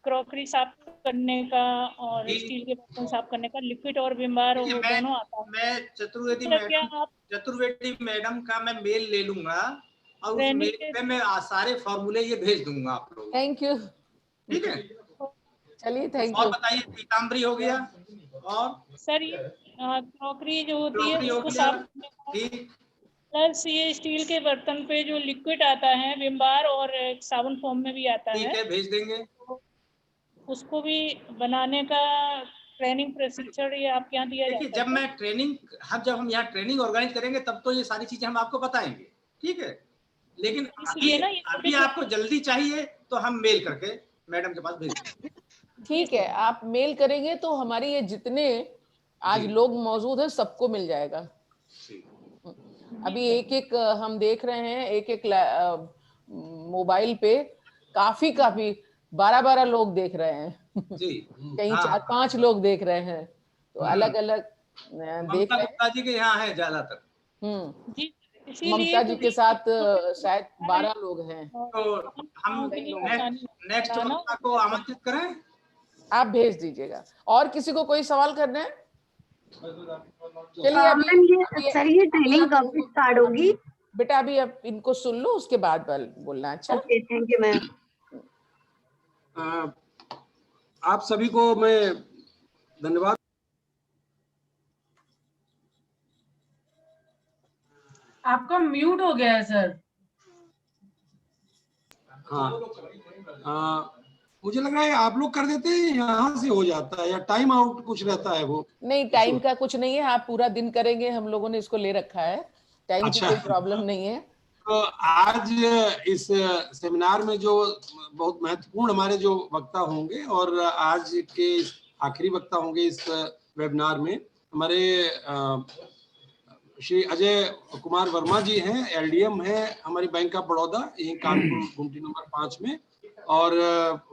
क्रॉकरी साफ करने का और स्टील के बर्तन साफ करने का लिक्विड और विम बार वो दोनों आता है। मैं चतुर्वेदी मैडम का मैं मेल ले लूंगा और उस मेल पे मैं सारे फॉर्मूले ये भेज दूंगा आप लोग। Thank you. ठीक है, चलिए थैंक और यू। बताइए, पीताम्बरी हो गया, और सर ये क्रॉकरी जो होती है उसको साफ करने का, प्लस ये स्टील के बर्तन पे जो लिक्विड आता है विम बार और साबुन फॉर्म में भी आता है। ठीक है, भेज देंगे। उसको भी बनाने का ट्रेनिंग प्रशिक्षण ये आपके यहाँ दिया जाता है? जब मैं ट्रेनिंग, जब हम यहाँ ट्रेनिंग ऑर्गेनाइज करेंगे तब तो ये सारी चीजें हम आपको बताएंगे, ठीक है। लेकिन अभी आपको जल्दी चाहिए तो हम मेल करके मैडम के पास भेज देंगे। ठीक है, आप मेल करेंगे तो हमारी ये जितने आज लोग मौजूद हैं सबको मिल जाएगा। अभी एक एक हम देख रहे हैं, एक एक मोबाइल पे काफी 12 लोग देख रहे हैं। कहीं 4-5 लोग देख रहे हैं, तो अलग अलग देख रहे हैं। ममता जी के यहाँ है ज्यादातर। ममता जी के साथ शायद 12 लोग हैं। तो हम नेक्स्ट ममता को आमंत्रित करें? आप भेज दीजिएगा। और किसी को कोई सवाल करना है? चलिए अभी सर ये ट्रेनिंग कब से स्टार्ट होगी? बेटा अभी अब इनको सुन लो, उसके बाद बोलना। अच्छा, ओके, थैंक यू मैम। आप सभी को मैं धन्यवाद। आपका म्यूट हो गया है सर। हाँ, मुझे लग रहा है आप लोग कर देते हैं, यहाँ से हो जाता है, या टाइम आउट कुछ रहता है? वो नहीं, टाइम का कुछ नहीं है, आप पूरा दिन करेंगे, हम लोगों ने इसको ले रखा है, टाइम की कोई प्रॉब्लम नहीं है। तो आज इस सेमिनार में जो बहुत महत्वपूर्ण हमारे जो वक्ता होंगे और आज के आखिरी वक्ता होंगे इस वेबिनार में, हमारे श्री अजय कुमार वर्मा जी हैं, एलडीएम हैं हमारी बैंक ऑफ बड़ौदा, यही कानपुर गुमटी नंबर 5 में। और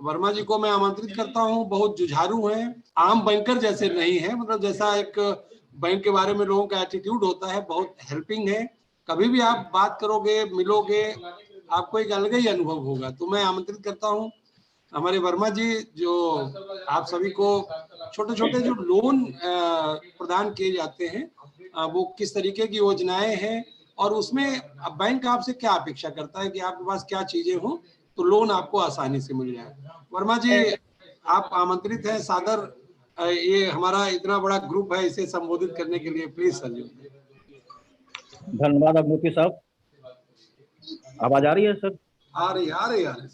वर्मा जी को मैं आमंत्रित करता हूं। बहुत जुझारू हैं, आम बैंकर जैसे नहीं है, मतलब जैसा एक बैंक के बारे में लोगों का एटीट्यूड होता है, बहुत हेल्पिंग है। कभी भी आप बात करोगे, मिलोगे, आपको एक अलग ही अनुभव होगा। तो मैं आमंत्रित करता हूं हमारे वर्मा जी, जो आप सभी को छोटे छोटे जो लोन प्रदान किए जाते हैं, वो किस तरीके की योजनाएं हैं और उसमें बैंक आपसे क्या अपेक्षा करता है कि आपके पास क्या चीजें हो तो लोन आपको आसानी से मिल जाए। वर्मा जी आप आमंत्रित हैं सादर, ये हमारा इतना बड़ा ग्रुप है, इसे संबोधित करने के लिए प्लीज सर। धन्यवाद अग्निहोत्री साहब। आवाज आ रही है सर? आ रही सर।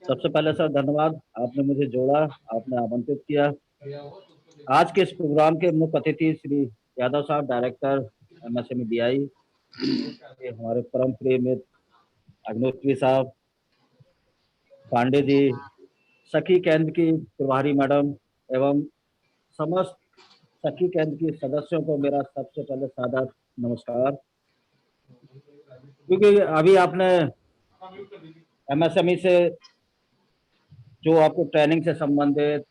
सबसे पहले सर धन्यवाद, आपने मुझे जोड़ा, आपने आमंत्रित किया। आज के इस प्रोग्राम के मुख्य अतिथि श्री यादव साहब, डायरेक्टर MSME DI, हमारे परम प्रिय मित्र अग्निहोत्री साहब, पांडे जी, सखी केंद्र की प्रभारी मैडम एवं समस्त सखी केंद्र के सदस्यों को मेरा सबसे पहले सादर नमस्कार। क्योंकि अभी आपने MSME से जो आपको ट्रेनिंग से संबंधित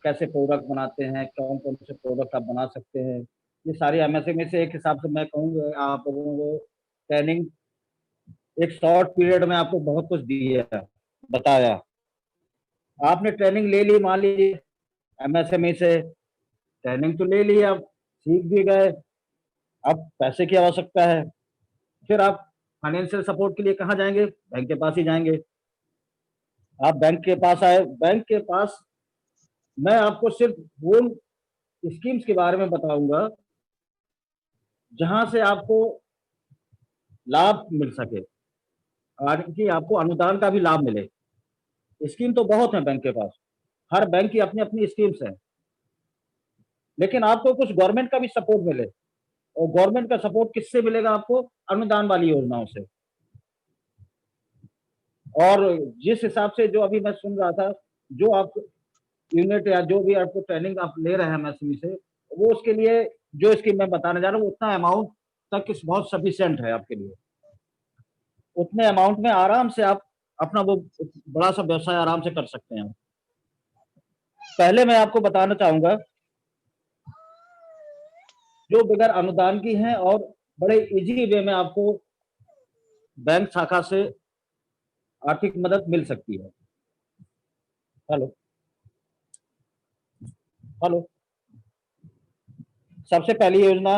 कैसे प्रोडक्ट बनाते हैं, कौन कौन से प्रोडक्ट आप बना सकते हैं, ये सारी MSME से एक हिसाब से मैं कहूँगा आप लोगों को ट्रेनिंग एक शॉर्ट पीरियड में आपको बहुत कुछ दिया, बताया। आपने ट्रेनिंग ले ली, मान लीजिए MSME से ट्रेनिंग तो ले ली, आप सीख भी गए, अब पैसे की आवश्यकता है, फिर आप फाइनेंशियल सपोर्ट के लिए कहाँ जाएंगे? बैंक के पास ही जाएंगे। आप बैंक के पास आए, बैंक के पास मैं आपको सिर्फ वो स्कीम्स के बारे में बताऊंगा जहां से आपको लाभ मिल सके, कि आपको अनुदान का भी लाभ मिले। स्कीम तो बहुत है बैंक के पास, हर बैंक की अपनी अपनी स्कीम्स है, लेकिन आपको कुछ गवर्नमेंट का भी सपोर्ट मिले। और गवर्नमेंट का सपोर्ट किससे मिलेगा? आपको अनुदान वाली योजनाओं से। और जिस हिसाब से जो अभी मैं सुन रहा था, जो आपको यूनिट या जो भी आपको ट्रेनिंग आप ले रहे हैं एमएसएमई से, वो उसके लिए जो स्कीम मैं बताने जा रहा हूँ उतना अमाउंट तक बहुत सफिशिएंट है आपके लिए। उतने अमाउंट में आराम से आप अपना वो बड़ा सा व्यवसाय आराम से कर सकते हैं। पहले मैं आपको बताना चाहूंगा जो बगैर अनुदान की हैं और बड़े इजी वे में आपको बैंक शाखा से आर्थिक मदद मिल सकती है। हेलो हेलो, सबसे पहली योजना,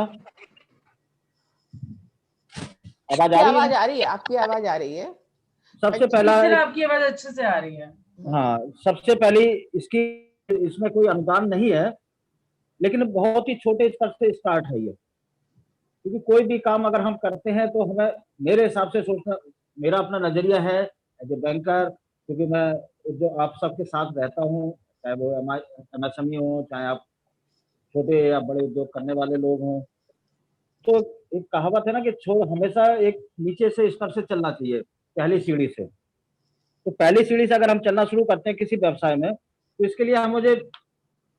आवाज आ रही है? आवाज आ रही है, आपकी आवाज आ रही है। सबसे पहला आपकी आवाज अच्छे से आ रही है। हाँ, सबसे पहली इसकी, इसमें कोई अनुदान नहीं है, लेकिन बहुत ही छोटे स्तर से स्टार्ट है ये। क्योंकि कोई भी काम अगर हम करते हैं तो हमें, मेरे हिसाब से सोचना, मेरा अपना नजरिया है एज ए बैंकर, क्योंकि मैं जो आप सबके साथ रहता हूँ, चाहे वो एमएसएमई हो, चाहे आप छोटे या बड़े उद्योग करने वाले लोग हों, तो एक कहावत है ना कि छोड़ हमेशा एक नीचे से स्तर से चलना चाहिए, पहली सीढ़ी से। तो पहली सीढ़ी से अगर हम चलना शुरू करते हैं किसी व्यवसाय में, तो इसके लिए हम मुझे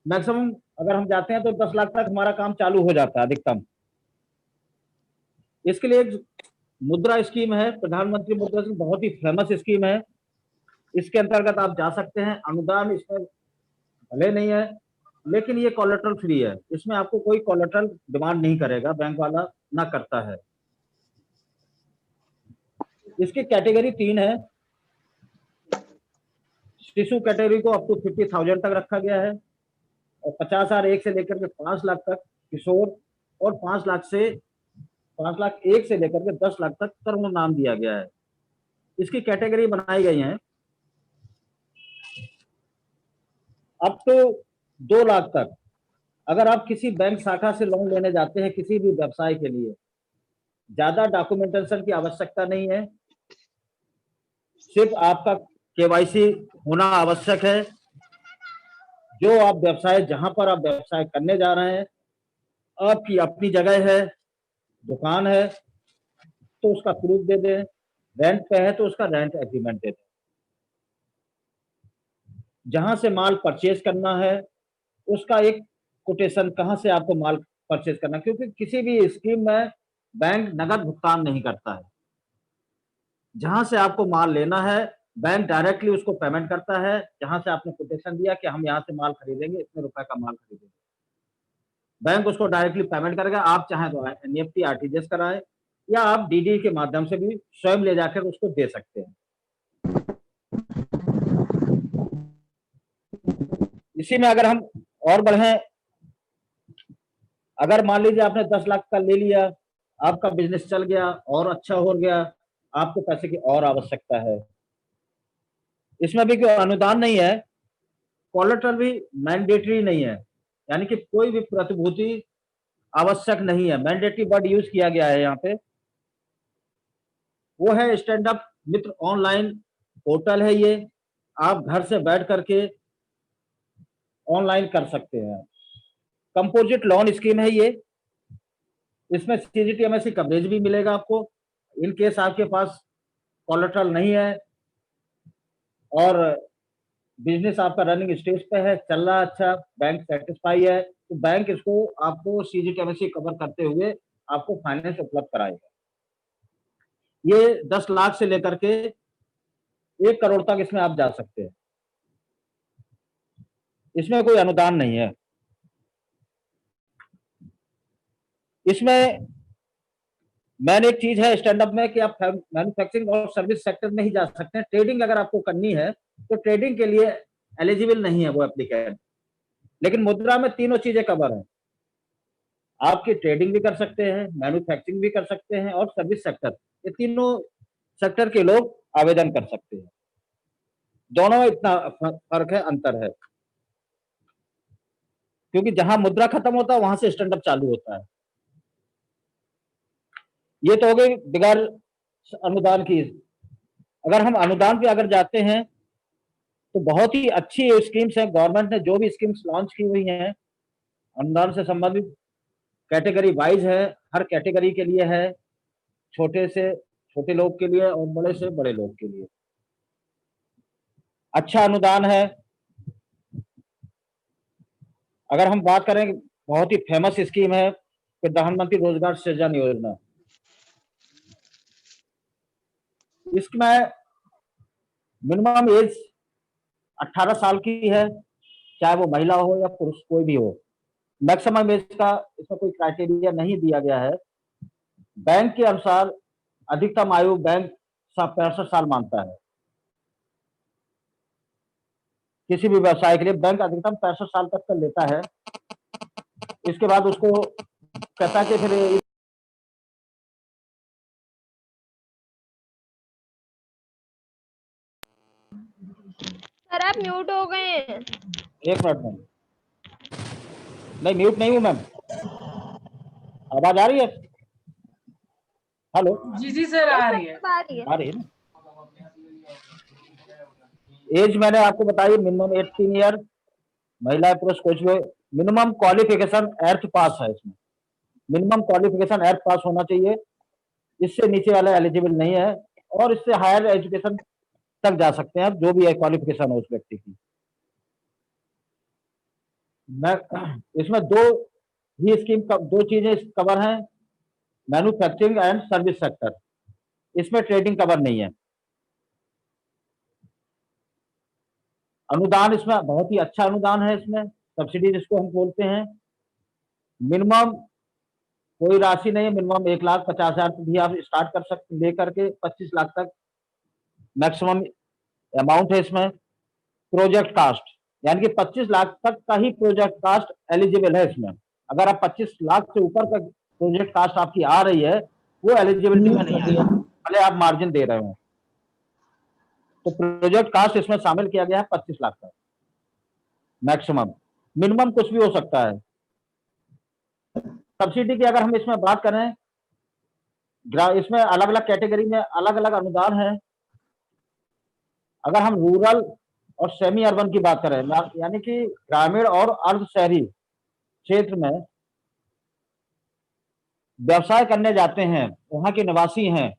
मैक्सिमम अगर हम जाते हैं तो 10 लाख तक हमारा काम चालू हो जाता है अधिकतम। इसके लिए एक मुद्रा स्कीम है, प्रधानमंत्री मुद्रा स्कीम, बहुत ही फेमस स्कीम है। इसके अंतर्गत आप जा सकते हैं। अनुदान इसमें भले नहीं है, लेकिन ये कोलेटरल फ्री है, इसमें आपको कोई कोलेटरल डिमांड नहीं करेगा, बैंक वाला ना करता है। इसकी कैटेगरी 3 है। शिशु कैटेगरी को अप टू 50,000 तक रखा गया है, और 50,000 एक से लेकर के 5 लाख तक किशोर, और 5 लाख एक से लेकर के 10 लाख तक कर्म नाम दिया गया है। इसकी कैटेगरी बनाई गई है अप टू 2 लाख तक। अगर आप किसी बैंक शाखा से लोन लेने जाते हैं किसी भी व्यवसाय के लिए, ज्यादा डॉक्यूमेंटेशन की आवश्यकता नहीं है, सिर्फ आपका केवाईसी होना आवश्यक है। जो आप व्यवसाय, जहां पर आप व्यवसाय करने जा रहे हैं, आपकी अपनी जगह है, दुकान है, तो उसका प्रूफ दे दें। रेंट पे है तो उसका रेंट एग्रीमेंट दे दें। जहां से माल परचेज करना है उसका एक कोटेशन, कहां से आपको माल परचेज करना है, क्योंकि किसी भी स्कीम में बैंक नगद भुगतान नहीं करता है। जहां से आपको माल लेना है बैंक डायरेक्टली उसको पेमेंट करता है। जहां से आपने कोटेशन दिया कि हम यहाँ से माल खरीदेंगे, इतने रुपए का माल खरीदेंगे, बैंक उसको डायरेक्टली पेमेंट करेगा। आप चाहें तो एनईएफटी, आरटीजीएस कराएं, या आप डीडी के माध्यम से भी स्वयं ले जाकर उसको दे सकते हैं। इसी में अगर हम और बढ़ें, अगर मान लीजिए आपने 10 लाख का ले लिया, आपका बिजनेस चल गया और अच्छा हो गया, आपको पैसे की और आवश्यकता है, इसमें भी कोई अनुदान नहीं है, कोलेटरल भी मैंडेटरी नहीं है, यानी कि कोई भी प्रतिभूति आवश्यक नहीं है। मैंडेटरी वर्ड यूज किया गया है यहाँ पे, वो है स्टैंड अप मित्र ऑनलाइन पोर्टल है। ये आप घर से बैठ करके ऑनलाइन कर सकते हैं। कंपोजिट लोन स्कीम है ये, इसमें सीजीटीएमएससी कवरेज भी मिलेगा आपको इन केस आपके पास कोलेटरल नहीं है और बिजनेस आपका रनिंग स्टेज पे है, चल रहा अच्छा, बैंक सेटिस्फाई है, तो बैंक इसको आपको सीजीटीएमएससी कवर करते हुए आपको फाइनेंस उपलब्ध कराएगा। ये 10 लाख से लेकर के 1 करोड़ तक इसमें आप जा सकते हैं। इसमें कोई अनुदान नहीं है। इसमें मैन एक चीज है स्टैंड अप में कि आप मैन्युफैक्चरिंग और सर्विस सेक्टर में ही जा सकते हैं। ट्रेडिंग अगर आपको करनी है तो ट्रेडिंग के लिए एलिजिबल नहीं है वो एप्लीकेंट, लेकिन मुद्रा में तीनों चीजें कवर हैं। आपकी ट्रेडिंग भी कर सकते हैं, मैन्युफैक्चरिंग भी कर सकते हैं और सर्विस सेक्टर, ये तीनों सेक्टर के लोग आवेदन कर सकते हैं। दोनों में इतना फर्क है, अंतर है, क्योंकि जहां मुद्रा खत्म होता है वहां से स्टैंड अप चालू होता है। ये तो हो गई बगैर अनुदान की। अगर हम अनुदान पे अगर जाते हैं तो बहुत ही अच्छी स्कीम्स हैं। गवर्नमेंट ने जो भी स्कीम्स लॉन्च की हुई हैं अनुदान से संबंधित, कैटेगरी वाइज है, हर कैटेगरी के लिए है, छोटे से छोटे लोग के लिए और बड़े से बड़े लोग के लिए अच्छा अनुदान है। अगर हम बात करें, बहुत ही फेमस स्कीम है प्रधानमंत्री रोजगार सृजन योजना। इसमें मिनिमम एज 18 साल की है, चाहे वो महिला हो या पुरुष कोई भी हो। मैक्सिमम एज का इसमें कोई क्राइटेरिया नहीं दिया गया है। बैंक के अनुसार अधिकतम आयु बैंक 65 साल मानता है। किसी भी व्यवसाय के लिए बैंक अधिकतम 65 साल तक का लेता है। इसके बाद उसको कहता है कि फिर सर आप म्यूट हो गए हैं। 1 मिनट में। नहीं, म्यूट नहीं हूं मैम। आवाज आ रही है? हेलो? जी सर, आ रही है। आ रही है ना? एज मैंने आपको बताई, मिनिमम 18 ईयर, महिला पुरुष कुछ भी। मिनिमम क्वालिफिकेशन 8th पास है इसमें। मिनिमम क्वालिफिकेशन 8th पास होना चाहिए, इससे नीचे वाला एलिजिबल नहीं है। और इससे हायर एजुकेशन तक जा सकते हैं, जो भी है क्वालिफिकेशन हो उस व्यक्ति की। मैं इसमें दो चीजें कवर हैं, मैन्युफैक्चरिंग एंड सर्विस सेक्टर। इसमें ट्रेडिंग कवर नहीं है। अनुदान इसमें बहुत ही अच्छा अनुदान है, इसमें सब्सिडी जिसको हम बोलते हैं। मिनिमम कोई राशि नहीं है, मिनिमम 1,50,000 भी आप स्टार्ट कर सकते, लेकर के 25 लाख तक मैक्सिमम अमाउंट है इसमें। प्रोजेक्ट कास्ट यानी कि 25 लाख तक का ही प्रोजेक्ट कास्ट एलिजिबल है इसमें। अगर आप 25 लाख से ऊपर का प्रोजेक्ट कास्ट आपकी आ रही है, वो एलिजिबिलिटी में नहीं है, भले आप मार्जिन दे रहे हो। तो प्रोजेक्ट कास्ट इसमें शामिल किया गया है 25 लाख तक मैक्सिमम। मिनिमम कुछ भी हो सकता है। सब्सिडी की अगर हम इसमें बात करें, इसमें अलग अलग कैटेगरी में अलग अलग अनुदान है। अगर हम रूरल और सेमी अर्बन की बात करें, यानी कि ग्रामीण और अर्ध शहरी क्षेत्र में व्यवसाय करने जाते हैं, वहां के निवासी हैं,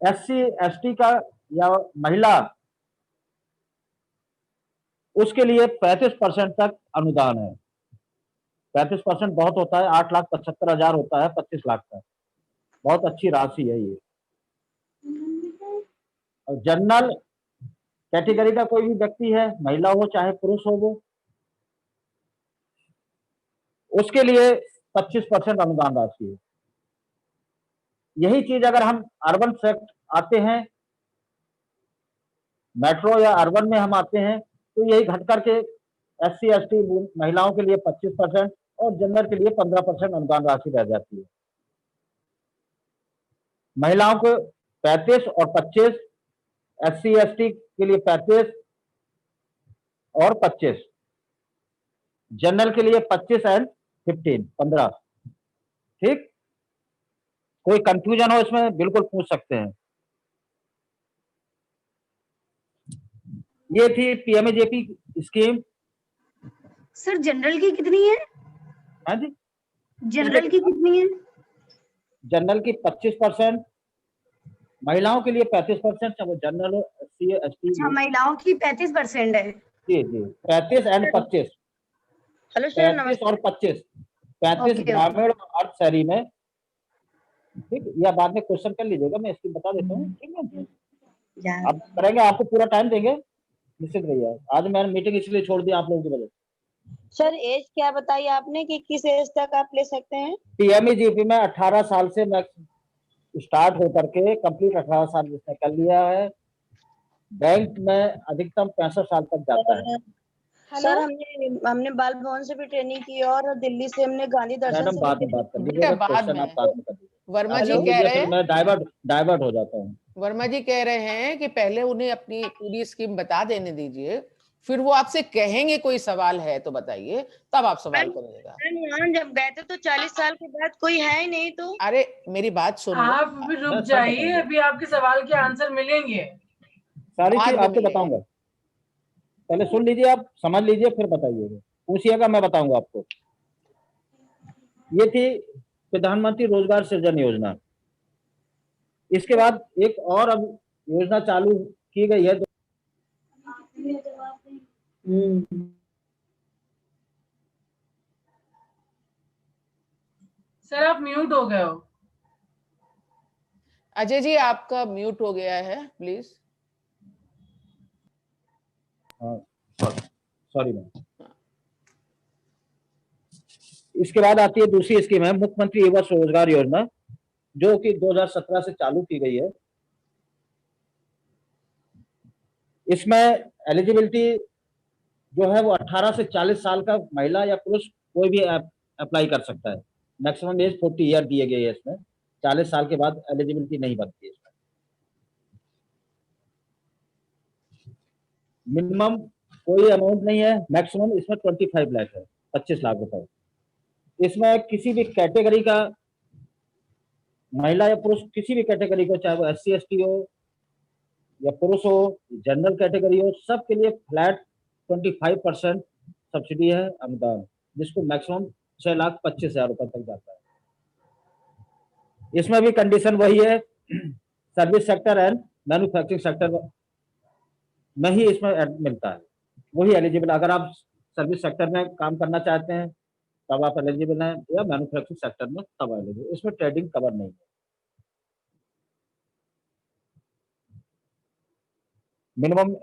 SC ST का या महिला, उसके लिए 35% तक अनुदान है। 35% बहुत होता है, 8,75,000 होता है 25 लाख तक। बहुत अच्छी राशि है ये। और जनरल कैटेगरी का कोई भी व्यक्ति है, महिला हो चाहे पुरुष हो, वो उसके लिए 25% अनुदान राशि है। यही चीज अगर हम अर्बन सेक्ट आते हैं, मेट्रो या अर्बन में हम आते हैं, तो यही घट करके SC ST महिलाओं के लिए 25% और जनरल के लिए 15% अनुदान राशि रह जाती है। महिलाओं को 35 और 25, SC ST के लिए 35 और 25, जनरल के लिए 25 एंड 15। ठीक? कोई कंफ्यूजन हो इसमें बिल्कुल पूछ सकते हैं। ये थी PMAJP स्कीम। सर जनरल की कितनी है? हाँ जी, जनरल की कितनी है? जनरल की 25%, महिलाओं के लिए 35%, चाहे वो जनरल हो SC ST। अच्छा, महिलाओं की 35% है। जी 35 एंड 25। हेलो सर, 35 और 25, 35 ग्रामीण और अर्ध शहरी में। ठीक, या बाद में क्वेश्चन कर लीजिएगा, मैं इसकी बता देता हूँ। ठीक है, आप करेंगे, आपको पूरा टाइम देंगे, निश्चित रहिए। आज मैंने मीटिंग इसलिए छोड़ दी आप लोगों की वजह से। सर एज क्या बताई आपने कि किस एज तक आप ले सकते हैं? PMAJP में 18 साल से स्टार्ट होकर के कंप्लीट 18 साल जिसने कर लिया है, बैंक में अधिकतम 65 साल तक जाता है। सर हमने बाल भवन से भी ट्रेनिंग की और दिल्ली से हमने गांधी दर्शन से बात कर लीजिएगा, क्वेश्चन आप बाद में कर दीजिए। वर्मा जी कह रहे हैं, मैं डाइवर्ट हो जाता हूँ। वर्मा जी कह रहे हैं कि पहले उन्हें अपनी पूरी स्कीम बता देने दीजिए, फिर वो आपसे कहेंगे कोई सवाल है तो बताइए, तब आप सवाल करिएगा। यहाँ जब गए थे तो 40 साल के बाद कोई है ही नहीं। तो अरे मेरी बात सुनिए, आप भी रुक जाइए, अभी आपके सवाल के आंसर मिलेंगे। सारी चीज आपको बताऊंगा, पहले सुन लीजिए, आप समझ लीजिए, फिर बताइएगा, पूछिएगा, मैं बताऊंगा आपको। ये थी प्रधानमंत्री रोजगार सृजन योजना। इसके बाद एक और अब योजना चालू की गई है। सर आप म्यूट हो गए हो। अजय जी आपका म्यूट हो गया है, प्लीज। Sorry ma'am. इसके बाद आती है दूसरी स्कीम है मुख्यमंत्री युवा रोजगार योजना, जो कि 2017 से चालू की गई है। इसमें एलिजिबिलिटी जो है वो 18 से 40 साल का महिला या पुरुष कोई भी अप्लाई कर सकता है। मैक्सिमम एज 40 ईयर दिए गए हैं इसमें। 40 साल के बाद एलिजिबिलिटी नहीं बनती है इसमें। मिनिमम कोई अमाउंट नहीं है, मैक्सिमम इसमें 25 लाख है, 25 लाख रुपए। इसमें किसी भी कैटेगरी का महिला या पुरुष, किसी भी कैटेगरी को, चाहे वो SC ST हो या पुरुष हो, जनरल कैटेगरी हो, सबके लिए फ्लैट 25% सब्सिडी है, अनुदान, जिसको मैक्सिमम 6,25,000 रुपए तक जाता है। इसमें भी कंडीशन वही है, service sector and manufacturing sector में ही इसमें मिलता है, वही एलिजिबल। अगर आप सर्विस सेक्टर में काम करना चाहते हैं तब आप एलिजिबल हैं, या मैन्युफैक्चरिंग सेक्टर में तब एलिजिबल। इसमें ट्रेडिंग कवर नहीं है। मिनिमम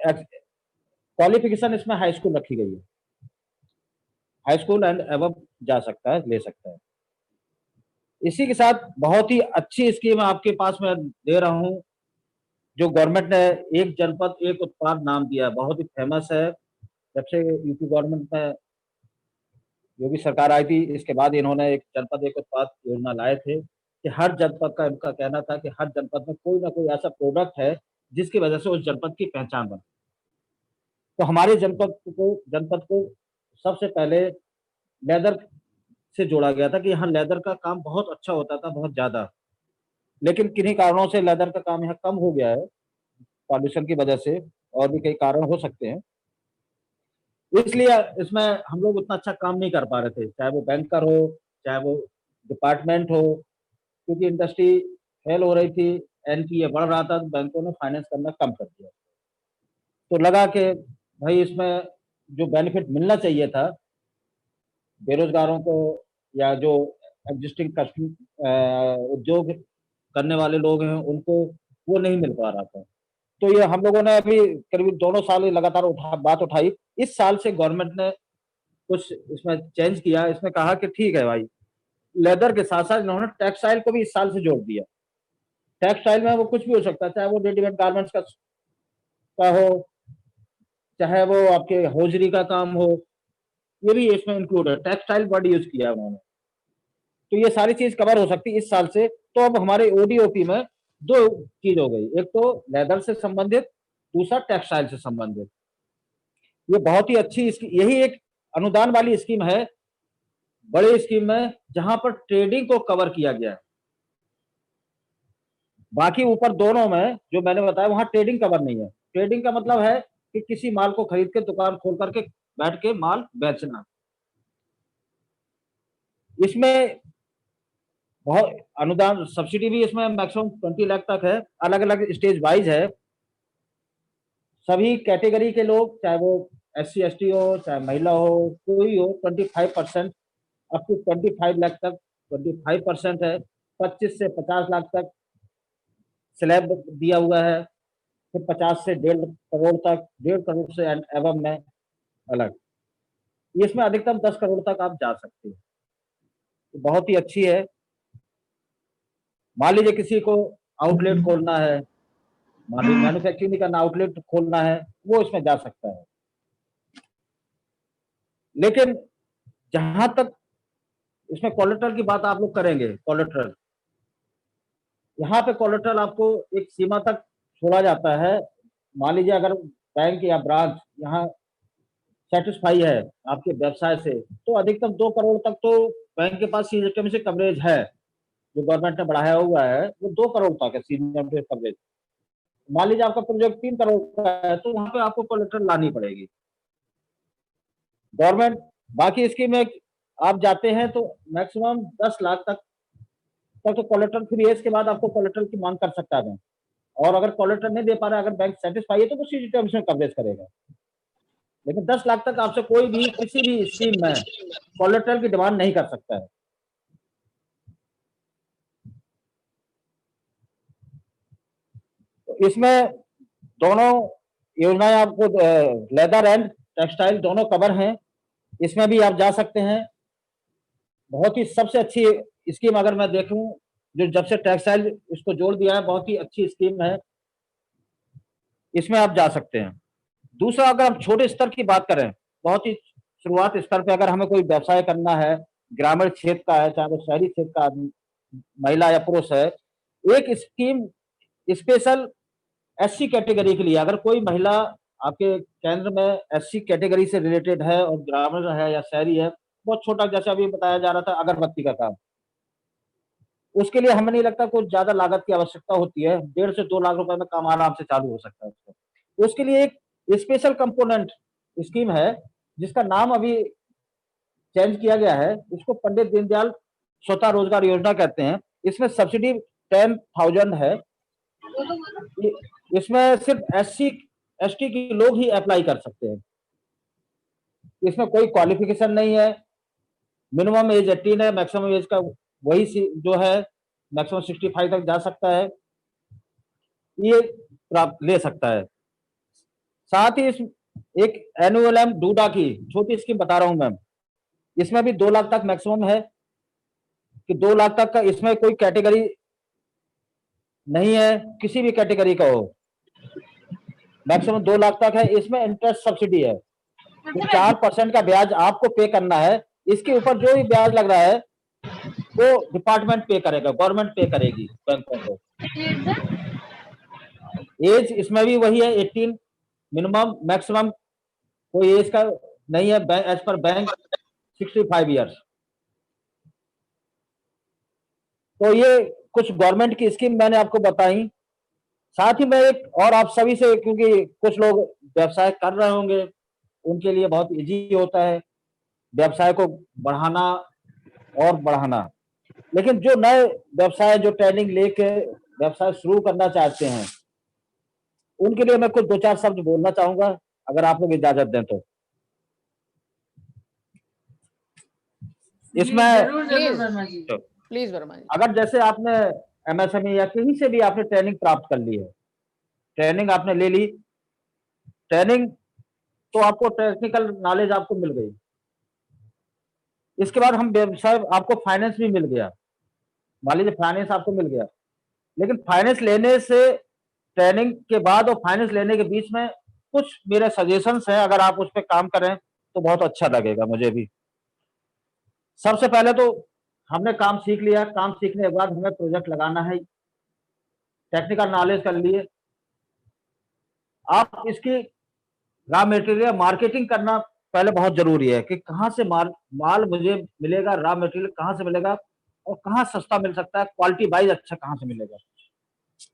क्वालिफिकेशन इसमें हाई स्कूल रखी गई है, हाई स्कूल एंड एबव जा सकता है, ले सकता है। इसी के साथ बहुत ही अच्छी स्कीम आपके पास में दे रहा हूं, जो गवर्नमेंट ने एक जनपद एक उत्पाद नाम दिया है, बहुत ही फेमस है। जब से यूपी गवर्नमेंट में योगी सरकार आई थी, इसके बाद इन्होंने एक जनपद एक उत्पाद योजना लाए थे कि हर जनपद का, इनका कहना था कि हर जनपद में कोई ना कोई ऐसा प्रोडक्ट है जिसकी वजह से उस जनपद की पहचान बने। तो हमारे जनपद को सबसे पहले लेदर से जोड़ा गया था कि यहाँ लेदर का काम बहुत अच्छा होता था, बहुत ज्यादा। लेकिन किन्हीं कारणों से लेदर का काम यहाँ कम हो गया है, पॉल्यूशन की वजह से, और भी कई कारण हो सकते हैं। इसलिए इसमें हम लोग उतना अच्छा काम नहीं कर पा रहे थे, चाहे वो बैंकर हो, चाहे वो डिपार्टमेंट हो, क्योंकि इंडस्ट्री फेल हो रही थी, NPA बढ़ रहा था, तो बैंकों ने फाइनेंस करना कम कर दिया। तो लगा कि भाई इसमें जो बेनिफिट मिलना चाहिए था बेरोजगारों को या जो एग्जिस्टिंग उद्योग करने वाले लोग हैं उनको, वो नहीं मिल पा रहा था। तो ये हम लोगों ने अभी करीब 2 साल लगातार बात उठाई। इस साल से गवर्नमेंट ने कुछ इसमें चेंज किया। इसमें कहा कि ठीक है भाई, लेदर के साथ साथ इन्होंने टेक्सटाइल को भी इस साल से जोड़ दिया। टेक्सटाइल में वो कुछ भी हो सकता है, चाहे वो रेडीमेड गारमेंट्स का हो, चाहे वो आपके होजरी का काम हो, ये भी इसमें इंक्लूड है। टेक्सटाइल वर्ड यूज किया है उन्होंने। तो ये सारी चीज कवर हो सकती है इस साल से। तो अब हमारे ODOP में 2 चीज हो गई, एक तो लेदर से संबंधित, दूसरा टेक्सटाइल से संबंधित। ये बहुत ही अच्छी यही एक अनुदान वाली स्कीम है, बड़ी स्कीम है, जहां पर ट्रेडिंग को कवर किया गया है। बाकी ऊपर दोनों में जो मैंने बताया वहां ट्रेडिंग कवर नहीं है। ट्रेडिंग का मतलब है कि किसी माल को खरीद के दुकान खोल करके बैठ के माल बेचना। इसमें बहुत अनुदान, सब्सिडी भी इसमें मैक्सिमम 20 लाख तक है, अलग अलग स्टेज वाइज है। सभी कैटेगरी के लोग, चाहे वो SC ST हो, चाहे महिला हो, कोई हो, 25% अप टू 25 लाख तक 25% है। 25 से 50 लाख तक स्लैब दिया हुआ है, फिर 50 से 1.5 करोड़ तक, 1.5 करोड़ से एवं में अलग। इसमें अधिकतम 10 करोड़ तक आप जा सकते हैं। तो बहुत ही अच्छी है। मान लीजिए किसी को आउटलेट खोलना है, मान लीजिए मैन्युफैक्चरिंग करना, आउटलेट खोलना है, वो इसमें जा सकता है। लेकिन जहां तक इसमें कोलेटरल की बात आप लोग करेंगे, कोलेटरल, यहाँ पे कोलेटरल आपको एक सीमा तक छोड़ा जाता है। मान लीजिए अगर बैंक या ब्रांच यहाँ सेटिस्फाई है आपके व्यवसाय से, तो अधिकतम 2 करोड़ तक तो बैंक के पास सीजन से कवरेज है, जो गवर्नमेंट ने बढ़ाया हुआ है, वो 2 करोड़ तक है सीजन कवरेज। मान लीजिए आपका प्रोजेक्ट 3 करोड़ का है, तो वहां पे आपको कोलेटरल लानी पड़ेगी गवर्नमेंट। बाकी स्कीम में आप जाते हैं तो मैक्सिमम 10 लाख तक तो कोलेटरल फ्री है। इसके बाद आपको कोलेटरल की मांग कर सकता है बैंक, और अगर कोलेटरल नहीं दे पा रहा है, अगर बैंक सेटिस्फाई है, तो वो सीजी टर्म्स में कवरेज करेगा। लेकिन 10 लाख तक आपसे कोई भी किसी भी स्कीम में कोलेटरल की डिमांड नहीं कर सकता है। इसमें दोनों योजनाएं आपको लेदर एंड टेक्सटाइल दोनों कवर हैं, इसमें भी आप जा सकते हैं। बहुत ही सबसे अच्छी स्कीम अगर मैं देखूं जो जब से टेक्सटाइल इसको जोड़ दिया है, बहुत ही अच्छी स्कीम है, इसमें आप जा सकते हैं। दूसरा, अगर हम छोटे स्तर की बात करें, बहुत ही शुरुआत स्तर पे अगर हमें कोई व्यवसाय करना है, ग्रामीण क्षेत्र का है चाहे वो शहरी क्षेत्र का महिला या पुरुष है, एक स्कीम स्पेशल एससी कैटेगरी के लिए, अगर कोई महिला आपके केंद्र में एससी कैटेगरी से रिलेटेड है और ग्रामीण है या शहरी है, बहुत छोटा जैसे अभी बताया जा रहा था अगरबत्ती का काम, उसके लिए हमें नहीं लगता कुछ ज्यादा लागत की आवश्यकता होती है, 1.5 से 2 लाख रुपए में काम आराम से चालू हो सकता है उसको। उसके लिए एक स्पेशल कंपोनेंट स्कीम है जिसका नाम अभी चेंज किया गया है, इसको पंडित दीनदयाल स्वतः रोजगार योजना कहते हैं। इसमें सब्सिडी 10,000 है, इसमें सिर्फ एससी एसटी के लोग ही अप्लाई कर सकते हैं। इसमें कोई क्वालिफिकेशन नहीं है, मिनिमम एज 18 है, मैक्सिमम एज का वही जो है मैक्सिमम 65 तक जा सकता है, ये प्राप्त ले सकता है। साथ ही इस एक एनुअल डूडा की छोटी स्कीम बता रहा हूं मैम, इसमें भी 2 लाख तक मैक्सिमम है कि 2 लाख तक का, इसमें कोई कैटेगरी नहीं है, किसी भी कैटेगरी का हो, मैक्सिमम 2 लाख तक है। इसमें इंटरेस्ट सब्सिडी है, तो 4% का ब्याज आपको पे करना है, इसके ऊपर जो भी ब्याज लग रहा है वो डिपार्टमेंट पे करेगा, गवर्नमेंट पे करेगी बैंकों को। एज इसमें भी वही है 18, मिनिमम मैक्सिमम कोई एज का नहीं है, एज पर बैंक 65 इयर्स। तो ये कुछ गवर्नमेंट की स्कीम मैंने आपको बताई। साथ ही मैं एक और आप सभी से, क्योंकि कुछ लोग व्यवसाय कर रहे होंगे, उनके लिए बहुत इजी होता है व्यवसाय को बढ़ाना और बढ़ाना, लेकिन जो नए व्यवसाय जो ट्रेनिंग लेके व्यवसाय शुरू करना चाहते हैं, उनके लिए मैं कुछ 2-4 शब्द बोलना चाहूंगा, अगर आप लोग इजाजत दें तो। इसमें प्लीज वर्मा जी, अगर जैसे आपने एमएसएमई या कहीं से भी आपने ट्रेनिंग प्राप्त कर ली है, ट्रेनिंग आपने ले ली, ट्रेनिंग तो आपको टेक्निकल नॉलेज आपको मिल गई, इसके बाद हम व्यवसाय, आपको फाइनेंस भी मिल गया, मान लीजिए फाइनेंस आपको मिल गया, लेकिन फाइनेंस लेने से ट्रेनिंग के बाद और फाइनेंस लेने के बीच में कुछ मेरे सजेशंस हैं, अगर आप उस पर काम करें तो बहुत अच्छा लगेगा मुझे भी। सबसे पहले तो हमने काम सीख लिया, काम सीखने के बाद हमें प्रोजेक्ट लगाना है, टेक्निकल नॉलेज कर लिए, आप इसकी रॉ मटेरियल मार्केटिंग करना पहले बहुत जरूरी है कि कहाँ से माल मुझे मिलेगा, रॉ मटेरियल कहाँ से मिलेगा और कहाँ सस्ता मिल सकता है, क्वालिटी वाइज अच्छा कहाँ से मिलेगा,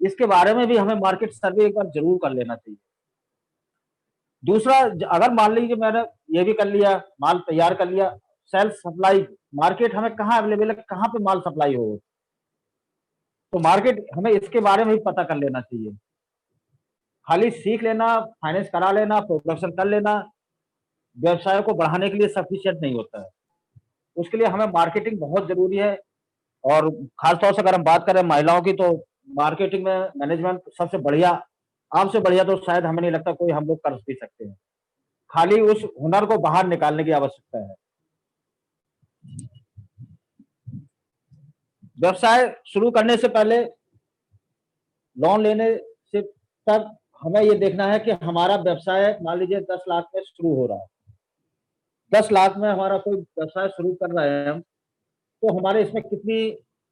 इसके बारे में भी हमें मार्केट सर्वे एक बार जरूर कर लेना चाहिए। दूसरा, अगर मान लीजिए मैंने ये भी कर लिया, माल तैयार कर लिया, सेल्फ सप्लाई, मार्केट हमें कहाँ अवेलेबल है, कहाँ पे माल सप्लाई हो, तो मार्केट हमें इसके बारे में भी पता कर लेना चाहिए। खाली सीख लेना, फाइनेंस करा लेना, प्रोडक्शन कर लेना व्यवसाय को बढ़ाने के लिए सफिशिएंट नहीं होता है, उसके लिए हमें मार्केटिंग बहुत जरूरी है। और खासतौर से अगर हम बात करें महिलाओं की, तो मार्केटिंग में मैनेजमेंट सबसे बढ़िया, आपसे बढ़िया तो शायद हमें नहीं लगता कोई हम लोग कर भी सकते हैं, खाली उस हुनर को बाहर निकालने की आवश्यकता है। व्यवसाय शुरू करने से पहले, लोन लेने से तक हमें ये देखना है कि हमारा व्यवसाय मान लीजिए 10 लाख में शुरू हो रहा है, 10 लाख में हमारा कोई व्यवसाय शुरू कर रहे हैं हम, तो हमारे इसमें कितनी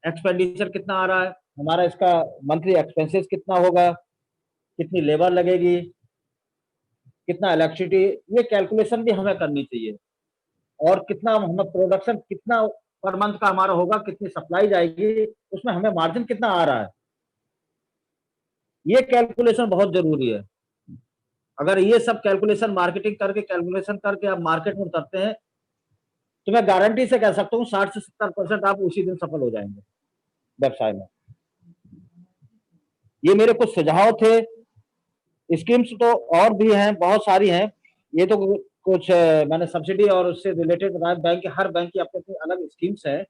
एक्सपेंडिचर कितना आ रहा है, हमारा इसका मंथली एक्सपेंसेस कितना होगा, कितनी लेबर लगेगी, कितना इलेक्ट्रिसिटी, ये कैलकुलेशन भी हमें करनी चाहिए। और कितना हमें प्रोडक्शन कितना पर मंथ का हमारा होगा, कितनी सप्लाई जाएगी, उसमें हमें मार्जिन कितना आ रहा है, ये कैलकुलेशन बहुत जरूरी है। अगर ये सब कैलकुलेशन मार्केटिंग करके कैलकुलेशन करके आप मार्केट में उतरते हैं, तो मैं गारंटी से कह सकता हूँ 60 से 70% आप उसी दिन सफल हो जाएंगे व्यवसाय में। ये मेरे कुछ सुझाव थे। स्कीम्स तो और भी हैं, बहुत सारी हैं, ये तो कुछ मैंने सब्सिडी और उससे रिलेटेड बताया। बैंक के हर बैंक की अपनी अपनी अलग स्कीम्स है,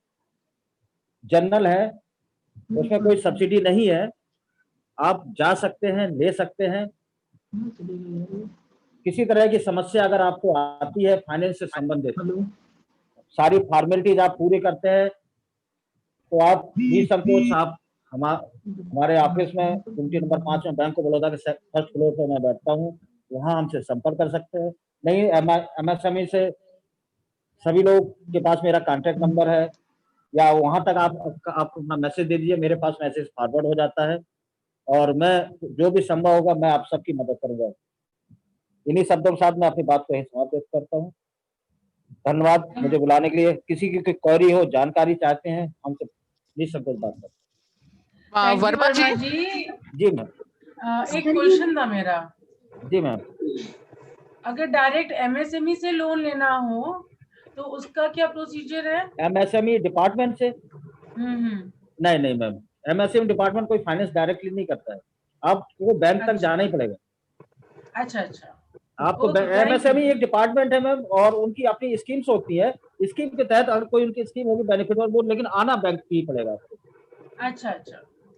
जनरल है, उसमें कोई सब्सिडी नहीं है, आप जा सकते हैं, ले सकते हैं। किसी तरह की समस्या अगर आपको आती है फाइनेंस से संबंधित, सारी फॉर्मेलिटीज आप पूरी करते हैं, तो आप निसंकोच आप हमारे ऑफिस में गुमटी नंबर 5 में बैंक ऑफ बड़ौदा के फर्स्ट फ्लोर पर मैं बैठता हूँ, वहाँ हमसे संपर्क कर सकते हैं। नहीं, MSME से सभी लोग के पास मेरा कॉन्टैक्ट नंबर है, या वहां तक आप अपना मैसेज दे दीजिए, मेरे पास मैसेज फॉरवर्ड हो जाता है, और मैं जो भी संभव होगा मैं आप सबकी मदद करूंगा। इन्हीं शब्दों के साथ मैं अपनी बात को यहीं समाप्त करता हूँ। धन्यवाद मुझे बुलाने के लिए। किसी की कोई क्वेरी हो, जानकारी चाहते हैं, हमसे निसंकोच बात करें। वर्मा जी जी मैम। एक क्वेश्चन था मेरा। जी मैम। अगर डायरेक्ट MSME से लोन लेना हो तो उसका क्या प्रोसीजर है? MSME डिपार्टमेंट से? नहीं मैम, MSME डिपार्टमेंट कोई फाइनेंस डायरेक्टली नहीं करता है, आपको बैंक तक जाना ही पड़ेगा। अच्छा। आपको MSME एक डिपार्टमेंट है मैम, और उनकी अपनी स्कीम्स होती है, स्कीम के तहत अगर कोई उनकी स्कीम होगी बेनिफिट और बोर्ड, लेकिन आना बैंक ही पड़ेगा आपको। अच्छा।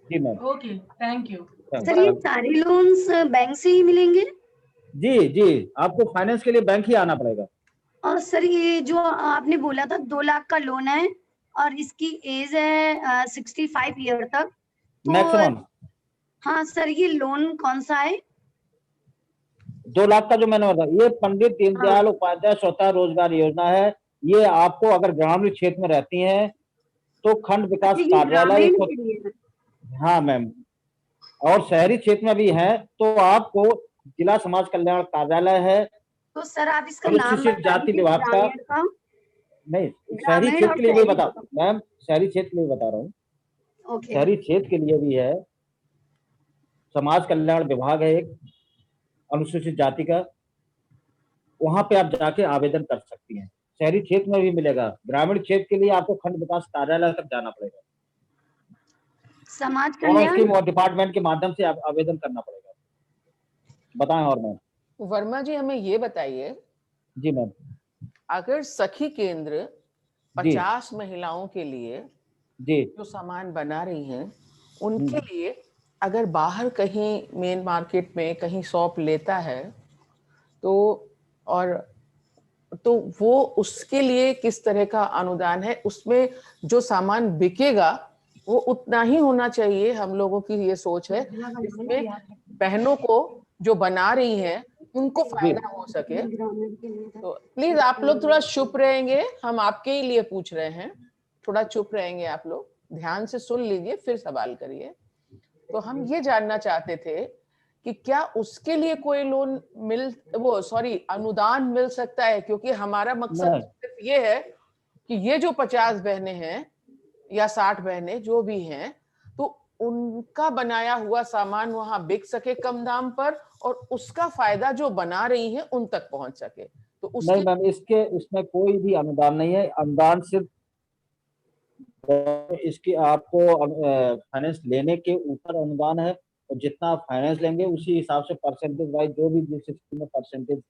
जी ma'am. Okay, thank you. Sir ये सारे लोन्स बैंक से ही मिलेंगे? जी, आपको फाइनेंस के लिए बैंक ही आना पड़ेगा। और सर ये जो आपने बोला था 2 लाख का लोन है और इसकी एज है 65 ईयर तक, तो मैक्सिमम। हाँ सर, ये लोन कौन सा है? 2 लाख का जो मैंने बताया, ये पंडित दीनदयाल उपाध्याय स्वतः रोजगार योजना है। ये आपको अगर ग्रामीण क्षेत्र में रहती हैं तो खंड विकास कार्यालय, हाँ मैम, और शहरी क्षेत्र में भी है तो आपको जिला समाज कल्याण कार्यालय है। तो सर आप इसका नाम अनुसूचित जाति विभाग का नहीं, शहरी क्षेत्र के लिए भी बता मैम, शहरी क्षेत्र के लिए बता रहा हूँ। शहरी क्षेत्र के लिए भी है, समाज कल्याण विभाग है एक अनुसूचित जाति का, वहां पे आप जाके आवेदन कर सकती हैं। शहरी क्षेत्र में भी मिलेगा, ग्रामीण क्षेत्र के लिए आपको खंड विकास कार्यालय तक जाना पड़ेगा, समाज कल्याण और डिपार्टमेंट के माध्यम से आप आवेदन करना पड़ेगा। बताएं। और मैम वर्मा जी हमें ये बताइए। जी मैम। अगर सखी केंद्र 50 महिलाओं के लिए जी जो सामान बना रही हैं, उनके लिए अगर बाहर कहीं मेन मार्केट में कहीं शॉप लेता है तो वो उसके लिए किस तरह का अनुदान है? उसमें जो सामान बिकेगा वो उतना ही होना चाहिए, हम लोगों की ये सोच है। इसमें बहनों को जो बना रही हैं उनको फायदा हो सके। तो प्लीज आप लोग थोड़ा चुप रहेंगे, हम आपके ही लिए पूछ रहे हैं, थोड़ा चुप रहेंगे आप लोग, ध्यान से सुन लीजिए फिर सवाल करिए। तो हम ये जानना चाहते थे कि क्या उसके लिए कोई लोन अनुदान मिल सकता है? क्योंकि हमारा मकसद सिर्फ ये है कि ये जो 50 बहनें हैं या 60 बहनें जो भी हैं, तो उनका बनाया हुआ सामान वहां बिक सके कम दाम पर, और उसका फायदा जो बना रही है उन तक पहुंच सके। तो नहीं मैम, इसमें कोई भी अनुदान नहीं है। अनुदान सिर्फ इसकी आपको फाइनेंस लेने के ऊपर अनुदान है, और जितना आप फाइनेंस लेंगे उसी हिसाब से परसेंटेज वाइज जो भी जिस स्कीम में परसेंटेज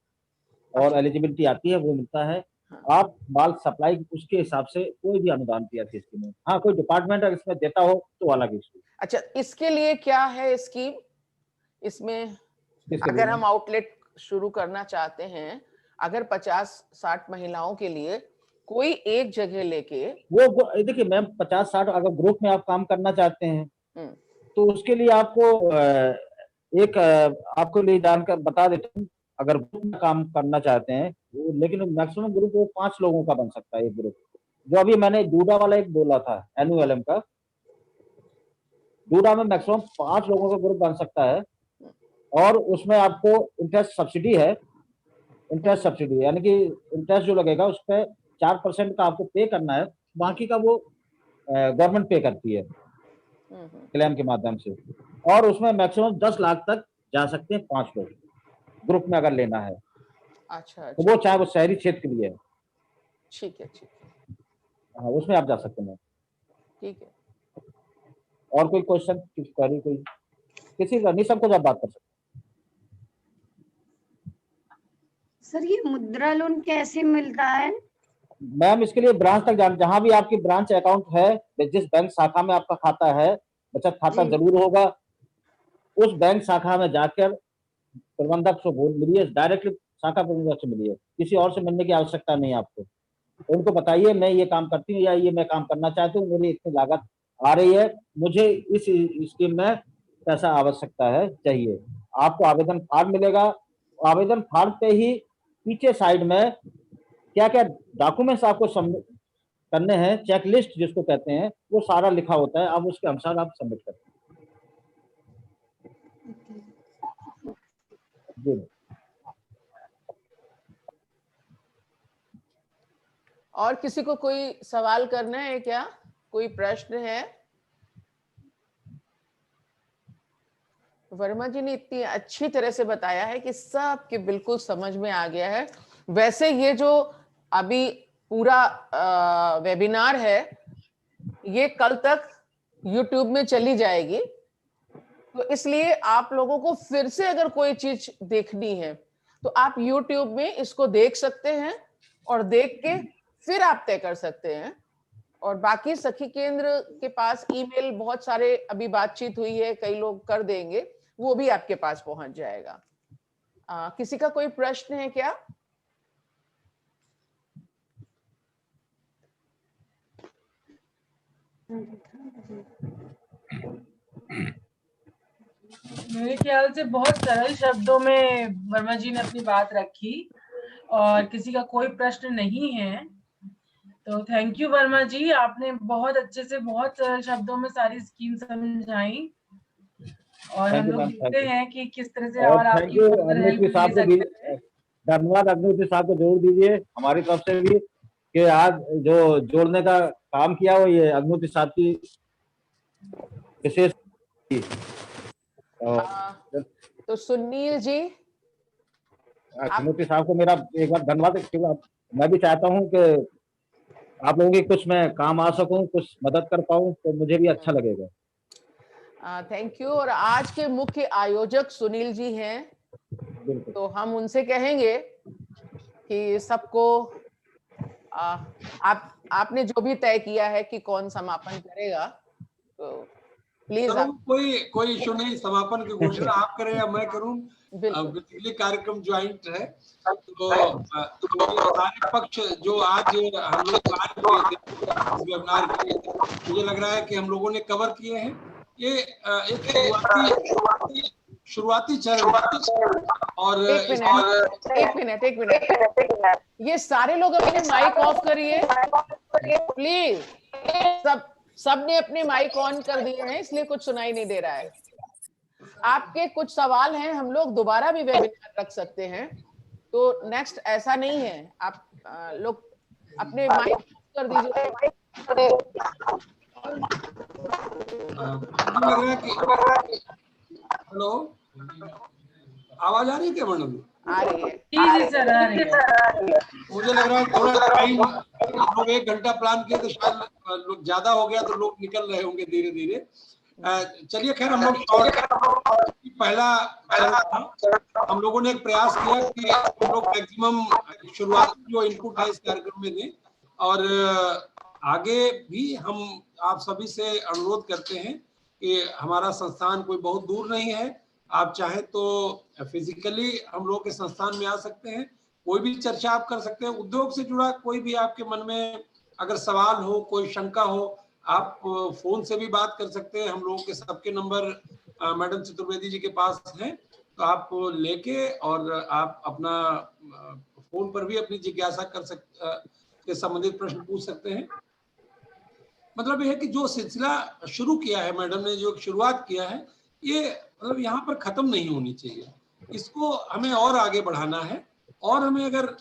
और एलिजिबिलिटी आती है वो मिलता है। आप माल सप्लाई उसके हिसाब से कोई भी अनुदान दिया थी स्कीम में। हाँ, कोई डिपार्टमेंट अगर इसमें देता हो तो अलग इशू। अच्छा, इसके लिए क्या है स्कीम? इसमें अगर हम आउटलेट शुरू करना चाहते हैं, अगर 50-60 महिलाओं के लिए कोई एक जगह लेके, वो देखिए मैम, 50-60 अगर ग्रुप में आप काम करना चाहते हैं तो उसके लिए आपको लिए जानकर बता देता हूँ। अगर ग्रुप में काम करना चाहते हैं लेकिन मैक्सिमम ग्रुप वो 5 लोगों का बन सकता है एक ग्रुप। जो अभी मैंने डूडा वाला एक बोला था NULM का, डूडा में मैक्सिमम 5 लोगों का ग्रुप बन सकता है, और उसमें आपको इंटरेस्ट सब्सिडी है। इंटरेस्ट सब्सिडी यानी कि इंटरेस्ट जो लगेगा उस पर 4% का आपको पे करना है, बाकी का वो गवर्नमेंट पे करती है क्लेम के माध्यम से, और उसमें मैक्सिमम 10 लाख तक जा सकते हैं 5 लोग ग्रुप में अगर लेना है। अच्छा। तो वो चाहे वो शहरी क्षेत्र के लिए है। ठीक है। हाँ, उसमें आप जा सकते हैं। ठीक है। और कोई क्वेश्चन, कोई किसी का नहीं, सबको आप बात कर सकते हैं। सर ये मुद्रा लोन कैसे मिलता है? मैम इसके लिए ब्रांच तक जहां भी आपकी ब्रांच अकाउंट है, जिस बैंक शाखा में आपका खाता है, बचत खाता जरूर होगा। उस बैंक शाखा में जाकर प्रबंधक से बोल मिलिए, डायरेक्टली शाखा प्रबंधक से मिलिए, किसी और से मिलने की आवश्यकता नहीं है आपको। उनको बताइए मैं ये काम करती हूँ या ये मैं काम करना चाहती हूँ, मेरी इतनी लागत आ रही है, मुझे इस स्कीम में पैसा आवश्यकता है, चाहिए। आपको आवेदन फार्म मिलेगा। आवेदन फार्म पे ही पीछे साइड में क्या क्या डॉक्यूमेंट्स आपको सबमिट करने हैं, चेकलिस्ट जिसको कहते हैं, वो सारा लिखा होता है। अब उसके अनुसार आप सबमिट करते हैं। जी। और किसी को कोई सवाल करना है क्या? कोई प्रश्न है? वर्मा जी ने इतनी अच्छी तरह से बताया है कि सबके बिल्कुल समझ में आ गया है। वैसे ये जो अभी पूरा वेबिनार है, ये कल तक YouTube में चली जाएगी, तो इसलिए आप लोगों को फिर से अगर कोई चीज देखनी है तो आप YouTube में इसको देख सकते हैं और देख के फिर आप तय कर सकते हैं। और बाकी सखी केंद्र के पास ईमेल बहुत सारे अभी बातचीत हुई है, कई लोग कर देंगे, वो भी आपके पास पहुंच जाएगा। किसी का कोई प्रश्न है क्या? मेरे ख्याल से बहुत सरल शब्दों में वर्मा जी ने अपनी बात रखी और किसी का कोई प्रश्न नहीं है, तो थैंक यू वर्मा जी, आपने बहुत अच्छे से बहुत सरल शब्दों में सारी स्कीम समझाई और हम लोग देखते हैं कि किस तरह से और आपकी अग्निहोत्री साहब को भी धन्यवाद। अग्निहोत्री साहब को जोड़ दीजिए हमारी तरफ से भी कि आज जो जोड़ने का काम किया वो ये अग्निहोत्री साहब की विशेष। तो सुनील जी, अग्निहोत्री साहब को मेरा एक बार धन्यवाद। मैं भी चाहता हूँ कि आप लोगों की कुछ मैं काम आ सकूं, कुछ मदद कर पाऊं, तो मुझे भी अच्छा लगेगा। Thank you. और आज के मुख्य आयोजक सुनील जी हैं, तो हम उनसे कहेंगे कि सबको आपने जो भी तय किया है कि कौन समापन करेगा, तो प्लीज आप। कोई इशू नहीं, समापन की घोषणा आप करें या मैं करूं, बेसिकली कार्यक्रम ज्वाइंट है, तो सारे पक्ष जो आज हम लोग वेबिनार के, मुझे लग रहा है कि हम लोगों ने कवर किए हैं। ये एक शुरुआती चरण और एक मिनट, ये सारे लोग अपने माइक ऑफ करिए प्लीज। सबने अपने माइक ऑन कर दिए हैं, इसलिए कुछ सुनाई नहीं दे रहा है। आपके कुछ सवाल हैं, हम लोग दोबारा भी वेबिनार रख सकते हैं, तो नेक्स्ट ऐसा नहीं है, आप लोग अपने माइक ऑफ कर दीजिए। हेलो, आवाज आ रही है क्या मैडम? आ रही है। जी सर, आ रही है। मुझे लग रहा है थोड़ा टाइम, हम लोग 1 घंटा प्लान किए तो शायद लोग ज्यादा हो गया, तो लोग निकल रहे होंगे धीरे धीरे। चलिए खैर, हम लोग पहला हम लोगों ने एक प्रयास किया कि हम लोग मैक्सिमम शुरुआती जो इनपुट है इस कार्यक्रम में दें, और आगे भी हम आप सभी से अनुरोध करते हैं कि हमारा संस्थान कोई बहुत दूर नहीं है, आप चाहें तो फिजिकली हम लोग के संस्थान में आ सकते हैं, कोई भी चर्चा आप कर सकते हैं। उद्योग से जुड़ा कोई भी आपके मन में अगर सवाल हो, कोई शंका हो, आप फोन से भी बात कर सकते हैं। हम लोगों के सबके नंबर मैडम चतुर्वेदी जी के पास हैं, तो आप लेके और आप अपना फोन पर भी अपनी जिज्ञासा कर सकते, संबंधित प्रश्न पूछ सकते हैं। मतलब यह है कि जो सिलसिला शुरू किया है मैडम ने, जो शुरुआत किया है, ये मतलब यहाँ पर खत्म नहीं होनी चाहिए, इसको हमें और आगे बढ़ाना है। और हमें अगर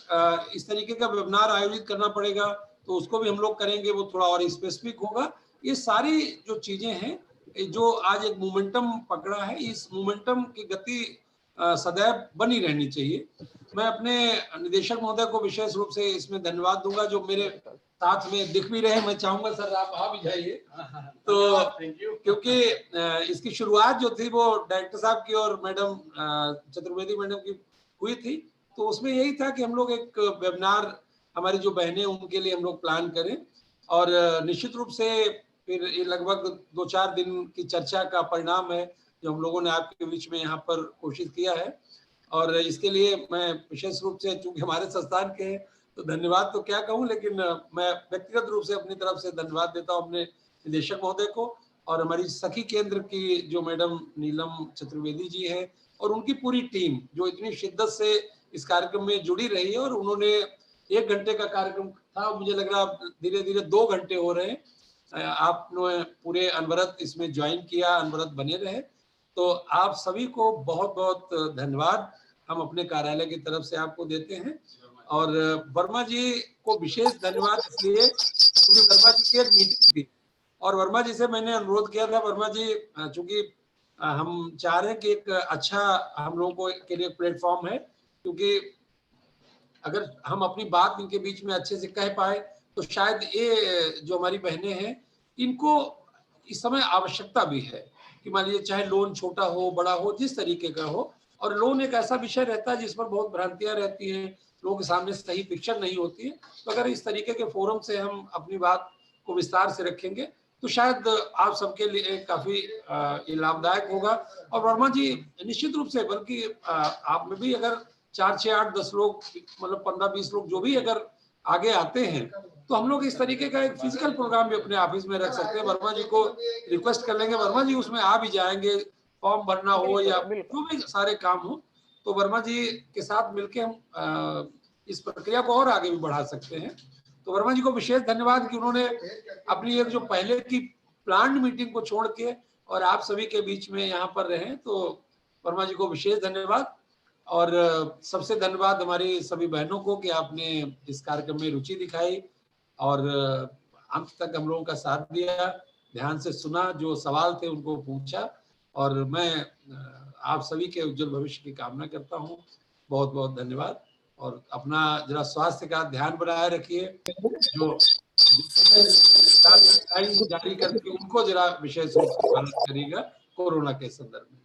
इस तरीके का वेबिनार आयोजित करना पड़ेगा तो उसको भी हम लोग करेंगे, वो थोड़ा और स्पेसिफिक होगा। ये सारी जो चीजें हैं, जो आज एक मोमेंटम पकड़ा है, इस मोमेंटम की गति सदैव बनी रहनी चाहिए। मैं अपने निदेशक महोदय को विशेष रूप से इसमें धन्यवाद दूंगा, जो मेरे साथ में दिख भी रहे। मैं चाहूंगा सर आप आ भी जाइए, तो क्योंकि इसकी शुरुआत जो थी वो डायरेक्टर साहब की और मैडम चतुर्वेदी मैडम की हुई थी, तो उसमें यही था कि हम लोग एक वेबिनार हमारी जो बहनें उनके लिए हम लोग प्लान करें, और निश्चित रूप से फिर ये लगभग 2-4 दिन की चर्चा का परिणाम है जो हम लोगों ने आपके बीच में यहाँ पर कोशिश किया है। और इसके लिए मैं विशेष रूप से, चूंकि हमारे संस्थान के हैं तो धन्यवाद तो क्या कहूँ, लेकिन मैं व्यक्तिगत रूप से अपनी तरफ से धन्यवाद देता हूँ अपने निदेशक महोदय को और हमारी सखी केंद्र की जो मैडम नीलम चतुर्वेदी जी है और उनकी पूरी टीम जो इतनी शिद्दत से इस कार्यक्रम में जुड़ी रही है। और उन्होंने 1 घंटे का कार्यक्रम था, मुझे लग रहा धीरे धीरे 2 घंटे हो रहे हैं। आपने पूरे अनवरत इसमें ज्वाइन किया, अनवरत बने रहे, तो आप सभी को बहुत बहुत धन्यवाद हम अपने कार्यालय की तरफ से आपको देते हैं। और वर्मा जी को विशेष धन्यवाद इसलिए क्योंकि वर्मा जी की एक मीटिंग थी और वर्मा जी से मैंने अनुरोध किया था, वर्मा जी चूंकि हम चाह रहे हैं कि एक अच्छा हम लोगों को के लिए प्लेटफॉर्म है, क्योंकि अगर हम अपनी बात इनके बीच में अच्छे से कह पाए तो शायद ये जो हमारी बहनें हैं इनको इस समय आवश्यकता भी है कि मान लीजिए चाहे लोन छोटा हो बड़ा हो जिस तरीके का हो, और लोन एक ऐसा विषय रहता है जिस पर बहुत भ्रांतियां रहती हैं, लोगों के सामने सही पिक्चर नहीं होती है। तो अगर इस तरीके के फोरम से हम अपनी बात को विस्तार से रखेंगे तो शायद आप सबके लिए काफी लाभदायक होगा। और वर्मा जी निश्चित रूप से, बल्कि आप में भी अगर 4, 6, 8, 10 लोग, मतलब 15, 20 लोग जो भी अगर आगे आते हैं तो हम लोग इस तरीके का एक फिजिकल प्रोग्राम भी अपने ऑफिस में रख सकते हैं। वर्मा जी को रिक्वेस्ट कर लेंगे, वर्मा जी उसमें आ भी जाएंगे, फॉर्म भरना हो या जो भी सारे काम हो, तो वर्मा जी के साथ मिलकर हम इस प्रक्रिया को और आगे भी बढ़ा सकते हैं। तो वर्मा जी को विशेष धन्यवाद कि उन्होंने अपनी एक जो पहले की प्लान्ड मीटिंग को छोड़ के और आप सभी के बीच में यहाँ पर रहे, तो वर्मा जी को विशेष धन्यवाद। और सबसे धन्यवाद हमारी सभी बहनों को कि आपने इस कार्यक्रम में रुचि दिखाई और अंत तक हम लोगों का साथ दिया, ध्यान से सुना, जो सवाल थे उनको पूछा। और मैं आप सभी के उज्जवल भविष्य की कामना करता हूँ। बहुत बहुत धन्यवाद और अपना जरा स्वास्थ्य का ध्यान बनाए रखिए। जो जारी करती उनको जरा विशेष रूप से पालन करिएगा कोरोना के संदर्भ में।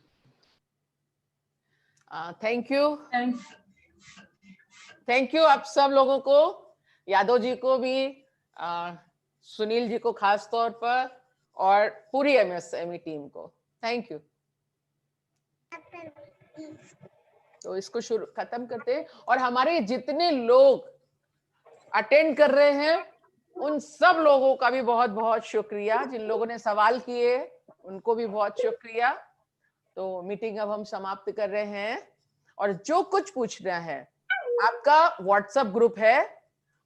थैंक यू आप सब लोगों को, यादव जी को भी, सुनील जी को खास तौर पर, और पूरी एमएसएमई टीम को थैंक यू। तो इसको शुरू खत्म करते हैं। और हमारे जितने लोग अटेंड कर रहे हैं उन सब लोगों का भी बहुत बहुत शुक्रिया। जिन लोगों ने सवाल किए उनको भी बहुत शुक्रिया। तो मीटिंग अब हम समाप्त कर रहे हैं। और जो कुछ पूछना है, आपका व्हाट्सएप ग्रुप है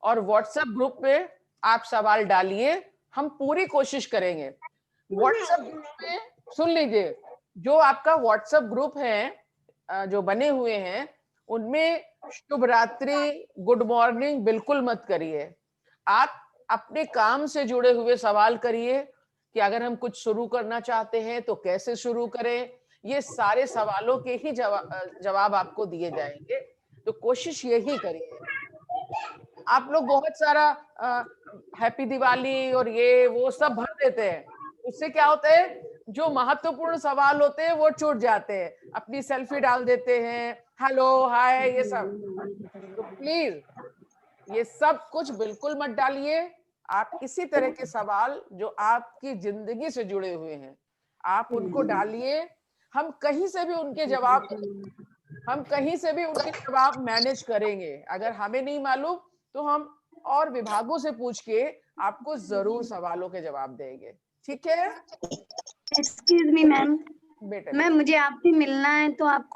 और व्हाट्सएप ग्रुप पे आप सवाल डालिए, हम पूरी कोशिश करेंगे। व्हाट्सएप ग्रुप पे सुन लीजिए, जो आपका व्हाट्सएप ग्रुप है जो बने हुए हैं उनमें शुभ रात्रि, गुड मॉर्निंग बिल्कुल मत करिए। आप अपने काम से जुड़े हुए सवाल करिए कि अगर हम कुछ शुरू करना चाहते हैं तो कैसे शुरू करें। ये सारे सवालों के ही जवाब आपको दिए जाएंगे। तो कोशिश यही करिए। आप लोग बहुत सारा हैप्पी दिवाली और ये वो सब भर देते हैं, उससे क्या होता है, जो महत्वपूर्ण सवाल होते हैं वो छूट जाते हैं। अपनी सेल्फी डाल देते हैं, हेलो हाय, ये सब। तो प्लीज ये सब कुछ बिल्कुल मत डालिए। आप इसी तरह के सवाल जो आपकी जिंदगी से जुड़े हुए हैं आप उनको डालिए। हम कहीं से भी उनके जवाब मैनेज करेंगे। अगर हमें नहीं मालूम तो हम और विभागों से पूछ के आपको जरूर सवालों के जवाब देंगे। ठीक है? एक्सक्यूज मी मैम, बेटा मैम मुझे आपसे मिलना है, तो आप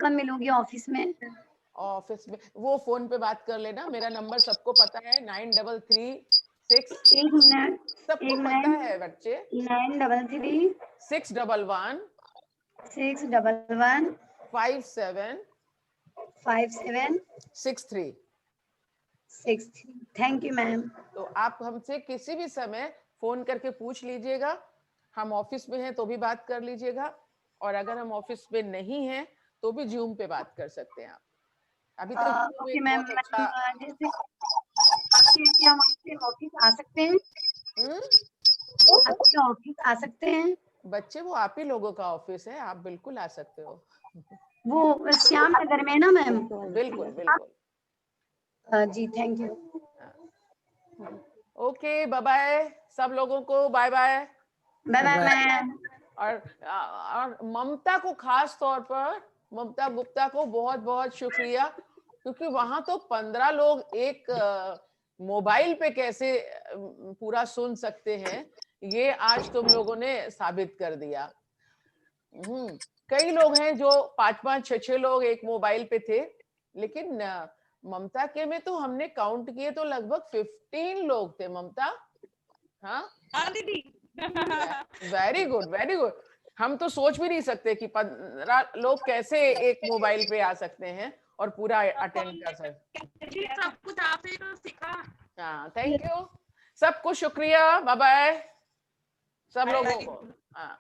कब मिलोगी ऑफिस में? ऑफिस में वो फोन पे बात कर लेना। मेरा नंबर सबको पता है, 9336। एक मिनट, सबको पता है बच्चे। 933 611 611 57 63। Thank you ma'am. तो आप हमसे किसी भी समय फोन करके पूछ लीजिएगा। हम ऑफिस में हैं तो भी बात कर लीजिएगा, और अगर हम ऑफिस में नहीं हैं तो भी जूम पे बात कर सकते हैं आप। अभी तक ओके मैम, अच्छा जैसे आपके ऑफिस आ सकते हैं? आपके ऑफिस आ सकते हैं? बच्चे वो आप ही लोगों का ऑफिस है, आप बिल्कुल आ सकते हो। वो श्याम नगर में ना मैम? बिल्कुल बिल्कुल। जी thank you. Okay, bye bye सब लोगों को। Bye bye. Bye bye ma'am. और ममता को खास तौर पर, ममता गुप्ता को बहुत बहुत शुक्रिया, क्योंकि वहां तो 15 लोग एक मोबाइल पे कैसे पूरा सुन सकते हैं, ये आज तुम लोगों ने साबित कर दिया। कई लोग हैं जो 5-5, 6-6 लोग एक मोबाइल पे थे, लेकिन ममता के में तो हमने काउंट किए तो लगभग 15 लोग थे ममता। हाँ दीदी। Very good, very good. हम तो सोच भी नहीं सकते कि 15 लोग कैसे एक मोबाइल पे आ सकते हैं और पूरा अटेंड कर सकते। सब कुछ आपसे तो सीखा। हाँ, थैंक यू, सबको शुक्रिया, बाय बाय सब लोगों को। हाँ।